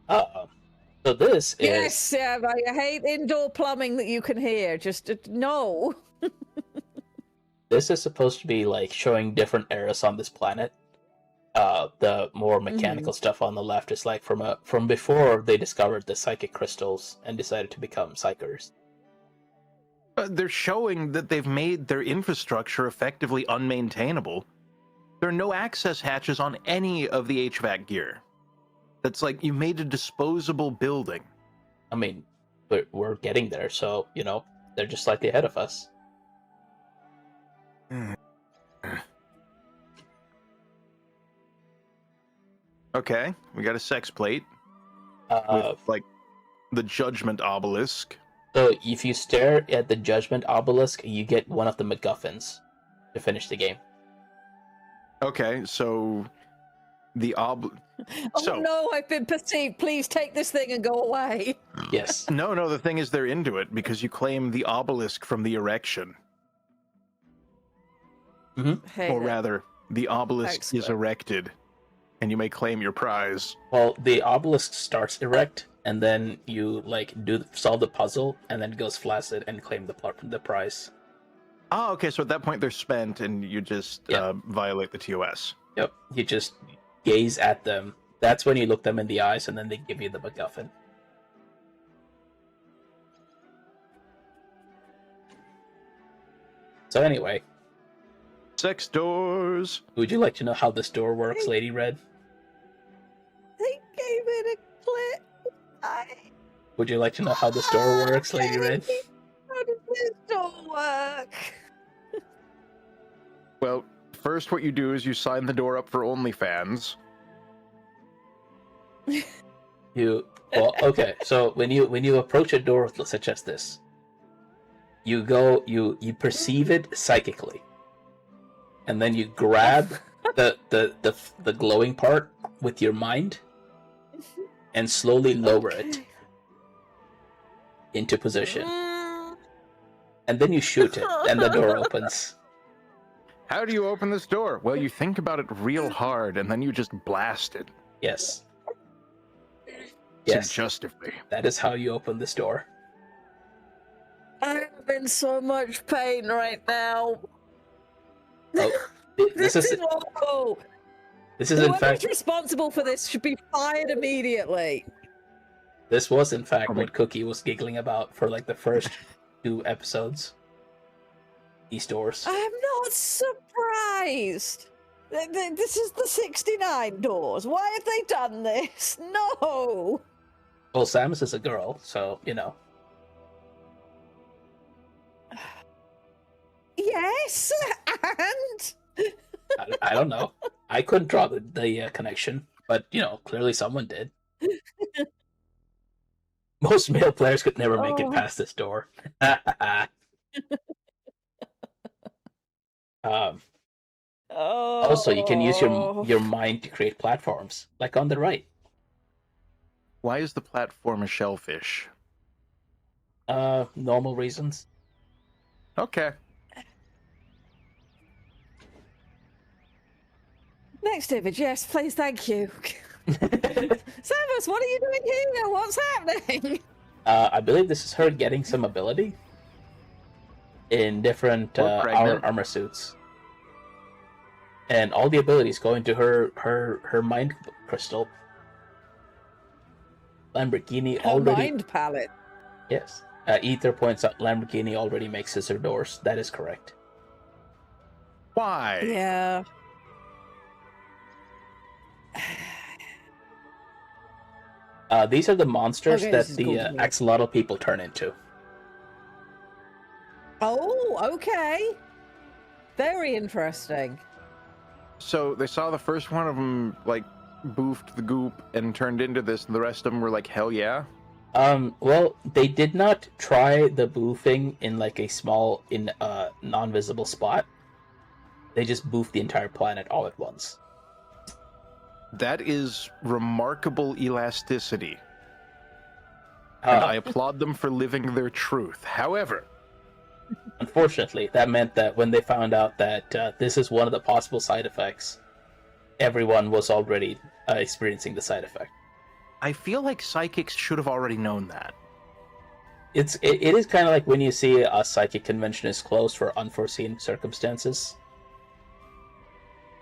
So this is... Yes, yeah, I hate indoor plumbing that you can hear. Just no. This is supposed to be like showing different eras on this planet. The more mechanical stuff on the left is like from before they discovered the psychic crystals and decided to become psychers. They're showing that they've made their infrastructure effectively unmaintainable. There are no access hatches on any of the HVAC gear. That's like you made a disposable building. I mean, we're getting there, so, they're just slightly ahead of us. Okay, we got a sex plate with like the judgment obelisk. So if you stare at the judgment obelisk, you get one of the MacGuffins to finish the game. Okay, so the Oh no, I've been perceived. Please take this thing and go away. Yes. No, the thing is they're into it because you claim the obelisk from the erection. Hey, Or rather, the obelisk is Excellent. erected, and you may claim your prize. Well, the obelisk starts erect, and then you solve the puzzle, and then goes flaccid and claim the prize. Oh, okay, so at that point they're spent, and you just violate the TOS. Yep. You just gaze at them. That's when you look them in the eyes, and then they give you the MacGuffin. So anyway, Sex doors. would you like to know how this door works, LadyRed? They gave it a clip. Would you like to know how this door works, LadyRed? How does this door work? Well, first what you do is you sign the door up for OnlyFans. Okay. So when you approach a door such as this, you perceive it psychically, and then you grab the glowing part with your mind, and slowly lower it into position, and then you shoot it, and the door opens. How do you open this door? Well, you think about it real hard, and then you just blast it. Yes. Yes, suggestively. that is how you open this door. I'm in so much pain right now. Oh, This is awful. This is in fact Whoever's responsible for this should be fired immediately. This was in fact what Cookie was giggling about for like the first 2 episodes. These doors. I'm not surprised. This is the 69 doors. Why have they done this? No. Well, Samus is a girl, so you know. Yes, and I don't know. I couldn't draw the connection, but you know, clearly someone did. Most male players could never make it past this door. Also, you can use your mind to create platforms, like on the right. Why is the platform a shellfish? Normal reasons. Okay. Next image, yes, please, thank you. Samus, what are you doing here? What's happening? I believe this is her getting some ability in different armor suits, and all the abilities go into her mind crystal. Lamborghini her already mind palette. Yes. Ether points out Lamborghini already makes scissor doors. That is correct. Why? Yeah. These are the monsters that the axolotl people turn into. Oh, okay. Very interesting. So they saw the first one of them like boofed the goop and turned into this, and the rest of them were like, hell yeah. Well, they did not try the boofing in like a small, non-visible spot. They just boofed the entire planet all at once. That is remarkable elasticity. And I applaud them for living their truth. However, unfortunately, that meant that when they found out that this is one of the possible side effects, everyone was already experiencing the side effect. I feel like psychics should have already known that. It is kind of like when you see a psychic convention is closed for unforeseen circumstances.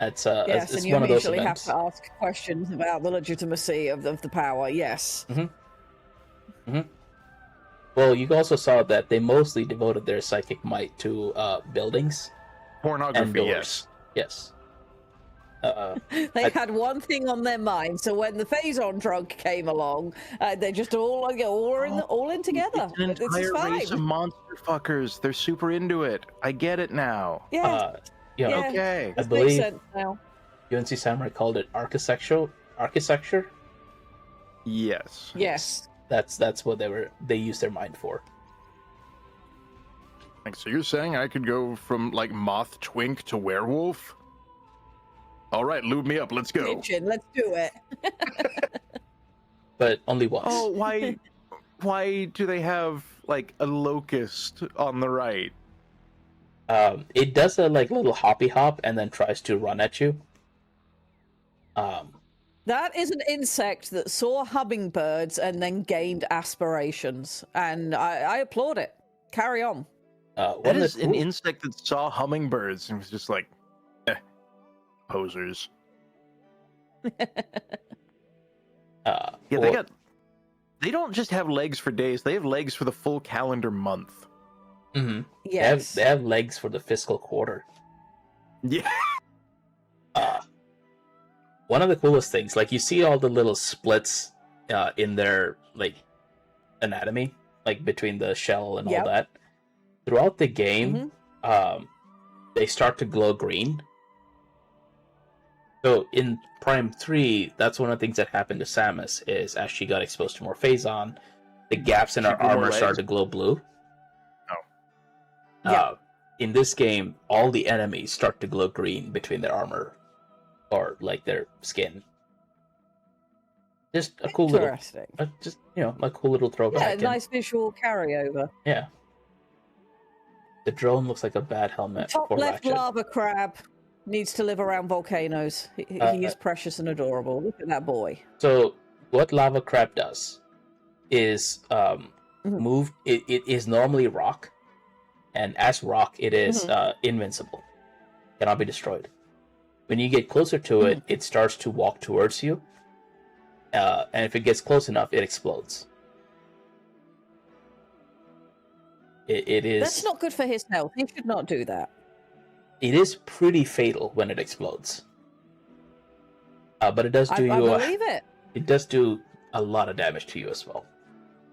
It's yes, it's and you one of those immediately have events. to ask questions about the legitimacy of the power. Yes. Mm-hmm. Mm-hmm. Well, you also saw that they mostly devoted their psychic might to buildings, pornography. And doors. Yes. They had one thing on their mind, so when the Phazon drug came along, they just all in together. It's an entire race of monster fuckers. They're super into it. I get it now. Yeah. Yeah. Okay. I believe makes sense now. UNC Samurai called it architecture. Yes. Yes. That's what they used their mind for. Like, so you're saying I could go from like moth twink to werewolf? All right, lube me up. Let's go. Kitchen, let's do it. But only once. Oh, why do they have like a locust on the right? It does a like little hoppy hop and then tries to run at you. That is an insect that saw hummingbirds and then gained aspirations, and I applaud it. Carry on. That is an insect that saw hummingbirds and was just like, posers. Yeah, they don't just have legs for days, they have legs for the full calendar month. Mm-hmm. Yes. They have legs for the fiscal quarter. Yeah. One of the coolest things, like you see all the little splits in their like anatomy, like between the shell and all that. Throughout the game, they start to glow green. So in Prime 3, that's one of the things that happened to Samus, is as she got exposed to more Phazon, the gaps in her armor started to glow blue. In this game, all the enemies start to glow green between their armor or like their skin. Just a cool little, just a cool little throwback. Yeah, nice visual carryover. Yeah. The drone looks like a bad helmet. Top for left Ratchet. lava crab needs to live around volcanoes. He is precious and adorable. Look at that boy. So what lava crab does is move. It is normally rock, and as rock, it is invincible, cannot be destroyed. When you get closer to it, it starts to walk towards you, and if it gets close enough, it explodes. It is. That's not good for his health. He should not do that. It is pretty fatal when it explodes. But it does do I you. believe it. It does do a lot of damage to you as well.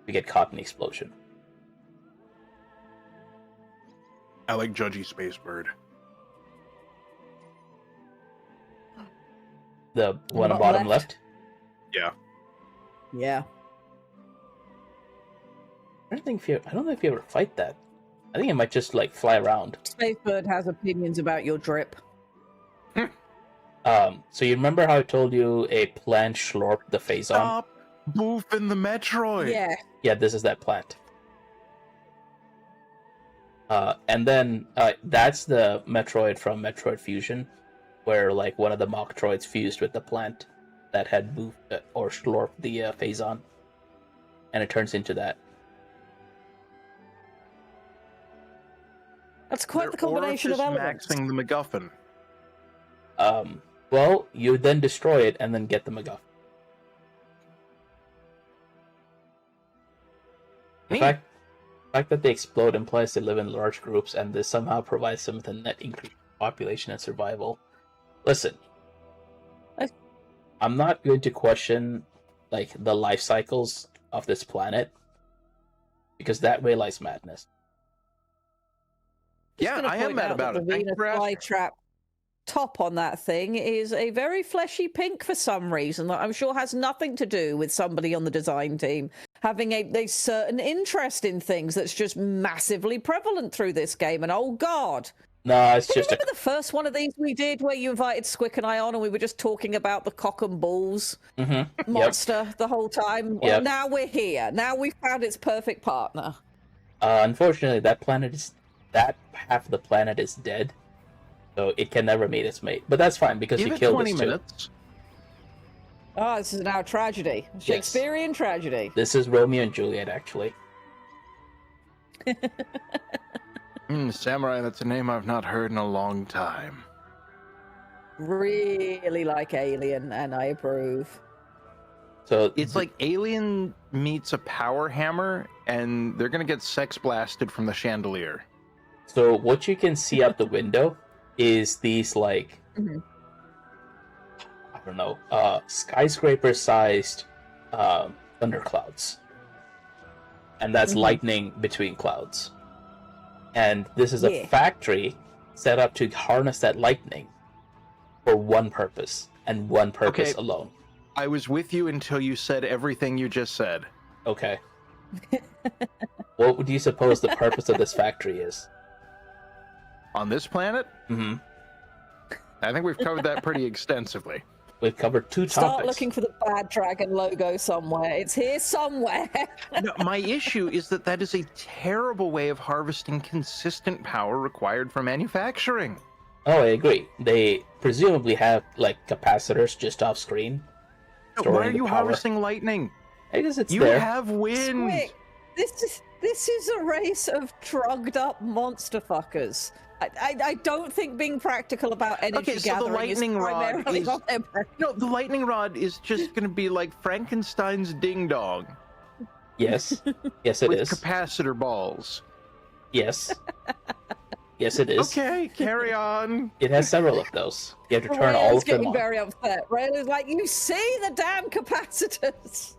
You get caught in the explosion. I like Judgy Space Bird. The one on bottom left? Yeah. Yeah. I don't know if you ever fight that. I think it might just like fly around. Spacebird has opinions about your drip. So you remember how I told you a plant slurped the phase on? Stop boofing the Metroid. Yeah. Yeah, this is that plant. And then that's the Metroid from Metroid Fusion, where like one of the Machtroids fused with the plant that had boofed or slurped the phase on, and it turns into that. That's quite the combination of elements. Maxing the MacGuffin. Well, you then destroy it and then get the MacGuffin. The fact that they explode implies they live in large groups, and this somehow provides some of the net increase in population and survival. Listen, I'm not going to question like the life cycles of this planet, because that way lies madness. Yeah, I am mad about it. The Venus flytrap top on that thing is a very fleshy pink for some reason that I'm sure has nothing to do with somebody on the design team having a certain interest in things that's just massively prevalent through this game. And oh god, no, it's just remember the first one of these we did where you invited Squic and I on and we were just talking about the cock and balls monster the whole time? Well, now we're here. Now we've found its perfect partner. Unfortunately, that half of the planet is dead, so it can never meet its mate. But that's fine, because you killed 20 this minutes. Oh, this is now a tragedy. Shakespearean tragedy. This is Romeo and Juliet, actually. Samurai, that's a name I've not heard in a long time. Really like Alien, and I approve. So it's like Alien meets a power hammer, and they're gonna get sex blasted from the chandelier. So what you can see out the window is these like I don't know, skyscraper-sized thunderclouds, and that's lightning between clouds. And this is a factory set up to harness that lightning for one purpose and one purpose alone. I was with you until you said everything you just said. Okay. What would you suppose the purpose of this factory is? On this planet? Mm-hmm. I think we've covered that pretty extensively. We've covered two topics. Start looking for the Bad Dragon logo somewhere. It's here somewhere. No, my issue is that is a terrible way of harvesting consistent power required for manufacturing. Oh, I agree. They presumably have like capacitors just off screen. Why are you harvesting lightning? Because it's you there. have wind. Squic, this is a race of drugged up monster fuckers. I don't think being practical about energy gathering the lightning is primarily rod on their brain. No, the lightning rod is just going to be like Frankenstein's ding dong. Yes. Yes, it with is. Capacitor balls. Yes. Yes, it is. Okay, carry on. It has several of those. You have to turn all of them getting on. very upset. Rayla's like, you see the damn capacitors.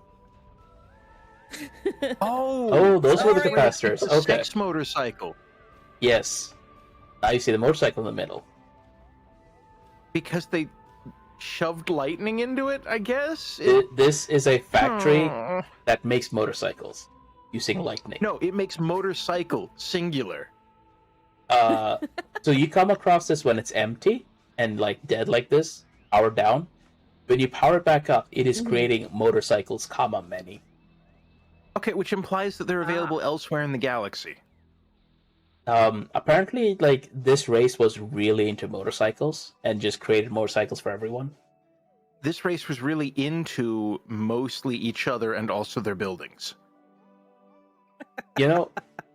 Oh, those were the capacitors. It's a Okay. sex motorcycle. Yes. Now you see the motorcycle in the middle. Because they shoved lightning into it, I guess? This is a factory that makes motorcycles using lightning. No, it makes motorcycle, singular. So you come across this when it's empty and like dead like this, powered down. When you power it back up, it is creating motorcycles, many. Okay, which implies that they're available elsewhere in the galaxy. Apparently, like, this race was really into motorcycles and just created motorcycles for everyone. this race was really into mostly each other and also their buildings. You know,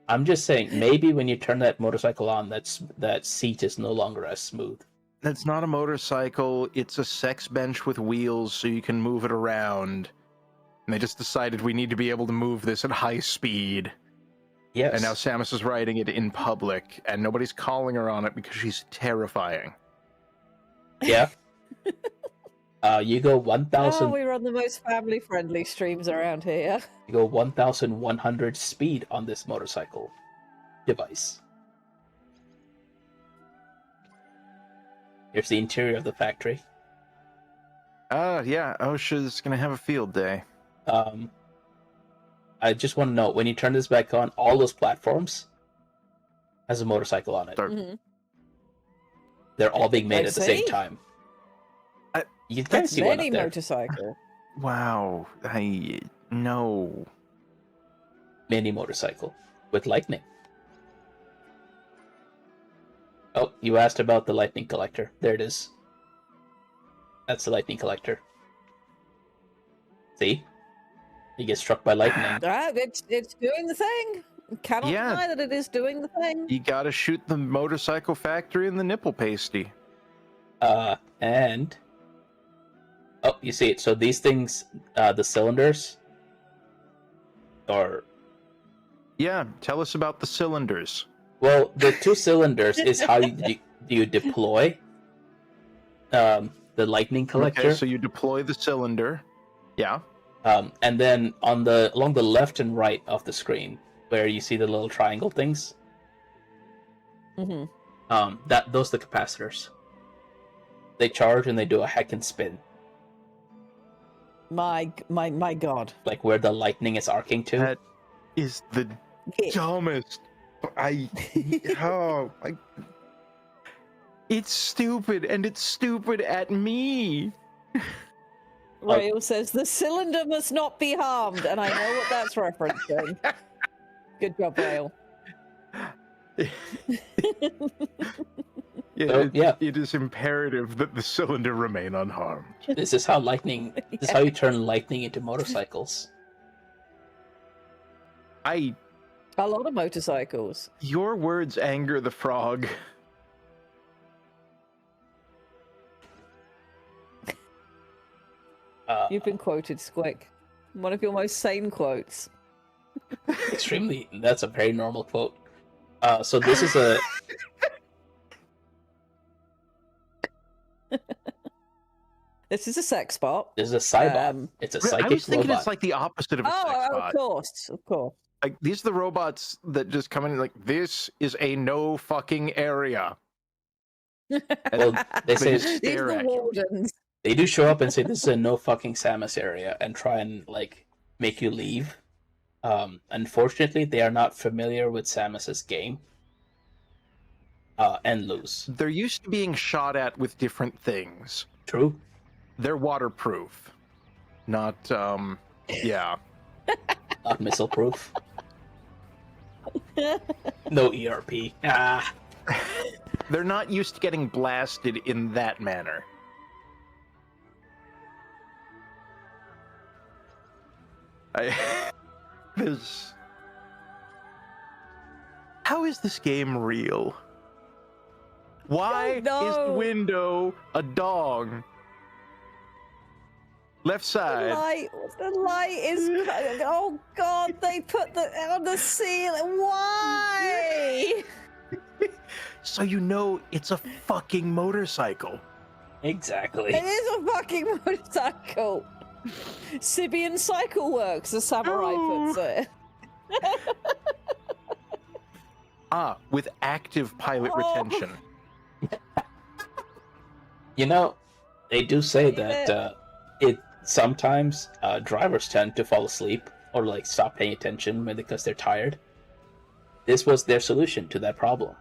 I'm just saying, maybe when you turn that motorcycle on, that seat is no longer as smooth. That's not a motorcycle. It's a sex bench with wheels so you can move it around. And they just decided we need to be able to move this at high speed. Yes. And now Samus is riding it in public, and nobody's calling her on it because she's terrifying. Yeah. You go 1,000. Oh, we run the most family-friendly streams around here. You go 1,100 speed on this motorcycle device. Here's the interior of the factory. Yeah, OSHA's gonna have a field day. I just want to know, when you turn this back on, all those platforms has a motorcycle on it. Mm-hmm. They're all being made at the same time. You can see one up Many there. motorcycle. Wow, no. Mini motorcycle with lightning. Oh, you asked about the lightning collector. There it is. That's the lightning collector. See? You get struck by lightning. It's doing the thing. Cannot Yeah. deny that it is doing the thing. You gotta shoot the motorcycle factory in the nipple pasty. And... Oh, you see it. So these things, the cylinders, are... Yeah, tell us about the cylinders. Well, the two cylinders is how you deploy the lightning collector. Okay, so you deploy the cylinder. Yeah. And then along the left and right of the screen, where you see the little triangle things, Mm-hmm. those are the capacitors. They charge and they do a heck and spin, My God. like where the lightning is arcing to. That is the dumbest. It's stupid, and it's stupid at me. Rail says the cylinder must not be harmed, and I know what that's referencing. Good job, Rail. Yeah. It is imperative that the cylinder remain unharmed. This is how lightning. This is how you turn lightning into motorcycles. A lot of motorcycles. Your words anger the frog. You've been quoted, Squic. One of your most sane quotes. Extremely. That's a very normal quote. So this is a. This is a sex spot. This is a cybot. It's a psychic I was thinking robot. it's like the opposite of a sex bot. Of course. Like, these are the robots that just come in like, this is a no fucking area. Well, they say These are stare the at you. wardens. they do show up and say this is a no fucking Samus area and try and like make you leave. Unfortunately, they are not familiar with Samus's game. And lose. They're used to being shot at with different things. True. They're waterproof. Not, yeah. Not missile proof. No ERP. Ah. They're not used to getting blasted in that manner. How is this game real? Why is the window a dog? Left side. The light is. Oh God! They put the on the ceiling. Why? So you know it's a fucking motorcycle. Exactly. It is a fucking motorcycle. Sibian Cycle Works, as Samurai puts it. With active pilot retention. You know, they do say that it sometimes drivers tend to fall asleep or like stop paying attention because they're tired. This was their solution to that problem.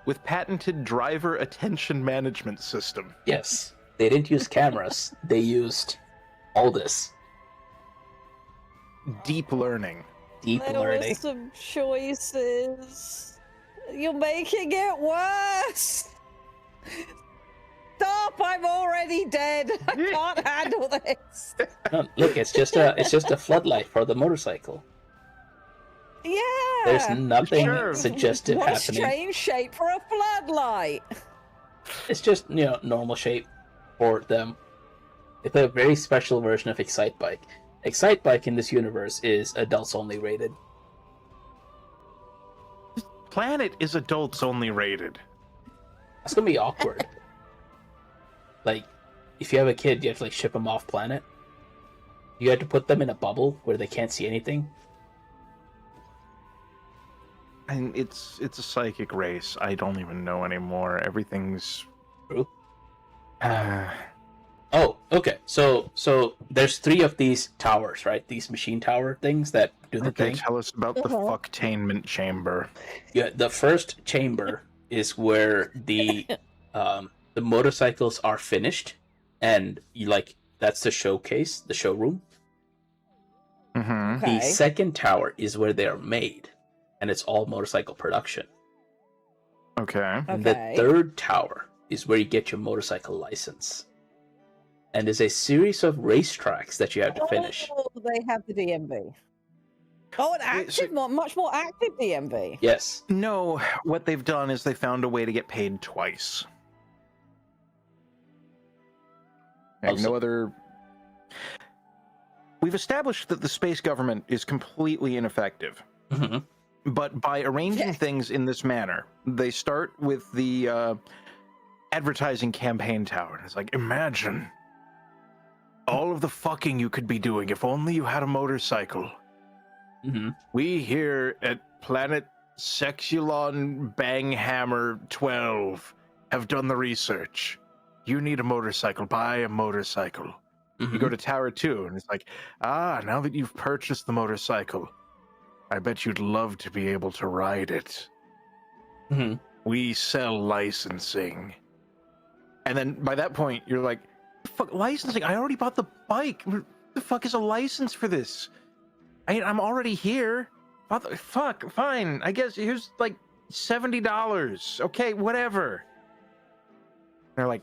With patented driver attention management system. Yes, they didn't use cameras. They used all this. Deep learning. Deep learning. Some choices. You're making it worse. Stop up! I'm already dead. I can't handle this. No, look, it's just a floodlight for the motorcycle. Yeah. There's nothing Sure. suggestive what happening. a strange shape for a floodlight. It's just, normal shape for them. It's a very special version of Excite Bike. Excite Bike in this universe is adults only rated. Planet is adults only rated. That's gonna be awkward. Like, if you have a kid, you have to ship them off planet. You have to put them in a bubble where they can't see anything. And it's a psychic race. I don't even know anymore. Everything's True. Oh, okay. So there's 3 of these towers, right? These machine tower things that do the okay, thing. tell us about the fucktainment chamber. Yeah, the first chamber is where the motorcycles are finished, and that's the showcase, the showroom. Mm-hmm. Okay. The second tower is where they are made, and it's all motorcycle production. Okay. And the third tower is where you get your motorcycle license. And there's a series of racetracks that you have to finish. Oh, they have the DMV. Oh, an active, much more active DMV. Yes. No, what they've done is they found a way to get paid twice. And Also- no other. We've established that the space government is completely ineffective. Mm-hmm. But by arranging Yes. things in this manner, they start with the advertising campaign tower. And it's like, imagine all of the fucking you could be doing if only you had a motorcycle. Mm-hmm. We here at Planet Sexulon Banghammer 12 have done the research. You need a motorcycle. Buy a motorcycle. Mm-hmm. You go to Tower 2, and it's like, now that you've purchased the motorcycle, I bet you'd love to be able to ride it. Mm-hmm. We sell licensing. And then by that point, you're like, fuck, licensing? I already bought the bike. What the fuck is a license for this? I'm already here. Fuck, fine. I guess here's like $70. Okay, whatever. They're like,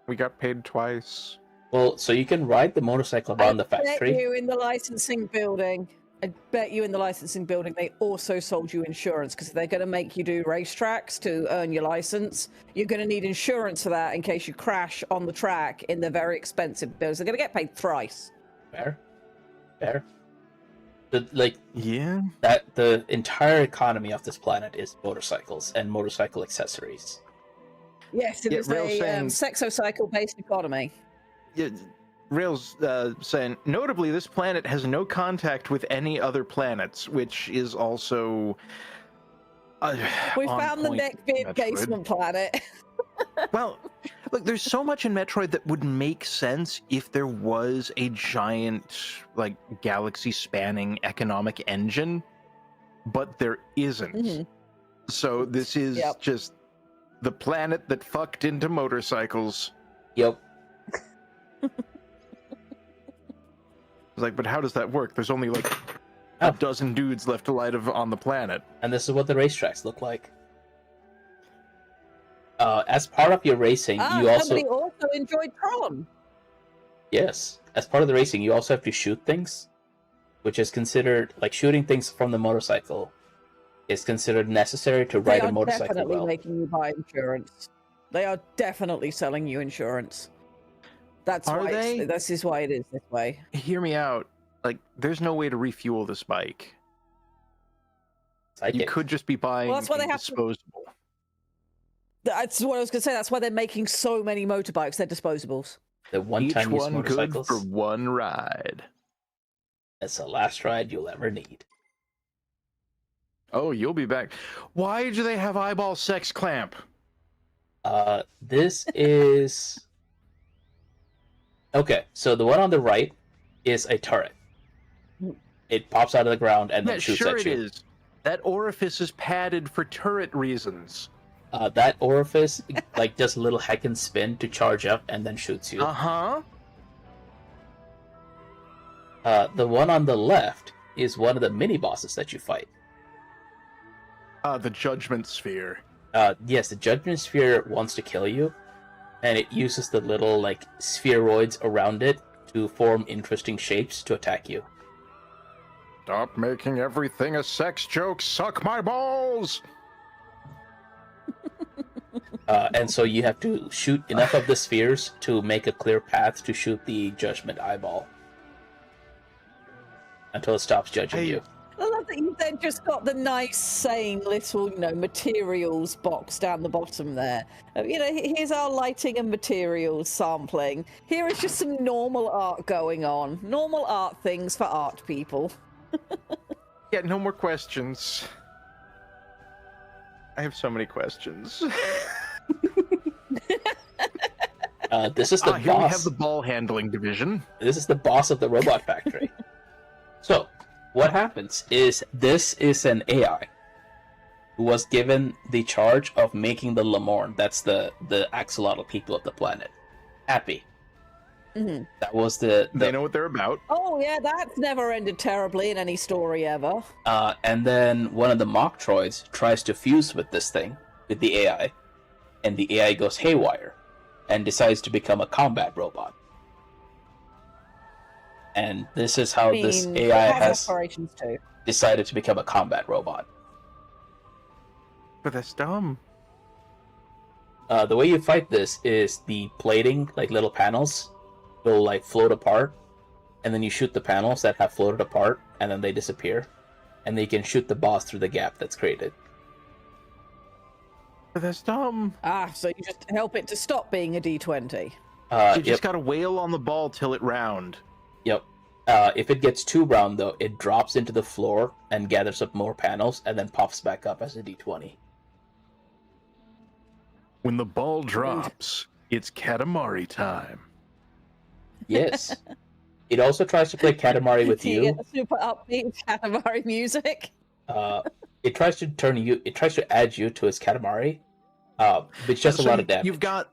we got paid twice. Well, so you can ride the motorcycle around the I bet factory. you in the licensing building. I bet you in the licensing building they also sold you insurance, because if they're going to make you do racetracks to earn your license, you're going to need insurance for that in case you crash on the track in the very expensive bills. They're going to get paid thrice. Fair. Yeah. That the entire economy of this planet is motorcycles and motorcycle accessories. Yes, it Yeah, is Rail's a saying- sexocycle-based economy. Yeah, Rail's saying, notably, this planet has no contact with any other planets, which is also. We on found the point neck in beard Metroid. basement planet. Well, look, there's so much in Metroid that would make sense if there was a giant, galaxy-spanning economic engine, but there isn't. Mhm. So this is just the planet that fucked into motorcycles. Yep. But how does that work? There's only Oh. a dozen dudes left alive on the planet. And this is what the racetracks look like. As part of your racing, you Somebody also enjoyed Tron. Yes, as part of the racing, you also have to shoot things, which is considered shooting things from the motorcycle is considered necessary to They ride a are motorcycle definitely well. making you buy insurance. They are definitely selling you insurance. That's Are why they? this is why it is this way. Hear me out. There's no way to refuel this bike. You could just be buying Well, that's why a they have to- disposable. That's what I was going to say. That's why they're making so many motorbikes. They're disposables. The Each one-time use one good motorcycles. for one ride. That's the last ride you'll ever need. Oh, you'll be back. Why do they have eyeball sex clamp? This is okay. So the one on the right is a turret. It pops out of the ground and then Yeah, shoots sure at it you. is. That orifice is padded for turret reasons. That orifice does a little heck and spin to charge up and then shoots you. Uh-huh. The one on the left is one of the mini bosses that you fight. The Judgment Sphere. Yes, the Judgment Sphere wants to kill you, and it uses the little like spheroids around it to form interesting shapes to attack you. Stop making everything a sex joke. Suck my balls. And so you have to shoot enough of the spheres to make a clear path to shoot the judgment eyeball until it stops judging you. I love that you then just got the nice, sane little, materials box down the bottom there. Here's our lighting and materials sampling. Here is just some normal art going on. Normal art things for art people. Yeah, no more questions. I have so many questions. This is the Here we boss. have the ball handling division. This is the boss of the robot factory. So, what happens is this is an AI who was given the charge of making the Lemorn, that's the axolotl people of the planet, happy. Mm-hmm. That was the They know what they're about. Oh yeah, that's never ended terribly in any story ever. And then one of the mock droids tries to fuse with this thing, with the AI, and the AI goes haywire and decides to become a combat robot. And this is how this AI it has aspirations too. decided to become a combat robot. But that's dumb. The way you fight this is the plating, like little panels, will like float apart, and then you shoot the panels that have floated apart, and then they disappear, and then you can shoot the boss through the gap that's created. But that's dumb. So you just help it to stop being a D20. You just gotta wail on the ball till it round. Yep. If it gets too round, though, it drops into the floor and gathers up more panels, and then pops back up as a D20. When the ball drops, it's Katamari time. Yes. It also tries to play Katamari with You you. get the super upbeat Katamari music. It tries to add you to its Katamari, but it's just a lot of damage. You've got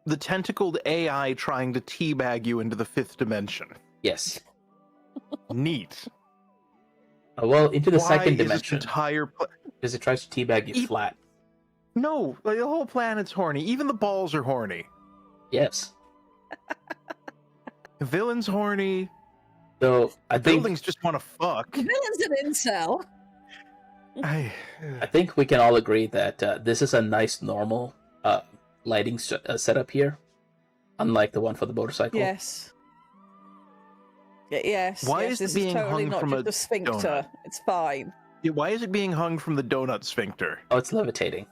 the tentacled AI trying to teabag you into the fifth dimension. Yes. Neat. Well, into the Why second is this dimension, entire because it tries to teabag you flat. No, like the whole planet's horny. Even the balls are horny. Yes. The villain's horny. So I The think buildings just want to fuck. The villain's an incel. I think we can all agree that this is a nice normal lighting setup here, unlike the one for the motorcycle. Yes. Yes. Why yes, is it this being totally hung not from just a a sphincter. donut? It's fine. Yeah, why is it being hung from the donut sphincter? Oh, it's levitating.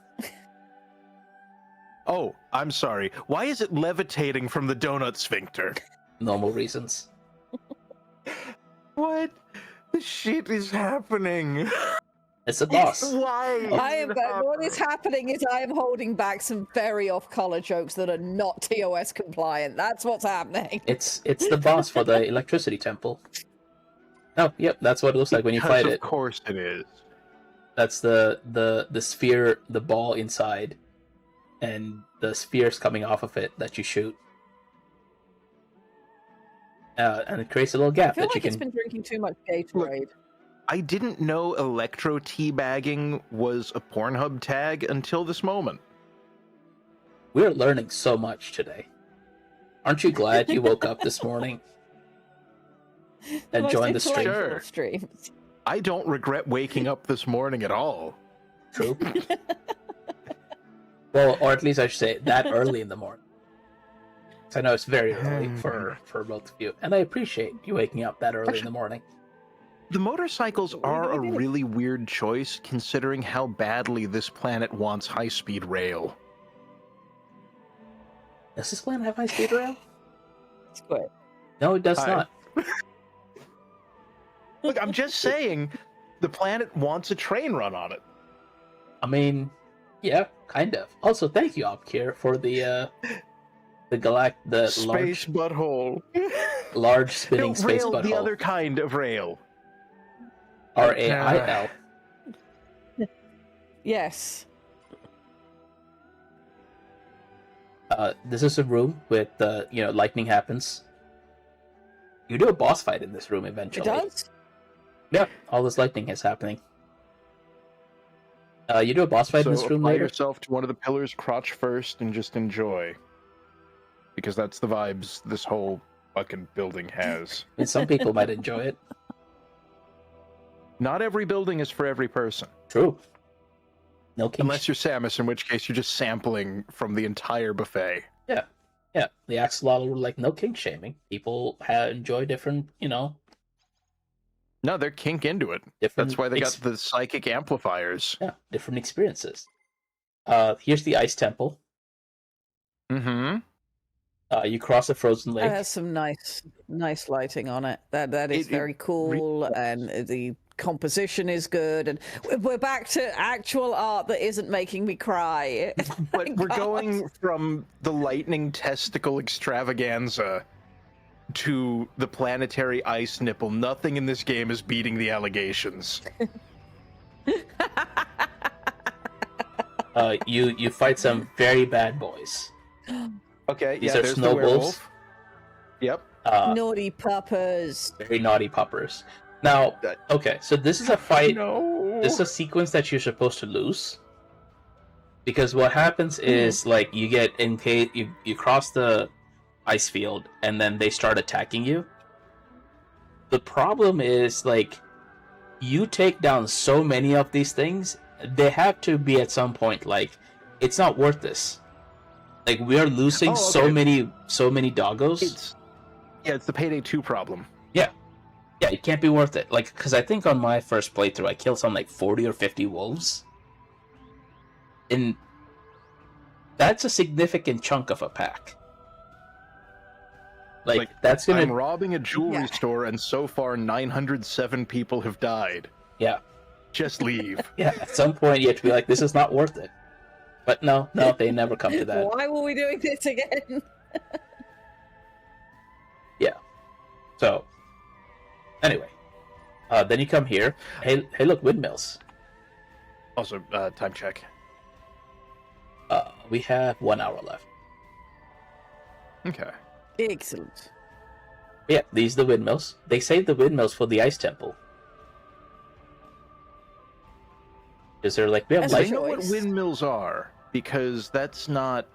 Oh, I'm sorry. Why is it levitating from the donut sphincter? Normal reasons. What the shit is happening? It's a boss. Why? What is happening is I am holding back some very off-color jokes that are not TOS compliant. That's what's happening. It's the boss for the electricity temple. Oh, yep, that's what it looks like when you fight it. Of course it is. That's the sphere, the ball inside, and the spheres coming off of it that you shoot. And it creates a little gap I feel that like you it's can. been drinking too much Gatorade. I didn't know electro teabagging was a Pornhub tag until this moment. We're learning so much today. Aren't you glad you woke up this morning and joined the stream? Intellectual streams. I don't regret waking up this morning at all. True. Well, or at least I should say that early in the morning. So I know it's very early for both of you, and I appreciate you waking up that early in the morning. The motorcycles are a really weird choice considering how badly this planet wants high-speed rail. Does this planet have high-speed rail? Squic. No, it does not. Look, I'm just saying, the planet wants a train run on it. I mean, yeah, kind of. Also, thank you, Opkir, for the Space butthole. large spinning space rail, butthole. the other kind of rail. RAIL. Yes. This is a room with lightning happens. You do a boss fight in this room eventually. It does? Yeah, all this lightning is happening. You do a boss fight in this room apply later? yourself to one of the pillars, crotch first, and just enjoy. Because that's the vibes this whole fucking building has. I mean, some people might enjoy it. Not every building is for every person. True. No king. Unless you're Samus, in which case you're just sampling from the entire buffet. Yeah. Yeah. The axolotl were like, no kink shaming. People enjoy different, No, they're kink into it. different. That's why they got the psychic amplifiers. Yeah, different experiences. Here's the ice temple. Mm-hmm. You cross a frozen lake. It has some nice lighting on it. That is very cool, and the composition is good. And we're back to actual art that isn't making me cry. But we're going from the lightning testicle extravaganza to the planetary ice nipple. Nothing in this game is beating the allegations. You fight some very bad boys. Okay, These yeah, are there's snow the werewolf. wolves. Yep. Naughty puppers. Very naughty puppers. Now, okay, so this is a fight. No. This is a sequence that you're supposed to lose. Because what happens is, like, you get you cross the ice field, and then they start attacking you. The problem is, like, you take down so many of these things, they have to be at some point, like, it's not worth this. Like, we are losing so many doggos. It's the Payday 2 problem. Yeah, it can't be worth it. Like, because I think on my first playthrough, I killed something like 40 or 50 wolves. And that's a significant chunk of a pack. Like that's gonna... I'm robbing a jewelry store, and so far 907 people have died. Yeah. Just leave. Yeah, at some point you have to be like, this is not worth it. But no, they never come to that. Why were we doing this again? Yeah. So, anyway, then you come here. Hey, look, windmills. Also, time check. We have 1 hour left. Okay. Excellent. Yeah, these are the windmills. They saved the windmills for the ice temple. Is there like we have As a I light? know what choice. windmills are, because that's not...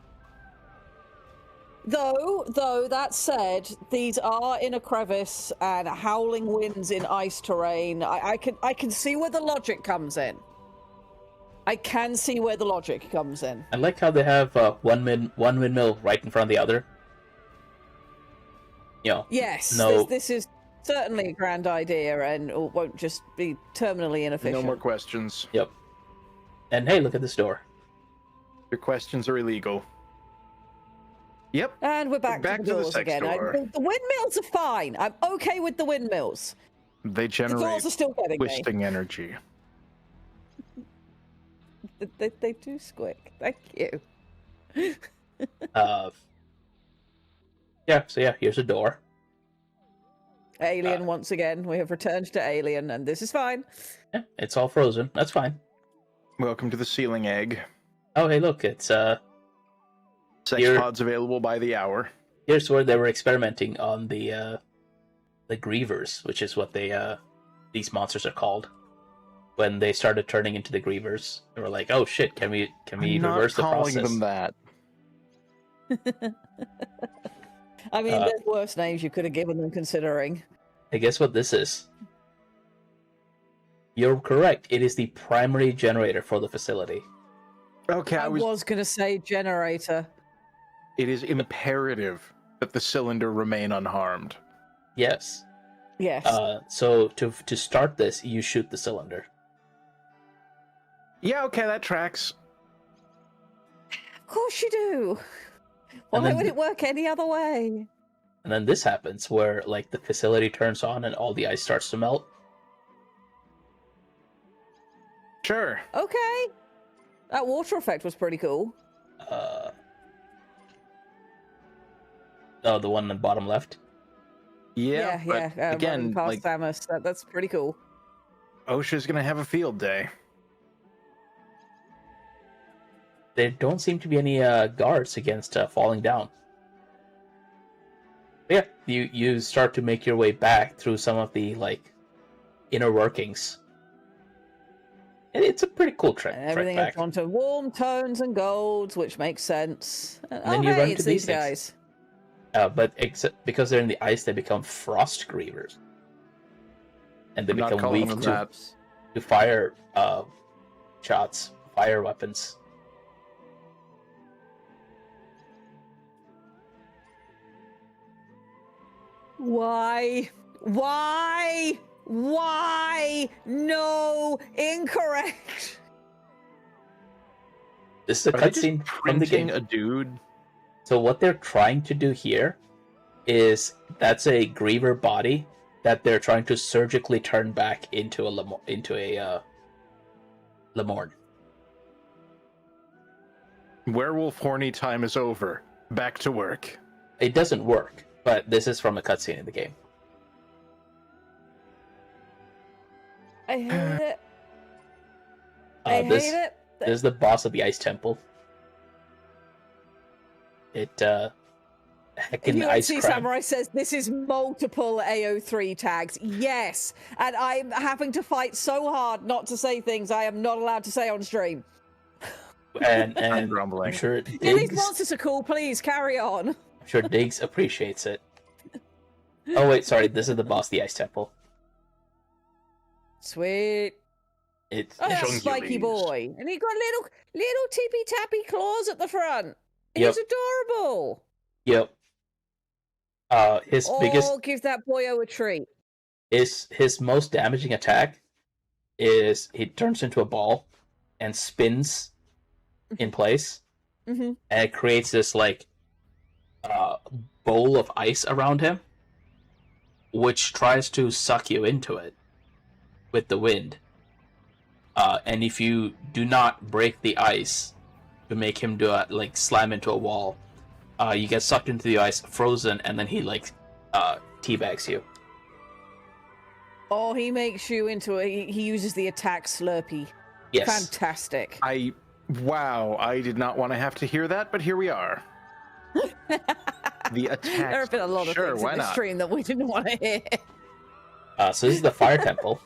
Though that said, these are in a crevice and howling winds in ice terrain. I can see where the logic comes in. I can see where the logic comes in. I like how they have one windmill right in front of the other. You know, Yes, no, this is certainly a grand idea, and it won't just be terminally inefficient. No more questions. Yep. And hey, look at this door. Your questions are illegal. Yep. And we're back to the doors sex again. door. The windmills are fine. I'm okay with the windmills. They The generate doors are still getting me. twisting energy. They do squick. Thank you. Yeah. So yeah, here's a door. Alien once again. We have returned to Alien, and this is fine. Yeah, it's all frozen. That's fine. Welcome to the ceiling egg. Oh, hey, look, it's Sex Here- pods available by the hour. here's where they were experimenting on the grievers, which is what these monsters are called. When they started turning into the grievers, they were like, "Oh shit, can we I'm reverse the not calling process?" them that. I mean, there's worse names you could have given them, considering. Hey, guess what this is? You're correct. It is the primary generator for the facility. Okay, I was going to say generator. It is imperative that the cylinder remain unharmed. Yes. Yes. So to start this, you shoot the cylinder. Yeah, okay, that tracks. Of course you do. And Why then would it work any other way? And then this happens where like the facility turns on and all the ice starts to melt. Sure. Okay. That water effect was pretty cool. Oh, the one on the bottom left. Yeah, but again, running past like, Samus, that's pretty cool. OSHA's gonna have a field day. There don't seem to be any guards against falling down. But yeah, you start to make your way back through some of the like inner workings. It's a pretty cool trek. And everything trek has gone to warm tones and golds, which makes sense. And then you run hey, into it's these these things. guys. But except because they're in the ice, they become frost grievers, and they become weak to fire shots, fire weapons. Why? Why? Why? No, incorrect. This is a cutscene from the game. A dude. So what they're trying to do here is that's a griever body that they're trying to surgically turn back into a Lemorne. Werewolf horny time is over. Back to work. It doesn't work, but this is from a cutscene in the game. I hate it. I hate it. This is the boss of the Ice Temple. UNC Samurai says this is multiple AO3 tags. Yes, and I'm having to fight so hard not to say things I am not allowed to say on stream. And I'm grumbling. I'm sure These monsters are cool. Please carry on. I'm sure Diggs appreciates it. Oh wait, sorry. This is the boss of the Ice Temple. Sweet. It's that spiky boy, and he got little tippy tappy claws at the front. He's adorable. Yep. His biggest. Give that boyo a treat. His most damaging attack is he turns into a ball and spins in place, and it creates this bowl of ice around him, which tries to suck you into it with the wind. And if you do not break the ice to make him do slam into a wall, you get sucked into the ice, frozen, and then he teabags you. Oh, he makes you into he uses the attack Slurpee. Yes. Fantastic. Wow, I did not want to have to hear that, but here we are. The attack. There have been a lot of things in this stream that we didn't want to hear. So this is the Fire Temple.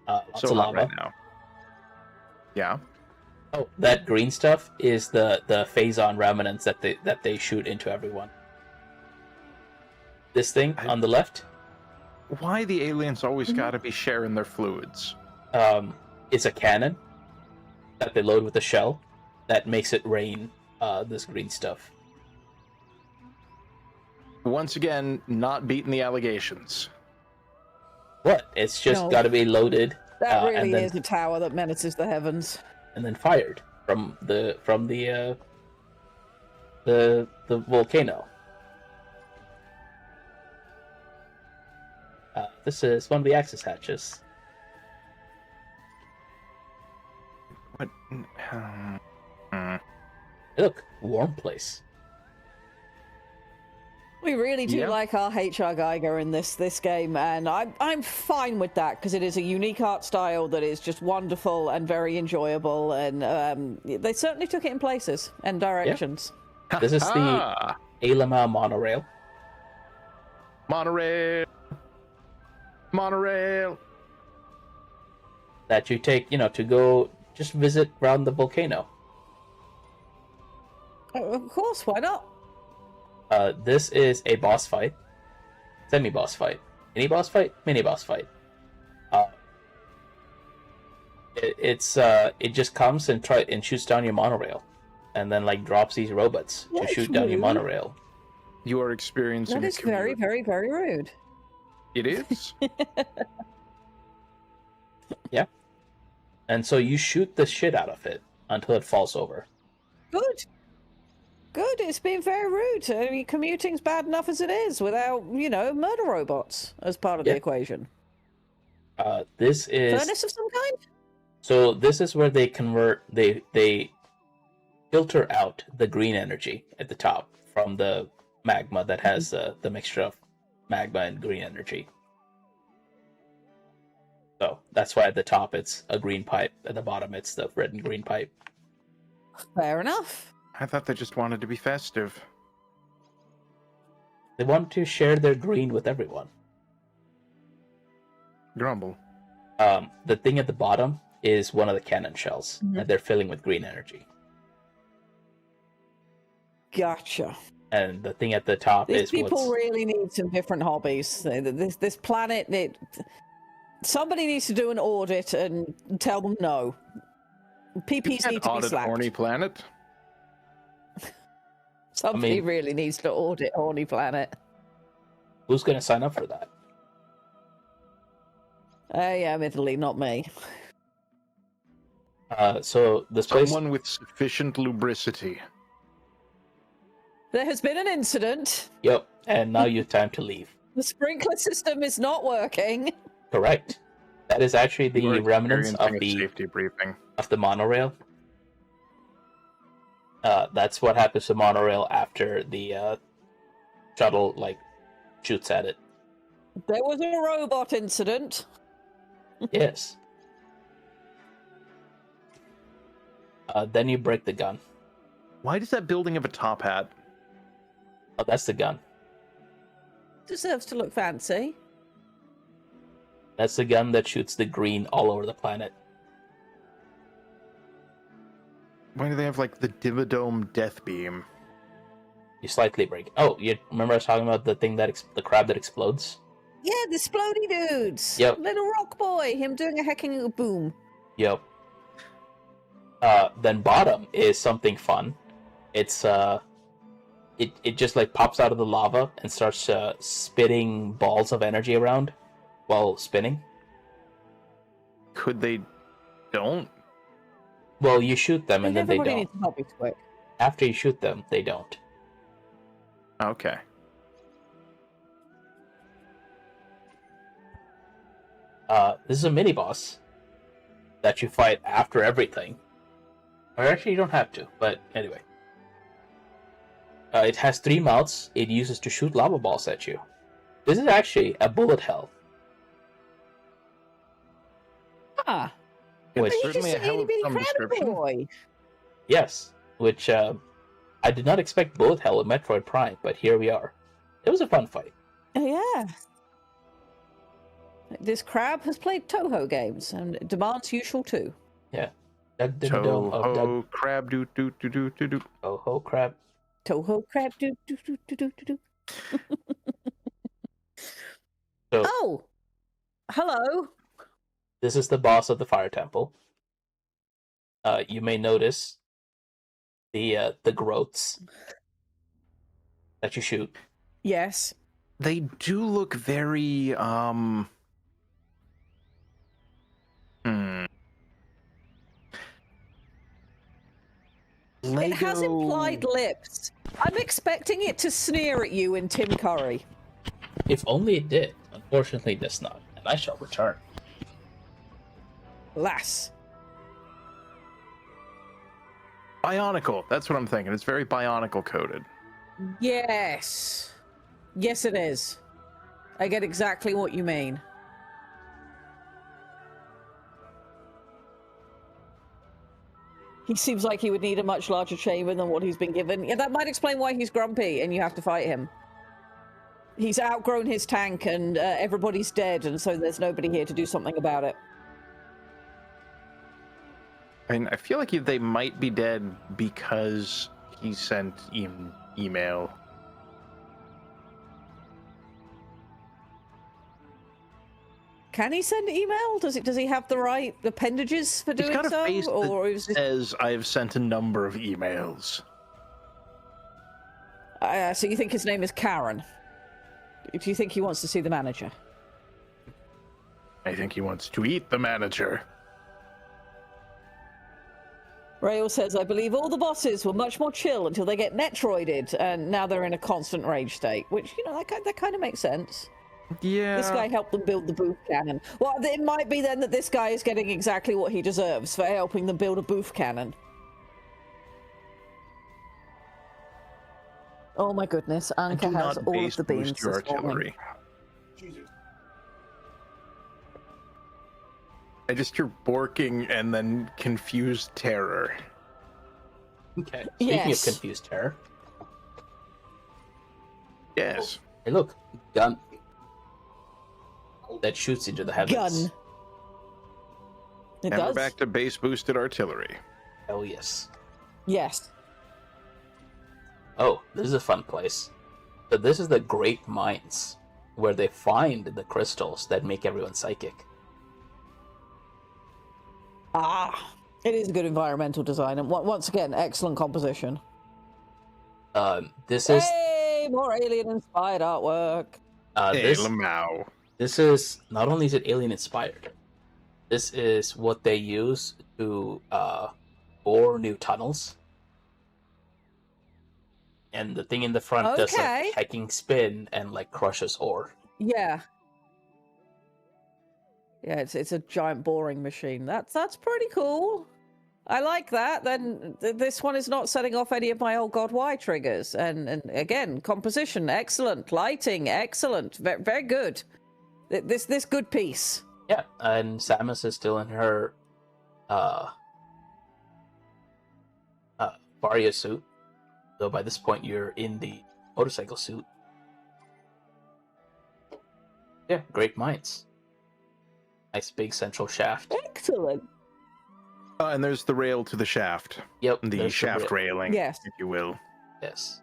Lots of lava right now. Yeah. Oh, that green stuff is the Phazon remnants that they shoot into everyone. This thing on the left. Why the aliens always gotta be sharing their fluids? It's a cannon that they load with a shell that makes it rain this green stuff. Once again, not beating the allegations. What? It's just got to be loaded. That really is a tower that menaces the heavens. And then fired from the volcano. This is one of the access hatches. What? Hey, look, warm place. We really do like our HR Geiger in this game, and I'm fine with that because it is a unique art style that is just wonderful and very enjoyable, and they certainly took it in places and directions. Yeah. This is the Alama monorail. Monorail. That you take, to go just visit around the volcano. Of course, why not? This is a boss fight, semi-boss fight, mini-boss fight, mini-boss fight. It just comes and shoots down your monorail, and then drops these robots to shoot down your monorail. You are experiencing. That is very, very, very rude. It is. Yeah, and so you shoot the shit out of it until it falls over. Good. It's been very rude. I mean, commuting's bad enough as it is without, murder robots as part of the equation. This is furnace of some kind. So this is where they convert. They filter out the green energy at the top from the magma that has the mixture of magma and green energy. So that's why at the top it's a green pipe. At the bottom it's the red and green pipe. Fair enough. I thought they just wanted to be festive. They want to share their green with everyone. Grumble. The thing at the bottom is one of the cannon shells, and they're filling with green energy. Gotcha. And the thing at the top These is people really need some different hobbies. This planet, somebody needs to do an audit and tell them no. PPs need to be slapped. Horny Planet. Somebody really needs to audit Horny Planet. Who's going to sign up for that? Yeah, admittedly, not me. So this place... Someone with sufficient lubricity. There has been an incident. Yep, and now you have time to leave. The sprinkler system is not working. Correct. That is actually the remnants of the safety briefing of the monorail. That's what happens to monorail after the shuttle shoots at it. There was a robot incident. Yes. Then you break the gun. Why does that building have a top hat? Oh, that's the gun. Deserves to look fancy. That's the gun that shoots the green all over the planet. Why do they have the Dividome Death Beam? You slightly break. Oh, you remember I was talking about the thing the crab that explodes? Yeah, the splody dudes. Yep. Little rock boy, him doing a hecking boom. Yep. Then bottom is something fun. It's it just pops out of the lava and starts spitting balls of energy around while spinning. Could they don't? Well, you shoot them and then they don't. Needs to help me quick. After you shoot them, they don't. Okay. This is a mini boss that you fight after everything. Or actually, you don't have to, but anyway. It has 3 mouths it uses to shoot lava balls at you. This is actually a bullet hell. Ah. Which, certainly a hell of some description. Boy. Yes, which I did not expect bullet hell in Metroid Prime, but here we are. It was a fun fight. Yeah. This crab has played Toho games and demands you shall too. Yeah. Toho crab do do do do do do. Toho crab. Toho crab do do do do do do. So, oh, hello. This is the boss of the fire temple. You may notice the growths that you shoot. Yes. They do look very Lego... It has implied lips. I'm expecting it to sneer at you in Tim Curry. If only it did. Unfortunately, it does not. And I shall return. Lass. Bionicle. That's what I'm thinking. It's very Bionicle coded. Yes. Yes, it is. I get exactly what you mean. He seems like he would need a much larger chamber than what he's been given. Yeah, that might explain why he's grumpy and you have to fight him. He's outgrown his tank and everybody's dead, and so there's nobody here to do something about it. I mean, I feel like they might be dead because he sent email. Can he send email? Does he have the right appendages for doing so? He's got a face or that says, I have sent a number of emails. So you think his name is Karen? Do you think he wants to see the manager? I think he wants to eat the manager. Rael says, I believe all the bosses were much more chill until they get Metroided, and now they're in a constant rage state, which, you know, that kind of makes sense. Yeah. This guy helped them build the booth cannon. Well, it might be then that this guy is getting exactly what he deserves for helping them build a booth cannon. Oh my goodness, Anka has all of the beans your this morning. artillery. I just hear borking and then confused terror. Okay. Speaking of confused terror. Yes. Hey, look, gun that shoots into the heavens. Gun. It And does. we're back to base boosted artillery. Hell yes. Yes. Oh, this is a fun place. So this is the Great Mines, where they find the crystals that make everyone psychic. Ah, it is a good environmental design, and once again, excellent composition. This is Hey, more alien-inspired artwork. Hey, Lamau. This is not only is it alien inspired, this is what they use to bore new tunnels. And the thing in the front does Okay. a hacking spin and like crushes ore. Yeah. Yeah, it's a giant boring machine. That's pretty cool. I like that. Then this one is not setting off any of my old God why triggers. And again, composition excellent, lighting excellent, very good. This good piece. Yeah, and Samus is still in her Varia suit. So by this point you're in the motorcycle suit. Yeah, great minds. Nice big central shaft. Excellent. And there's the rail to the shaft. Yep. The there's shaft railing, Yes. if you will. Yes.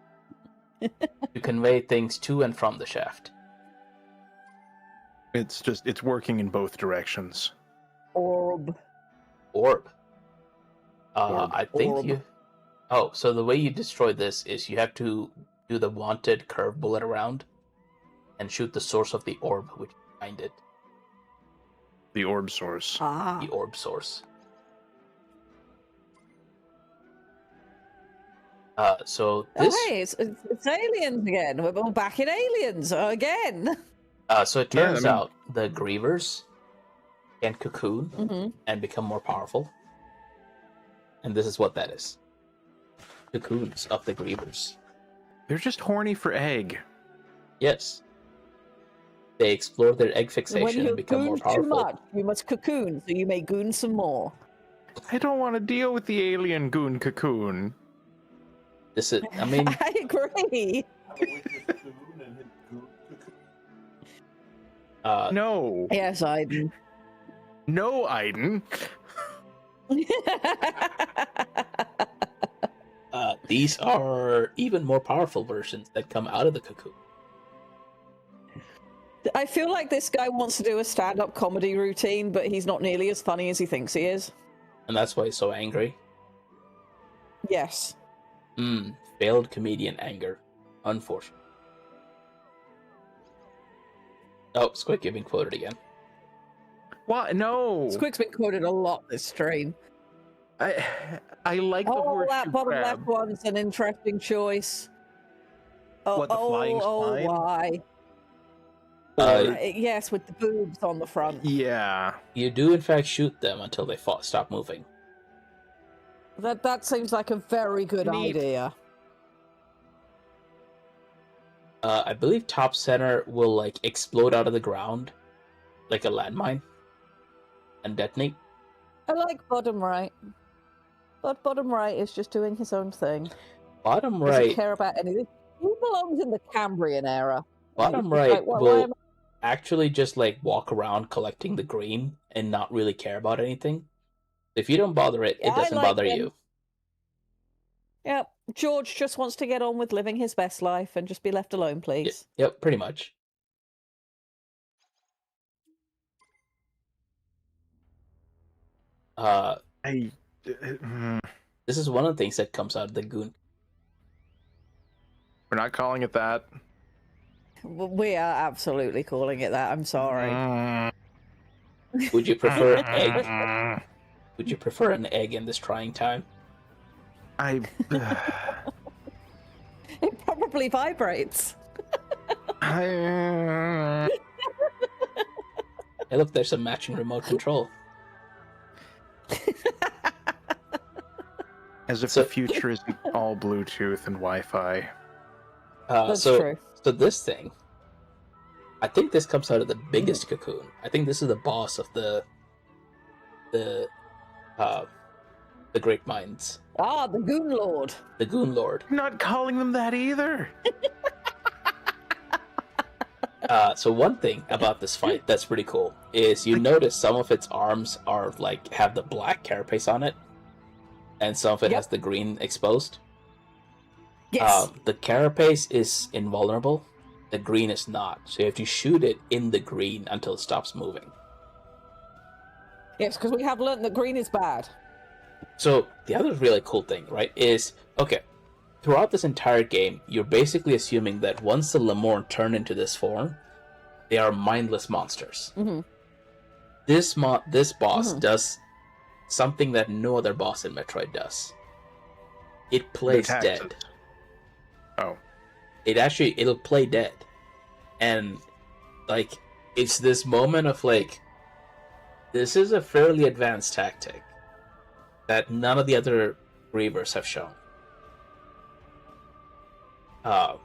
To convey things to and from the shaft. It's working in both directions. Orb. Orb. Orb. I think Orb. you... Oh, so the way you destroy this is you have to do the wanted curve bullet around and shoot the source of the orb, which is behind it. The orb source. Ah. The orb source. So this... Oh, hey, it's aliens again. We're back in aliens again. So it Yeah, I turns mean- out the grievers can cocoon Mm-hmm. and become more powerful. And this is what that is. Cocoons of the grievers. They're just horny for egg. Yes. They explore their egg When fixation you and become more goon too powerful. much, you must cocoon, so you may goon some more. I don't want to deal with the alien goon cocoon. This is, I mean, I agree. No. Yes, I do. No, Aiden. these are even more powerful versions that come out of the cocoon. I feel like this guy wants to do a stand-up comedy routine, but he's not nearly as funny as he thinks he is. And that's why he's so angry. Yes. Failed comedian anger. Unfortunate. Oh, Squic, you've been quoted again. What? No. Squic's been quoted a lot this stream. I like the Oh, horseshoe that bottom crab. left one's an interesting choice. Oh, What, the flying spine? why? Uh, Yes, with the boobs on the front. Yeah. You do, in fact, shoot them until they stop moving. That seems like a very good Neat. idea. I believe top center will, like, explode out of the ground like a landmine and detonate. I like bottom right. But bottom right is just doing his own thing. Bottom Doesn't right, care about anything. He belongs in the Cambrian era. bottom Like, right why will am actually just, like, walk around collecting the green and not really care about anything. If you don't bother it, Yeah, it I doesn't like bother them. you. Yep, George just wants to get on with living his best life and just be left alone, please. Yep, pretty much. This is one of the things that comes out of the goon. We're not calling it that. We are absolutely calling it that. I'm sorry. Would you prefer an egg? Would you prefer an egg in this trying time? I. It probably vibrates. I Hey, look, there's a matching remote control. As if So- the future is all Bluetooth and Wi-Fi. That's so, true. So this thing, I think this comes out of the biggest cocoon. I think this is the boss of the Great Minds, Ah, the Goon Lord. the Goon Lord. I'm not calling them that either. So one thing about this fight that's pretty cool is you notice some of its arms are like have the black carapace on it, and some of it has the green exposed. Yes. The carapace is invulnerable. The green is not. So you have to shoot it in the green until it stops moving. Yes, because we have learned that green is bad. So the other really cool thing, right, is, okay, throughout this entire game, you're basically assuming that once the Lemorn turn into this form, they are mindless monsters. Mm-hmm. This boss does something that no other boss in Metroid does. It plays dead. Oh. It'll play dead. And, like, it's this moment of, like, this is a fairly advanced tactic that none of the other Grievers have shown. Not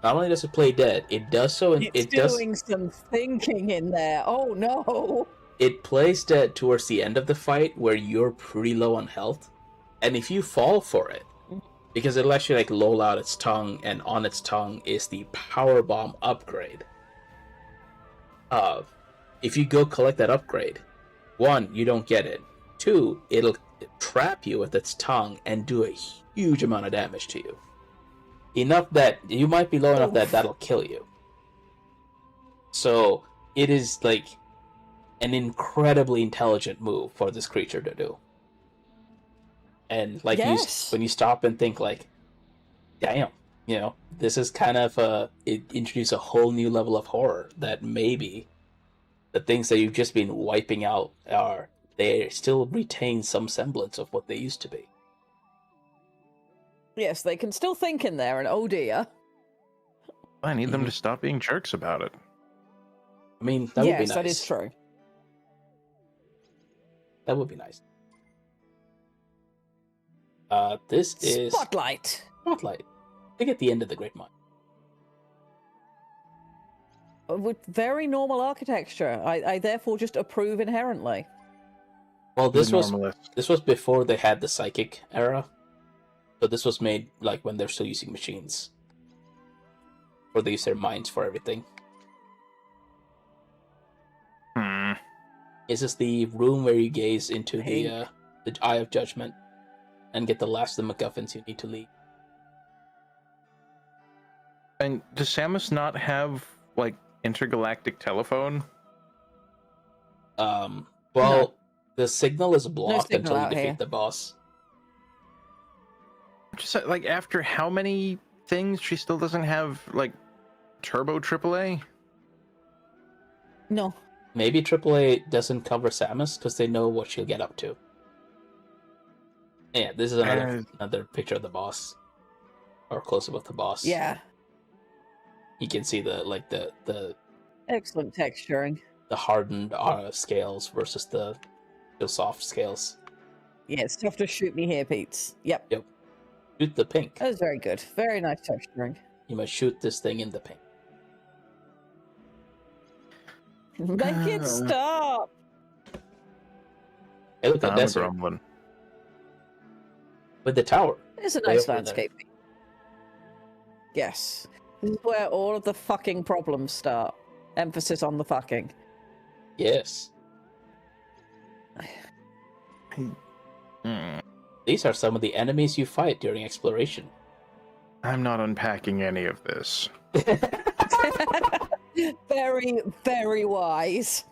only does it play dead, it does so. It's doing some thinking in there. Oh no! It plays dead towards the end of the fight, where you're pretty low on health, and if you fall for it, because it'll actually like loll out its tongue, and on its tongue is the power bomb upgrade. If you go collect that upgrade, 1, you don't get it. 2, it'll trap you with its tongue and do a huge amount of damage to you. Enough that you might be low enough that that'll kill you. So it is like an incredibly intelligent move for this creature to do. And like when you stop and think like, damn, you know, this is kind of it introduces a whole new level of horror that maybe the things that you've just been wiping out they still retain some semblance of what they used to be. Yes, they can still think in there, and oh dear. I need them to stop being jerks about it. I mean, that would be nice. Yes, that is true. That would be nice. This is Spotlight. I think at the end of the Great Mine. With very normal architecture. I therefore just approve inherently. Well, this was before they had the psychic era. So this was made like when they're still using machines. Or they use their minds for everything. This is the room where you gaze into the Eye of Judgment and get the last of the MacGuffins you need to leave. And does Samus not have like intergalactic telephone? Well, the signal is blocked until you defeat the boss. Just like after how many things she still doesn't have like Turbo AAA? No. Maybe AAA doesn't cover Samus because they know what she'll get up to. Yeah, this is another picture of the boss, or close up of the boss. Yeah. You can see the excellent texturing. The hardened scales versus the soft scales. Yeah, it's tough to shoot me here, Pete's. Yep. Shoot the pink. That was very good. Very nice texturing. You must shoot this thing in the pink. Make it stop! Hey, look at desert. Grumbling. With the tower. It's a nice landscape. Yes. This is where all of the fucking problems start. Emphasis on the fucking. Yes. These are some of the enemies you fight during exploration. I'm not unpacking any of this. Very, very wise.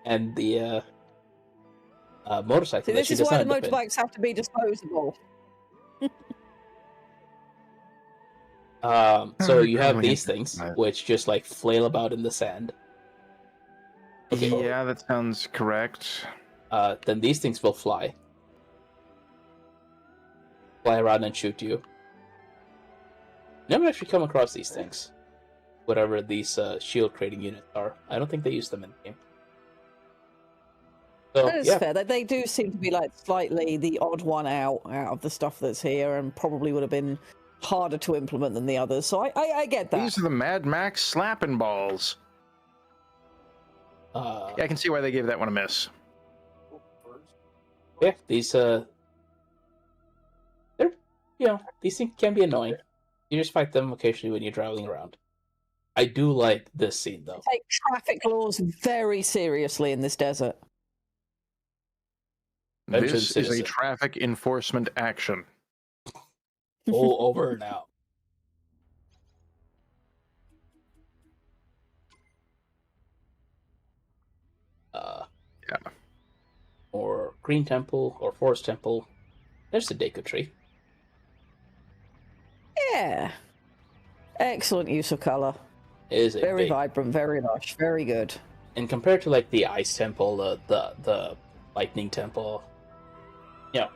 And the motorcycle. See, this is why the motorbikes have to be disposable. So you have these things, which just like flail about in the sand. Okay. Yeah, that sounds correct. Then these things will fly around and shoot you. Never actually come across these things. Whatever these shield creating units are. I don't think they use them in the game. So, that is fair. They do seem to be like slightly the odd one out of the stuff that's here, and probably would have been harder to implement than the others. So I get that. These are the Mad Max slapping balls. Yeah, I can see why they gave that one a miss. Yeah, these these things can be annoying. You just fight them occasionally when you're traveling around. I do like this scene though. Take traffic laws very seriously in this desert. This is a traffic enforcement action. All over now. Yeah. Or Green Temple, or Forest Temple. There's the Deku Tree. Yeah. Excellent use of color. It is very vibrant, very lush, very good. And compared to like the Ice Temple, the Lightning Temple,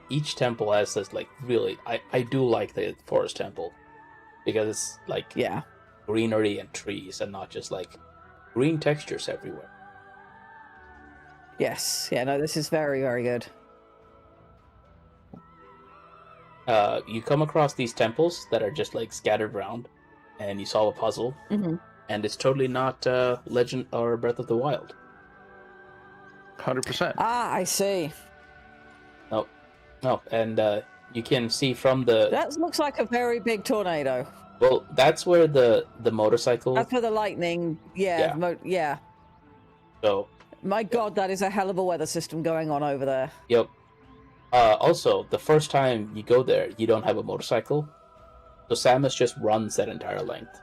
each temple has this like really. I do like the Forest Temple because it's like greenery and trees and not just like green textures everywhere. Yes, yeah, no, this is very, very good. You come across these temples that are just like scattered around, and you solve a puzzle, and it's totally not Legend or Breath of the Wild. 100%. Ah, I see. No, and you can see from the... That looks like a very big tornado. Well, that's where the motorcycle... That's where the lightning... Yeah. So... My god, that is a hell of a weather system going on over there. Yep. Also, the first time you go there, you don't have a motorcycle. So Samus just runs that entire length.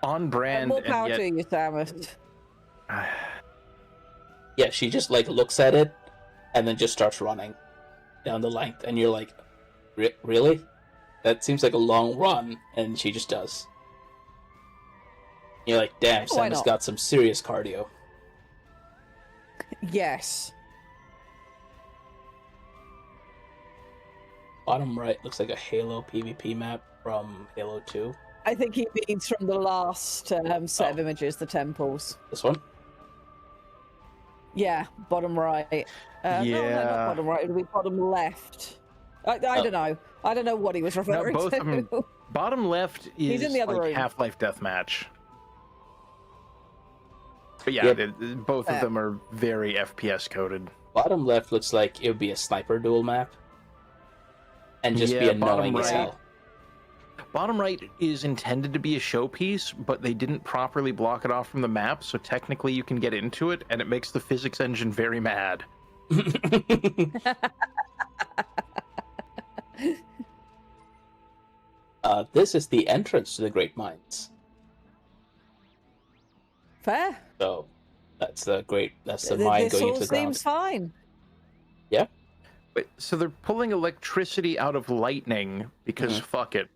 On brand, more power and yet... to you, Samus. Yeah, she just like looks at it, and then just starts running down the length, and you're like, really? That seems like a long run, and she just does. You're like, damn, Samus got some serious cardio. Yes. Bottom right looks like a Halo PvP map from Halo 2. I think he means from the last set of images, the temples. This one? Yeah, bottom right. No, not bottom right. It would be bottom left. I don't know. I don't know what he was referring both to. Of them, bottom left is He's in the other room. Half-Life Deathmatch. But yeah, both of them are very FPS coded. Bottom left looks like it would be a sniper duel map. And just be annoying as hell. Bottom right is intended to be a showpiece, but they didn't properly block it off from the map, so technically you can get into it, and it makes the physics engine very mad. This is the entrance to the Great Mines. Fair. So that's the mine going into the ground. This all seems fine. Yeah. Wait, so they're pulling electricity out of lightning because fuck it.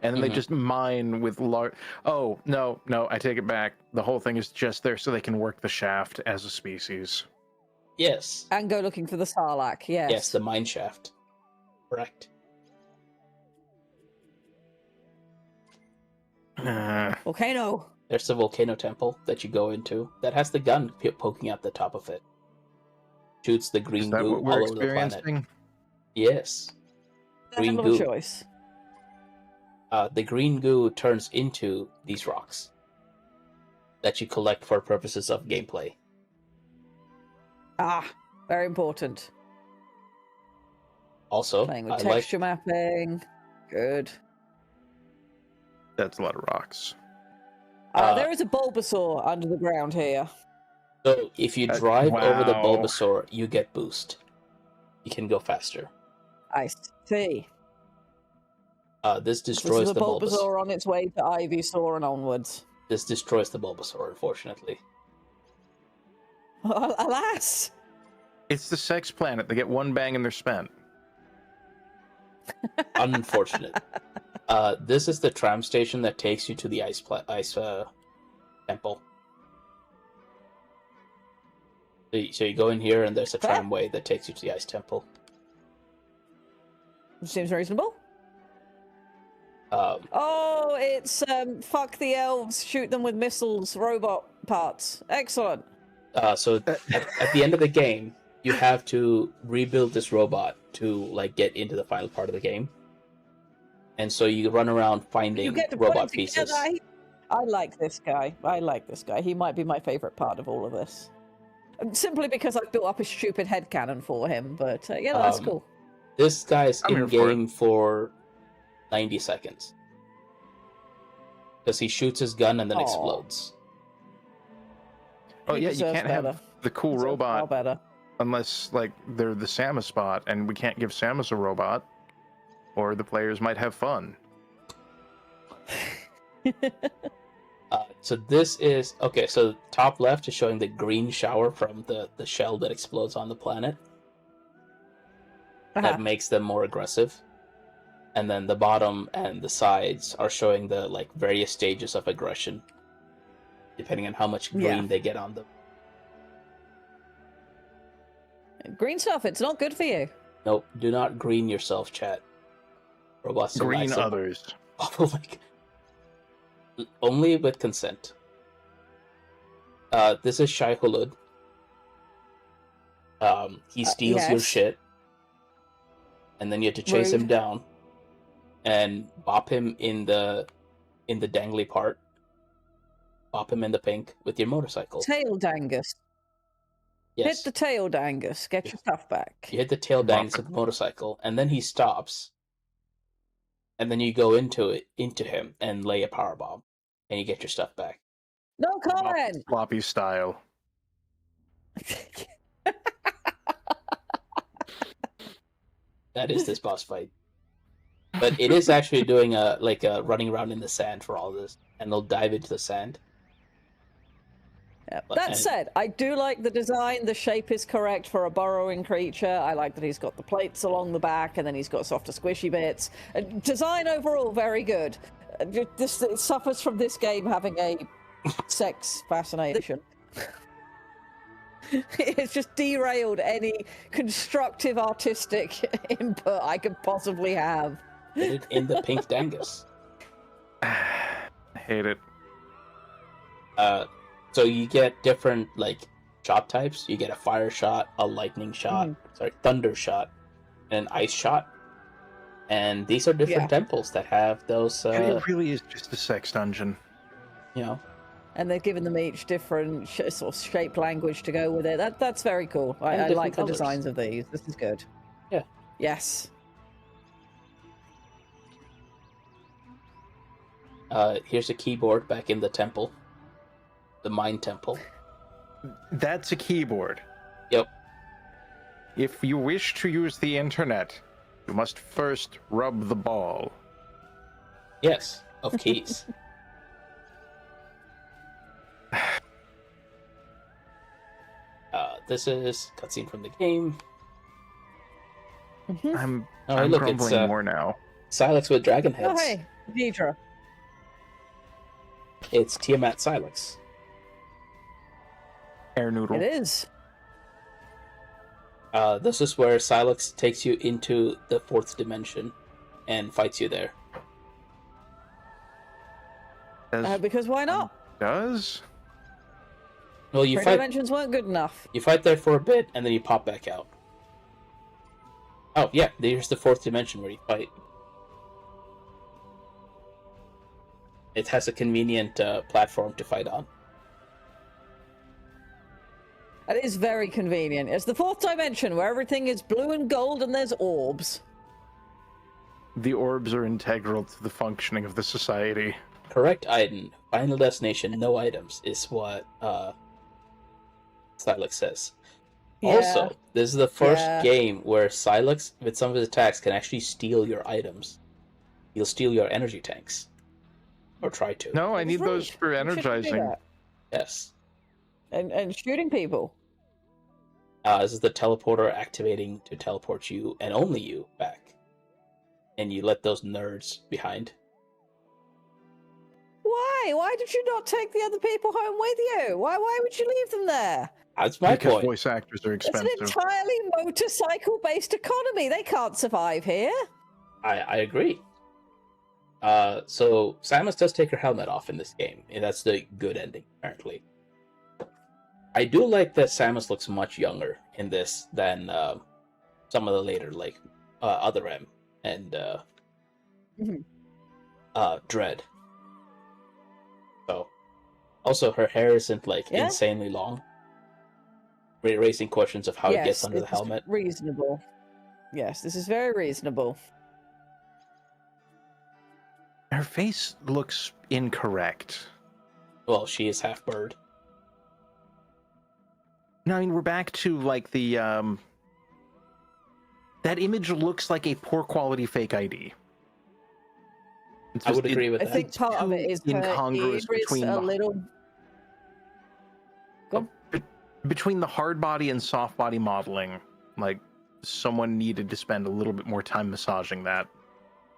And then they just mine with large... Oh, no, I take it back. The whole thing is just there so they can work the shaft as a species. Yes. And go looking for the Sarlacc, yes. Yes, the mine shaft. Correct. Volcano. There's the volcano temple that you go into that has the gun poking out the top of it. Shoots the green goo all over the planet. Yes. Green goo. Choice. The green goo turns into these rocks that you collect for purposes of gameplay. Ah, very important. Also, playing with texture mapping. Good. That's a lot of rocks. There is a Bulbasaur under the ground here. So if you drive over the Bulbasaur, you get boost. You can go faster. I see. This destroys the Bulbasaur on its way to Ivysaur and onwards. This destroys the Bulbasaur, unfortunately. Alas! It's the sex planet. They get one bang and they're spent. Unfortunate. This is the tram station that takes you to the ice temple. So you go in here, and there's a tramway that takes you to the ice temple. Seems reasonable. It's fuck the elves, shoot them with missiles, robot parts. Excellent. So at the end of the game, you have to rebuild this robot to like get into the final part of the game. And so you run around finding robot pieces. I like this guy. He might be my favorite part of all of this. Simply because I've built up a stupid headcanon for him, but that's cool. This guy's in-game for 90 seconds. because he shoots his gun and then Aw. explodes. Oh He yeah, you deserves can't better. have the cool Deserves far robot better. unless like they're the Samus bot, and we can't give Samus a robot, or the players might have fun. So this is okay. So top left is showing the green shower from the shell that explodes on the planet. That makes them more aggressive. And then the bottom and the sides are showing the like various stages of aggression, depending on how much green they get on them. Green stuff, it's not good for you. Nope, do not green yourself, chat. Robots are Green nice. others. Oh my god. Only with consent. This is Shai Hulud. He steals your yes. shit, and then you have to chase him Rude. down and bop him in the dangly part. Bop him in the pink with your motorcycle. Tail dangus. Yes. Hit the tail dangus. Get your stuff back. You hit the tail dangus with the motorcycle, and then he stops. And then you go into him and lay a power bomb, and you get your stuff back. No comment. Floppy style. That is this boss fight. But it is actually doing a running around in the sand for all this, and they'll dive into the sand. Yeah. That said, I do like the design. The shape is correct for a burrowing creature. I like that he's got the plates along the back, and then he's got softer, squishy bits. Design overall, very good. It suffers from this game having a sex fascination. It's just derailed any constructive artistic input I could possibly have. Get it in the pink dangus. I hate it. So you get different like shot types. You get a fire shot, a lightning shot, thunder shot, and an ice shot. And these are different temples that have those. It really is just a sex dungeon. You know. And they've given them each different sort of shape language to go with it. That's very cool. I like the designs of these. This is good. Yeah. Yes. Here's a keyboard back in the temple. The Mind Temple. That's a keyboard. Yep. If you wish to use the internet, you must first rub the ball. Yes, of keys. This is cutscene from the game. I'm look, grumbling it's, more now. Silex with dragon heads. Oh, hey, Deidre. It's Tiamat Silex. Air noodle. It is. This is where Silex takes you into the fourth dimension and fights you there. Because why not? Does? Well, you Three fight. dimensions weren't good enough. You fight there for a bit, and then you pop back out. Oh yeah, there's the fourth dimension where you fight. It has a convenient platform to fight on. That is very convenient. It's the fourth dimension where everything is blue and gold and there's orbs. The orbs are integral to the functioning of the society. Correct, Aiden. Final destination, no items, is what Silex says. Yeah. Also, this is the first game where Silex, with some of his attacks, can actually steal your items. He'll steal your energy tanks. Or try to. No, I need rude. those for You shouldn't do energizing. that. Yes. And shooting people. This is the teleporter activating to teleport you, and only you, back. And you let those nerds behind. Why? Why did you not take the other people home with you? Why would you leave them there? That's my Because point. voice actors are It's expensive. an entirely motorcycle-based economy. They can't survive here. I agree. So Samus does take her helmet off in this game, and that's the good ending, apparently. I do like that Samus looks much younger in this than some of the later, like Other M and Dread. So, also her hair isn't like insanely long, raising questions of how it gets under the helmet. Reasonable. Yes, this is very reasonable. Her face looks incorrect. Well, she is half bird. No, I mean, we're back to like the that image looks like a poor quality fake ID. I would agree with I that. think part of it is her incongruous ear is between a the little. Go on. between the hard body and soft body modeling. Like, someone needed to spend a little bit more time massaging that.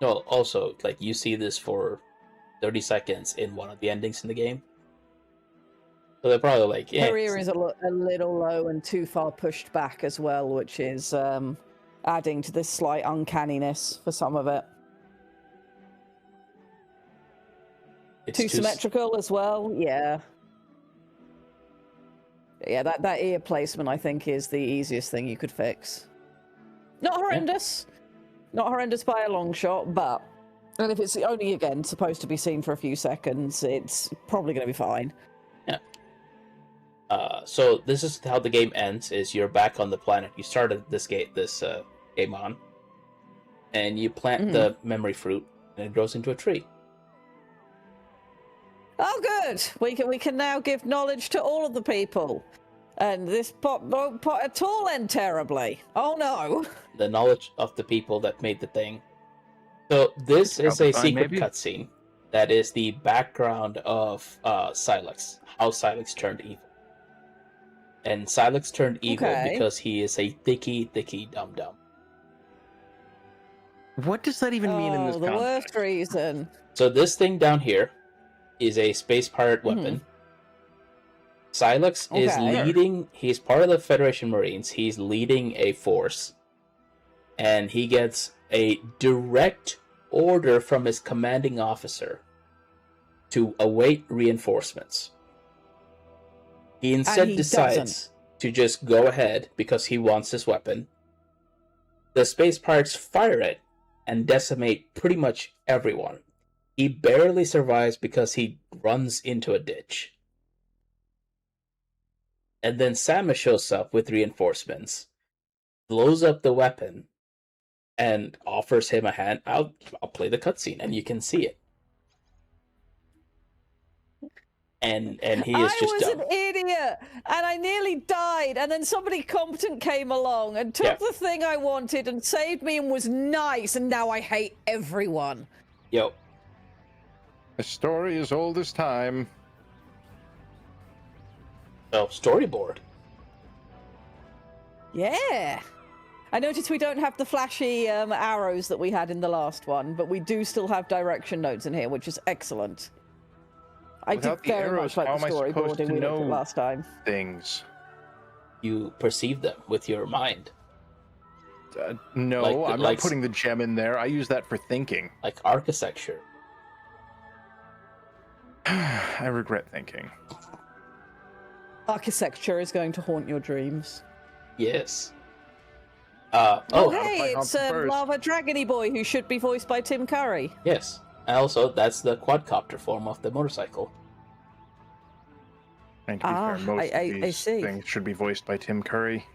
No, also, like, you see this for 30 seconds in one of the endings in the game. So they're probably like, yeah. Her ear is a little low and too far pushed back as well, which is adding to this slight uncanniness for some of it. It's Too symmetrical as well, yeah. Yeah, that ear placement, I think, is the easiest thing you could fix. Not horrendous. Yeah. Not horrendous by a long shot, but... And if it's only, again, supposed to be seen for a few seconds, it's probably going to be fine. Yeah. So this is how the game ends, is you're back on the planet you started this game on. And you plant the memory fruit, and it grows into a tree. Oh, good. We can now give knowledge to all of the people. And this pot won't pot at all end terribly. Oh, no. The knowledge of the people that made the thing. So this is a secret cutscene that is the background of Silex, how Silex turned evil. And Silex turned evil because he is a thicky dum-dum. What does that even mean in this context? The worst reason. So this thing down here is a space pirate weapon. Silex is leading, he's part of the Federation Marines, he's leading a force, and he gets a direct order from his commanding officer to await reinforcements. He instead decides to just go ahead because he wants this weapon. The space pirates fire it and decimate pretty much everyone. He barely survives because he runs into a ditch. And then Samus shows up with reinforcements, blows up the weapon, and offers him a hand. I'll play the cutscene, and you can see it. And he is just dumb. I was an idiot, and I nearly died, and then somebody competent came along and took the thing I wanted and saved me and was nice, and now I hate everyone. Yo. A story as old as time. Oh, storyboard. Yeah. I noticed we don't have the flashy arrows that we had in the last one, but we do still have direction notes in here, which is excellent. I did very much like the storyboarding we looked at last time. Things. You perceive them with your mind. No, I'm not putting the gem in there. I use that for thinking. Like architecture. I regret thinking. Architecture is going to haunt your dreams. Yes. Hey, it's Lava Dragony Boy, who should be voiced by Tim Curry. Yes. And also, that's the quadcopter form of the motorcycle. And to be fair, most of these things should be voiced by Tim Curry.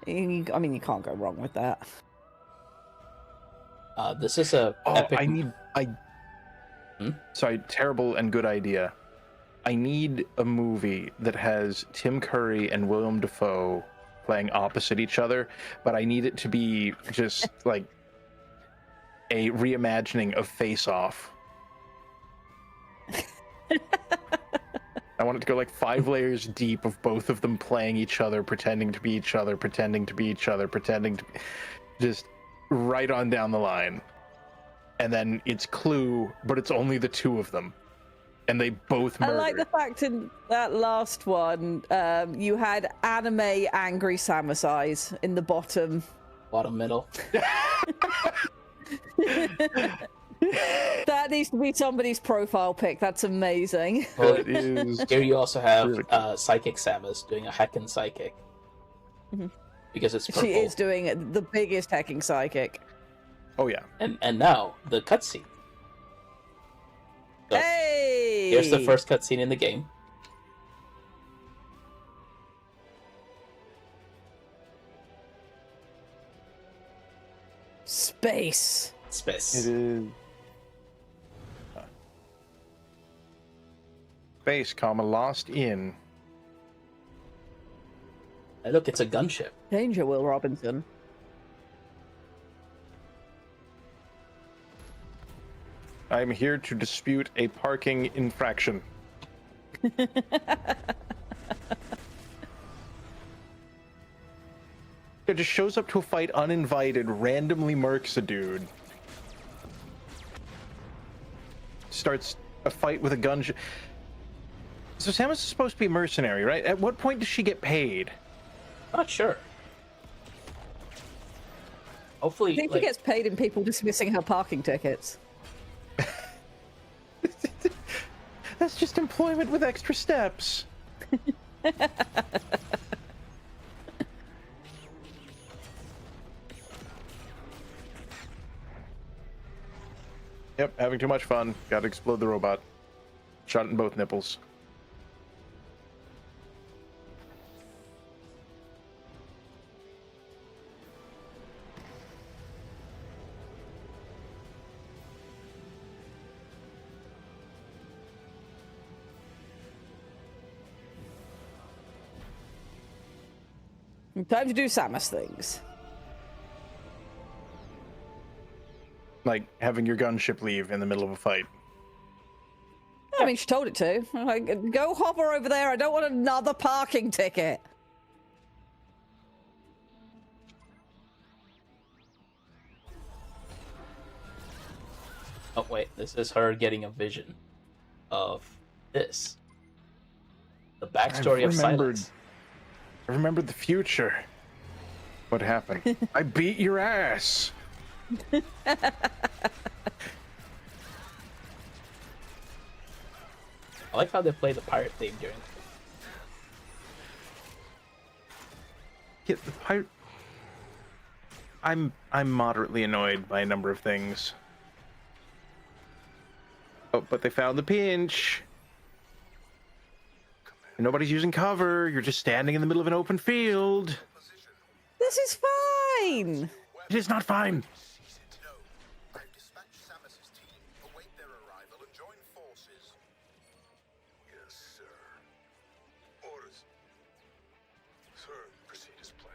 I mean, you can't go wrong with that. This is a epic... Sorry, terrible and good idea. I need a movie that has Tim Curry and Willem Dafoe playing opposite each other, but I need it to be just like a reimagining of Face Off. I want it to go like 5 layers deep of both of them playing each other, pretending to be each other, pretending to be each other, pretending to just right on down the line. And then it's Clue, but it's only the two of them. And they both murder. I like the fact in that last one, you had anime angry Samus eyes in the bottom. Bottom middle. That needs to be somebody's profile pic. That's amazing. Well, here you also have Psychic Samus doing a heckin' psychic. Because it's purple. She is doing the biggest hecking psychic. Oh, yeah. And now, the cutscene. So, hey! Here's the first cutscene in the game. Space. Space. It is. space, comma, lost in. Hey, look, it's a gunship. Danger, Will Robinson. I'm here to dispute a parking infraction. It just shows up to a fight uninvited, randomly murks a dude. Starts a fight with a gun. So Samus is supposed to be a mercenary, right? At what point does she get paid? Not sure. Hopefully, I think she gets paid in people dismissing her parking tickets. That's just employment with extra steps. Yep, having too much fun. Gotta explode the robot. Shot it in both nipples. Time to do Samus things. Like having your gunship leave in the middle of a fight. I mean, she told it to. Like, go hover over there. I don't want another parking ticket. Oh wait, this is her getting a vision of this. The backstory of Silence. I remembered the future. What happened? I beat your ass. I like how they play the pirate theme during. Get the pirate. I'm moderately annoyed by a number of things. Oh, but they found the pinch. And nobody's using cover. You're just standing in the middle of an open field. This is fine. It is not fine. No, I've dispatched Samus's team. Await their arrival and join forces. Yes, sir. Orders. Sir, proceed as planned.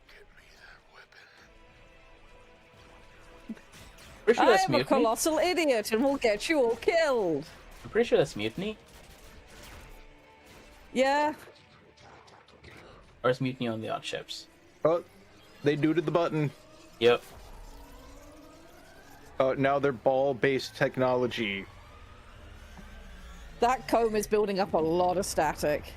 Get me that weapon. Pretty sure I that's am a mutiny. colossal idiot and will get you all killed. I'm pretty sure that's mutiny. Yeah. Or is mutiny on the odd ships? Oh, they dooted the button. Yep. Now they're ball-based technology. That comb is building up a lot of static.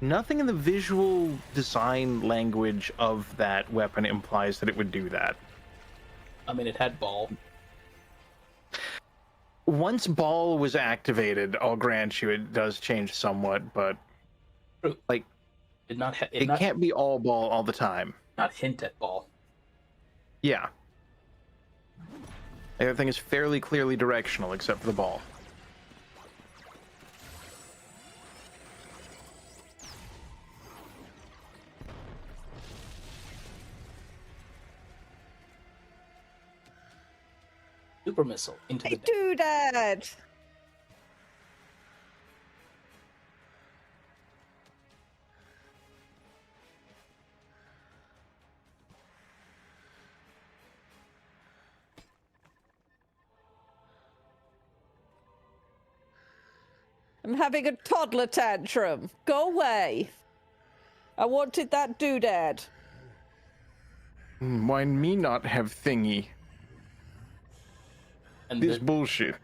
Nothing in the visual design language of that weapon implies that it would do that. I mean, it had ball. Once ball was activated, I'll grant you it does change somewhat, but True. like Did not. it can't be all ball all the time. Not hint at ball. Yeah. Everything is fairly clearly directional except for the ball. Super missile into Hey, the. do that. I'm having a toddler tantrum. Go away. I wanted that doodad. Why me not have thingy? And This bullshit.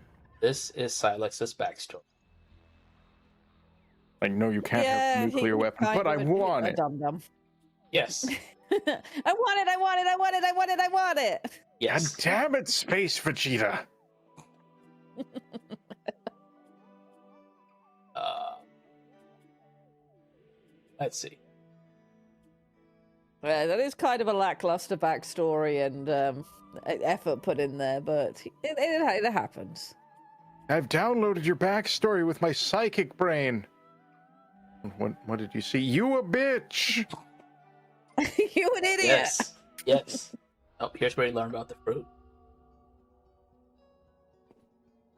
this is Silex's backstory. Like, no, you can't have a nuclear weapon, kind but I of a want it. dum-dum. Yes. I want it, I want it, I want it, I want it, I want it. God Yes. damn it, Space Vegeta. Let's see. Yeah, that is kind of a lackluster backstory and effort put in there, but it happens. I've downloaded your backstory with my psychic brain. What did you see? You a bitch! You an idiot! Yes. Yes. Oh, here's where you learn about the fruit.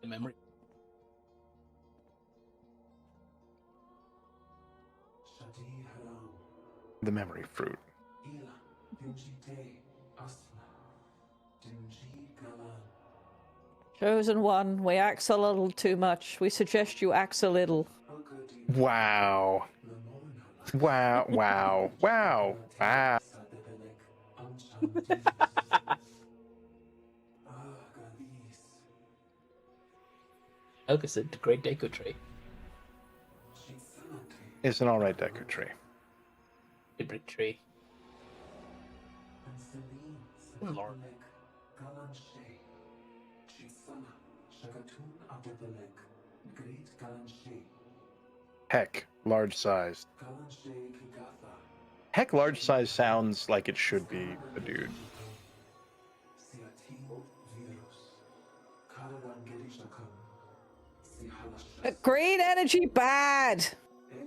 The memory. The memory fruit. Chosen one, we axe a little too much. We suggest you axe a little. Wow. Wow, wow, wow, wow. Look, it's a great deco tree. It's an alright deco tree. A brick tree. Lord. Heck, large sized. Heck, large size sounds like it should be a dude. Green energy bad.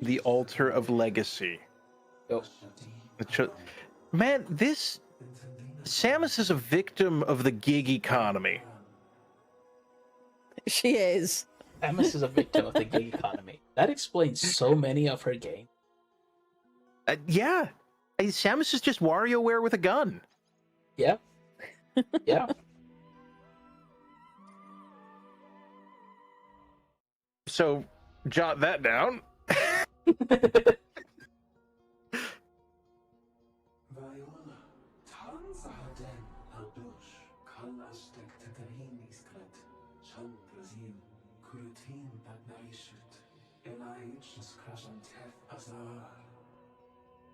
The altar of legacy. Oh. Man, this Samus is a victim of the gig economy. She is. Samus is a victim of the gig economy. That explains so many of her games. Yeah. Samus is just WarioWare with a gun. Yeah. Yeah. So, jot that down.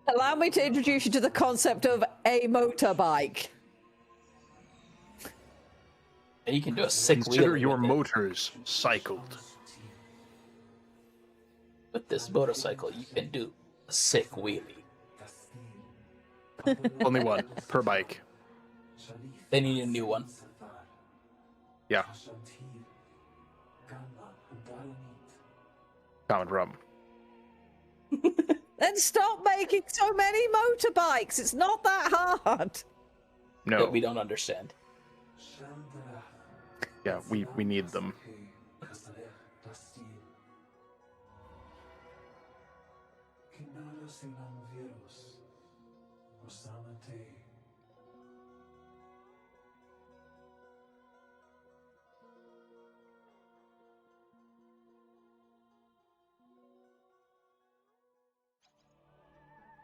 Allow me to introduce you to the concept of a motorbike. And you can do a sick Consider wheelie your with it. motors cycled. With this motorcycle, you can do a sick wheelie. Only one per bike. They need a new one. Yeah. Common rum. Then stop making so many motorbikes. It's not that hard. No. That we don't understand. Yeah, we need them.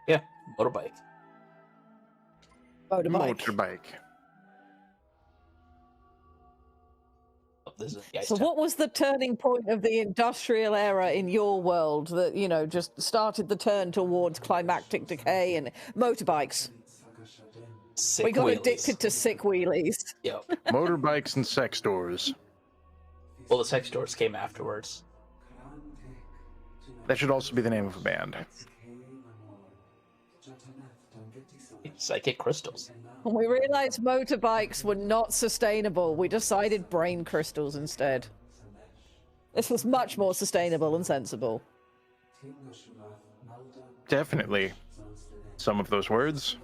Yeah, motorbike. Motorbike. Oh, this is the ice So town. what was the turning point of the industrial era in your world that, you know, just started the turn towards climactic decay and motorbikes? Sick We got wheelies. addicted to sick wheelies. Yep. Motorbikes and sex doors. Well, the sex doors came afterwards. That should also be the name of a band. Psychic crystals. When we realized motorbikes were not sustainable, we decided brain crystals instead. This was much more sustainable and sensible. Definitely. Some of those words.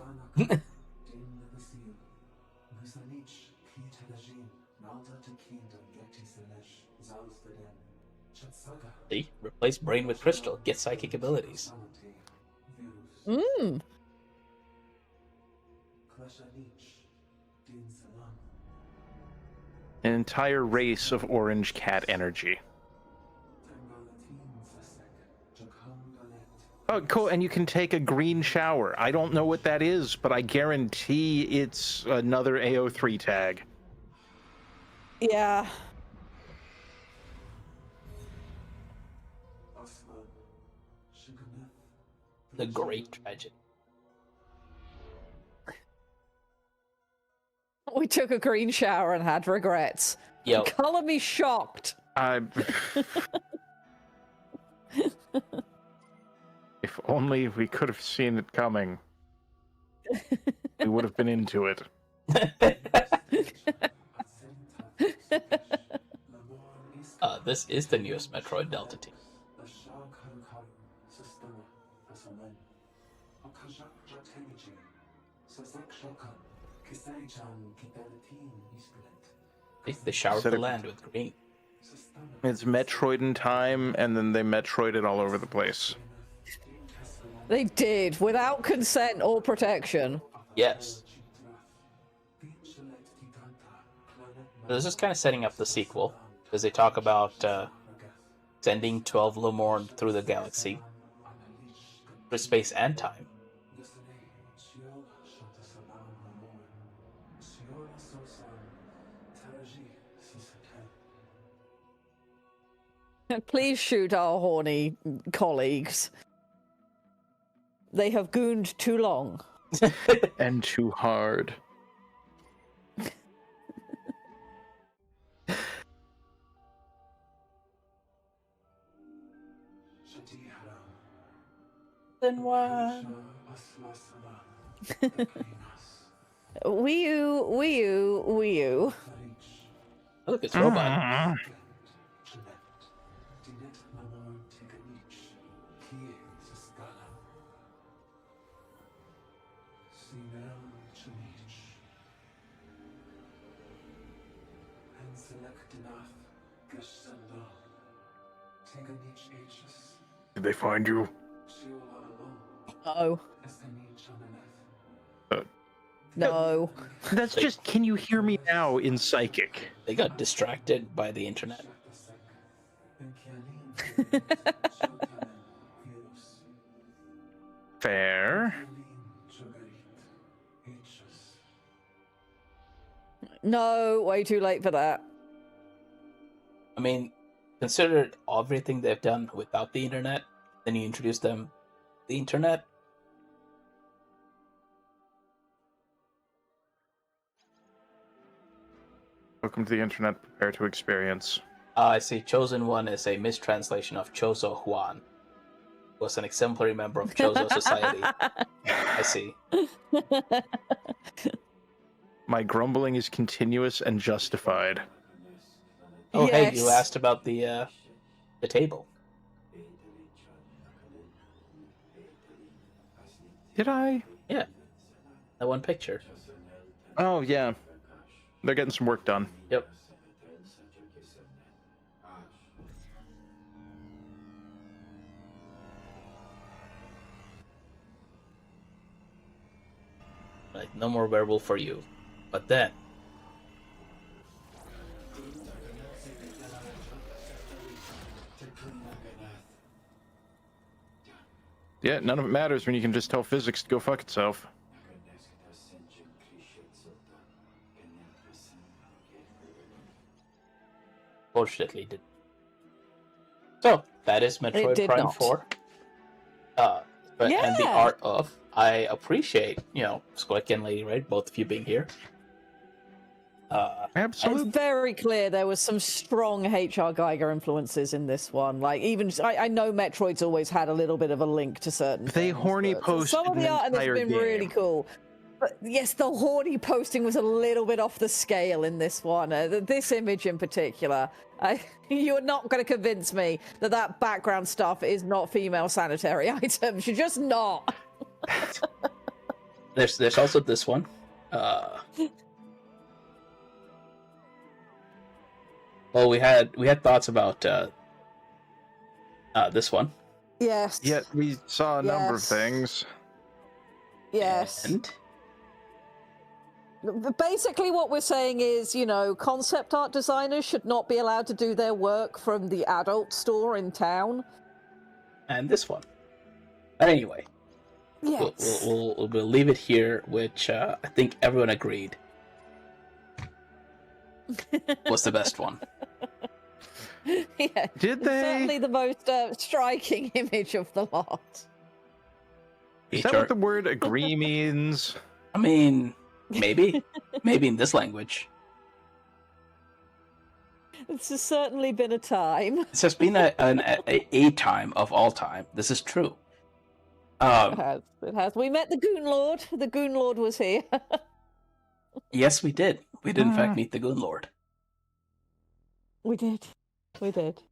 See? Replace brain with crystal. Get psychic abilities. Mmm. An entire race of orange cat energy. Oh, cool. And you can take a green shower. I don't know what that is, but I guarantee it's another AO3 tag. Yeah. The great tragedy. We took a green shower and had regrets. Yo, Color me shocked. If only we could have seen it coming. We would have been into it. this is the newest Metroid Delta team. They showered the land with green. It's Metroid in time, and then they Metroid it all over the place. They did, without consent or protection. Yes. This is kind of setting up the sequel, because they talk about sending 12 Lemorn through the galaxy, through space and time. Please shoot our horny colleagues. They have gooned too long. And too hard. Then what? Wii U. Oh, look, it's robot. Did they find you? No. No. That's just, can you hear me now in Psychic? They got distracted by the internet. Fair. No, way too late for that. I mean, consider everything they've done without the internet, then you introduce them to the internet. Welcome to the internet, prepare to experience. I see. Chosen One is a mistranslation of Chozo Juan. Was an exemplary member of Chozo Society. I see. My grumbling is continuous and justified. Oh, Yes. hey, you asked about the table. Did I? Yeah, that one picture. Oh, yeah. They're getting some work done. Yep. Like, no more werewolf for you. But then, Yeah, none of it matters when you can just tell physics to go fuck itself. fortunately, did. So, that is Metroid did Prime not. 4. And the Yeah. art of. I appreciate, Squic and LadyRed, both of you being here. It's Absolutely. very clear there was some strong HR Geiger influences in this one. Like, even I know Metroid's always had a little bit of a link to certain. They things, horny but posted some of the an art in this has entire been really game. cool. But yes, the horny posting was a little bit off the scale in this one. This image in particular, you're not going to convince me that that background stuff is not female sanitary items. You're just not. There's also this one. Well, we had thoughts about this one. Yes. Yet we saw a number of Yes. things. Yes. And Basically, what we're saying is, concept art designers should not be allowed to do their work from the adult store in town. this one. But anyway, Yes. we'll leave it here, which I think everyone agreed was the best one. Yeah. Did they? Certainly the most striking image of the lot. Is that what the word agree means? I mean, maybe in this language. This has certainly been a time. This has been a time of all time. This is true. It has. It has. We met the Goon Lord. The Goon Lord was here. Yes, we did. We did in fact meet the Goon Lord. We did. We did.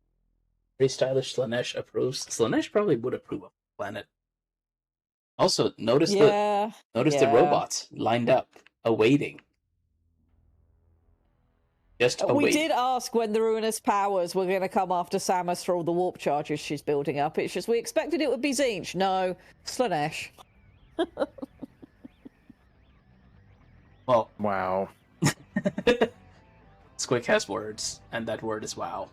Very stylish. Slanesh approves. Slanesh probably would approve of the planet. Also, notice Yeah. the robots lined up, awaiting. Just We await. did ask when the ruinous powers were going to come after Samus for all the warp charges she's building up. It's just we expected it would be Zinch. No, Slanesh. Well, Wow. Squic has words, and that word is wow.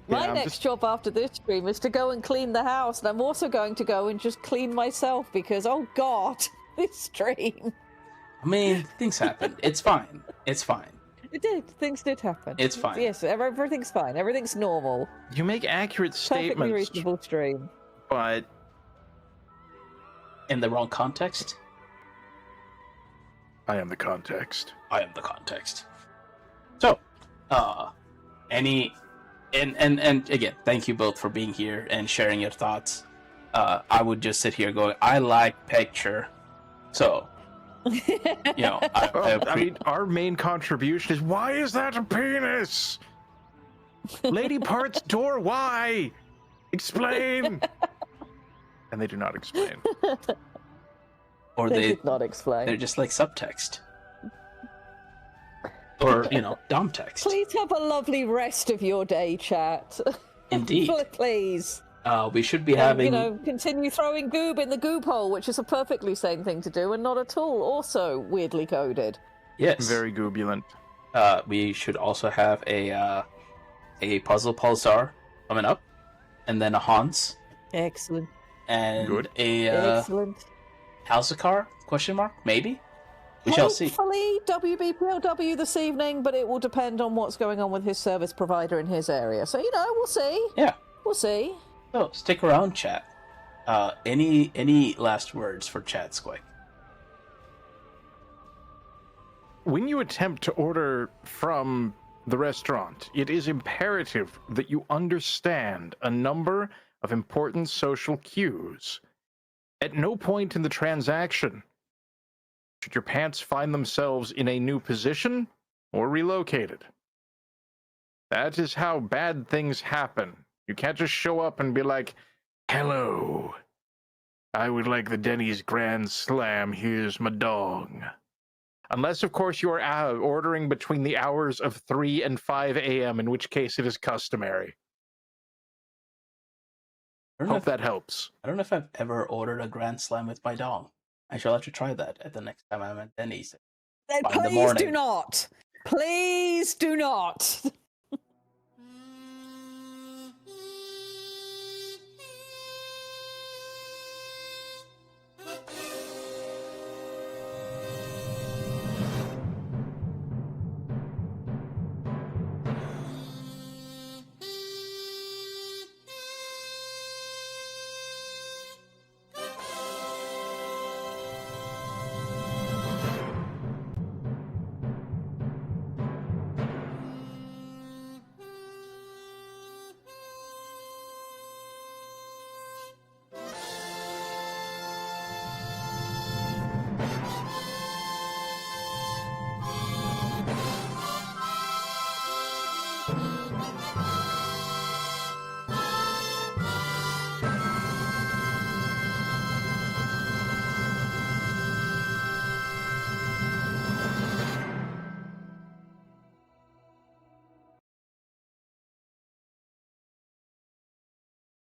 My I'm next just- job after this stream is to go and clean the house, and I'm also going to go and just clean myself because, oh god, this stream. I mean, things happen. It's fine. It's fine. It did. Things did happen. It's fine. Yes, everything's fine. Everything's normal. You make accurate Perfectly statements, reasonable stream. but In the wrong context, I am the context. I am the context. So, and again, thank you both for being here and sharing your thoughts. I would just sit here going, I like picture. So, I mean, our main contribution is, why is that a penis? Lady Part's door, why? Explain! And they do not explain. or They they did not explain. they're just like subtext. Or, dom text. Please have a lovely rest of your day, chat. Indeed. Please. We should be having... Continue throwing goob in the goob hole, which is a perfectly sane thing to do, and not at all also weirdly coded. Yes. Very goobulent. We should also have a Puzzle Pulsar coming up, and then a Hans, Excellent. and Good. a Excellent. Halsakar, question mark? Maybe? We shall see. Hopefully WBPLW this evening, but it will depend on what's going on with his service provider in his area. So, we'll see. Yeah. We'll see. So, stick around, chat. Any last words for chat, Squic? When you attempt to order from the restaurant, it is imperative that you understand a number of important social cues. At no point in the transaction should your pants find themselves in a new position or relocated. That is how bad things happen. You can't just show up and be like, hello, I would like the Denny's Grand Slam, here's my dong. Unless, of course, you are ordering between the hours of 3 and 5 a.m., in which case it is customary. Hope that helps. I don't know if I've ever ordered a Grand Slam with my dong. I shall have to try that at the next time I'm at Denny's. Then By the please morning. do not. Please do not.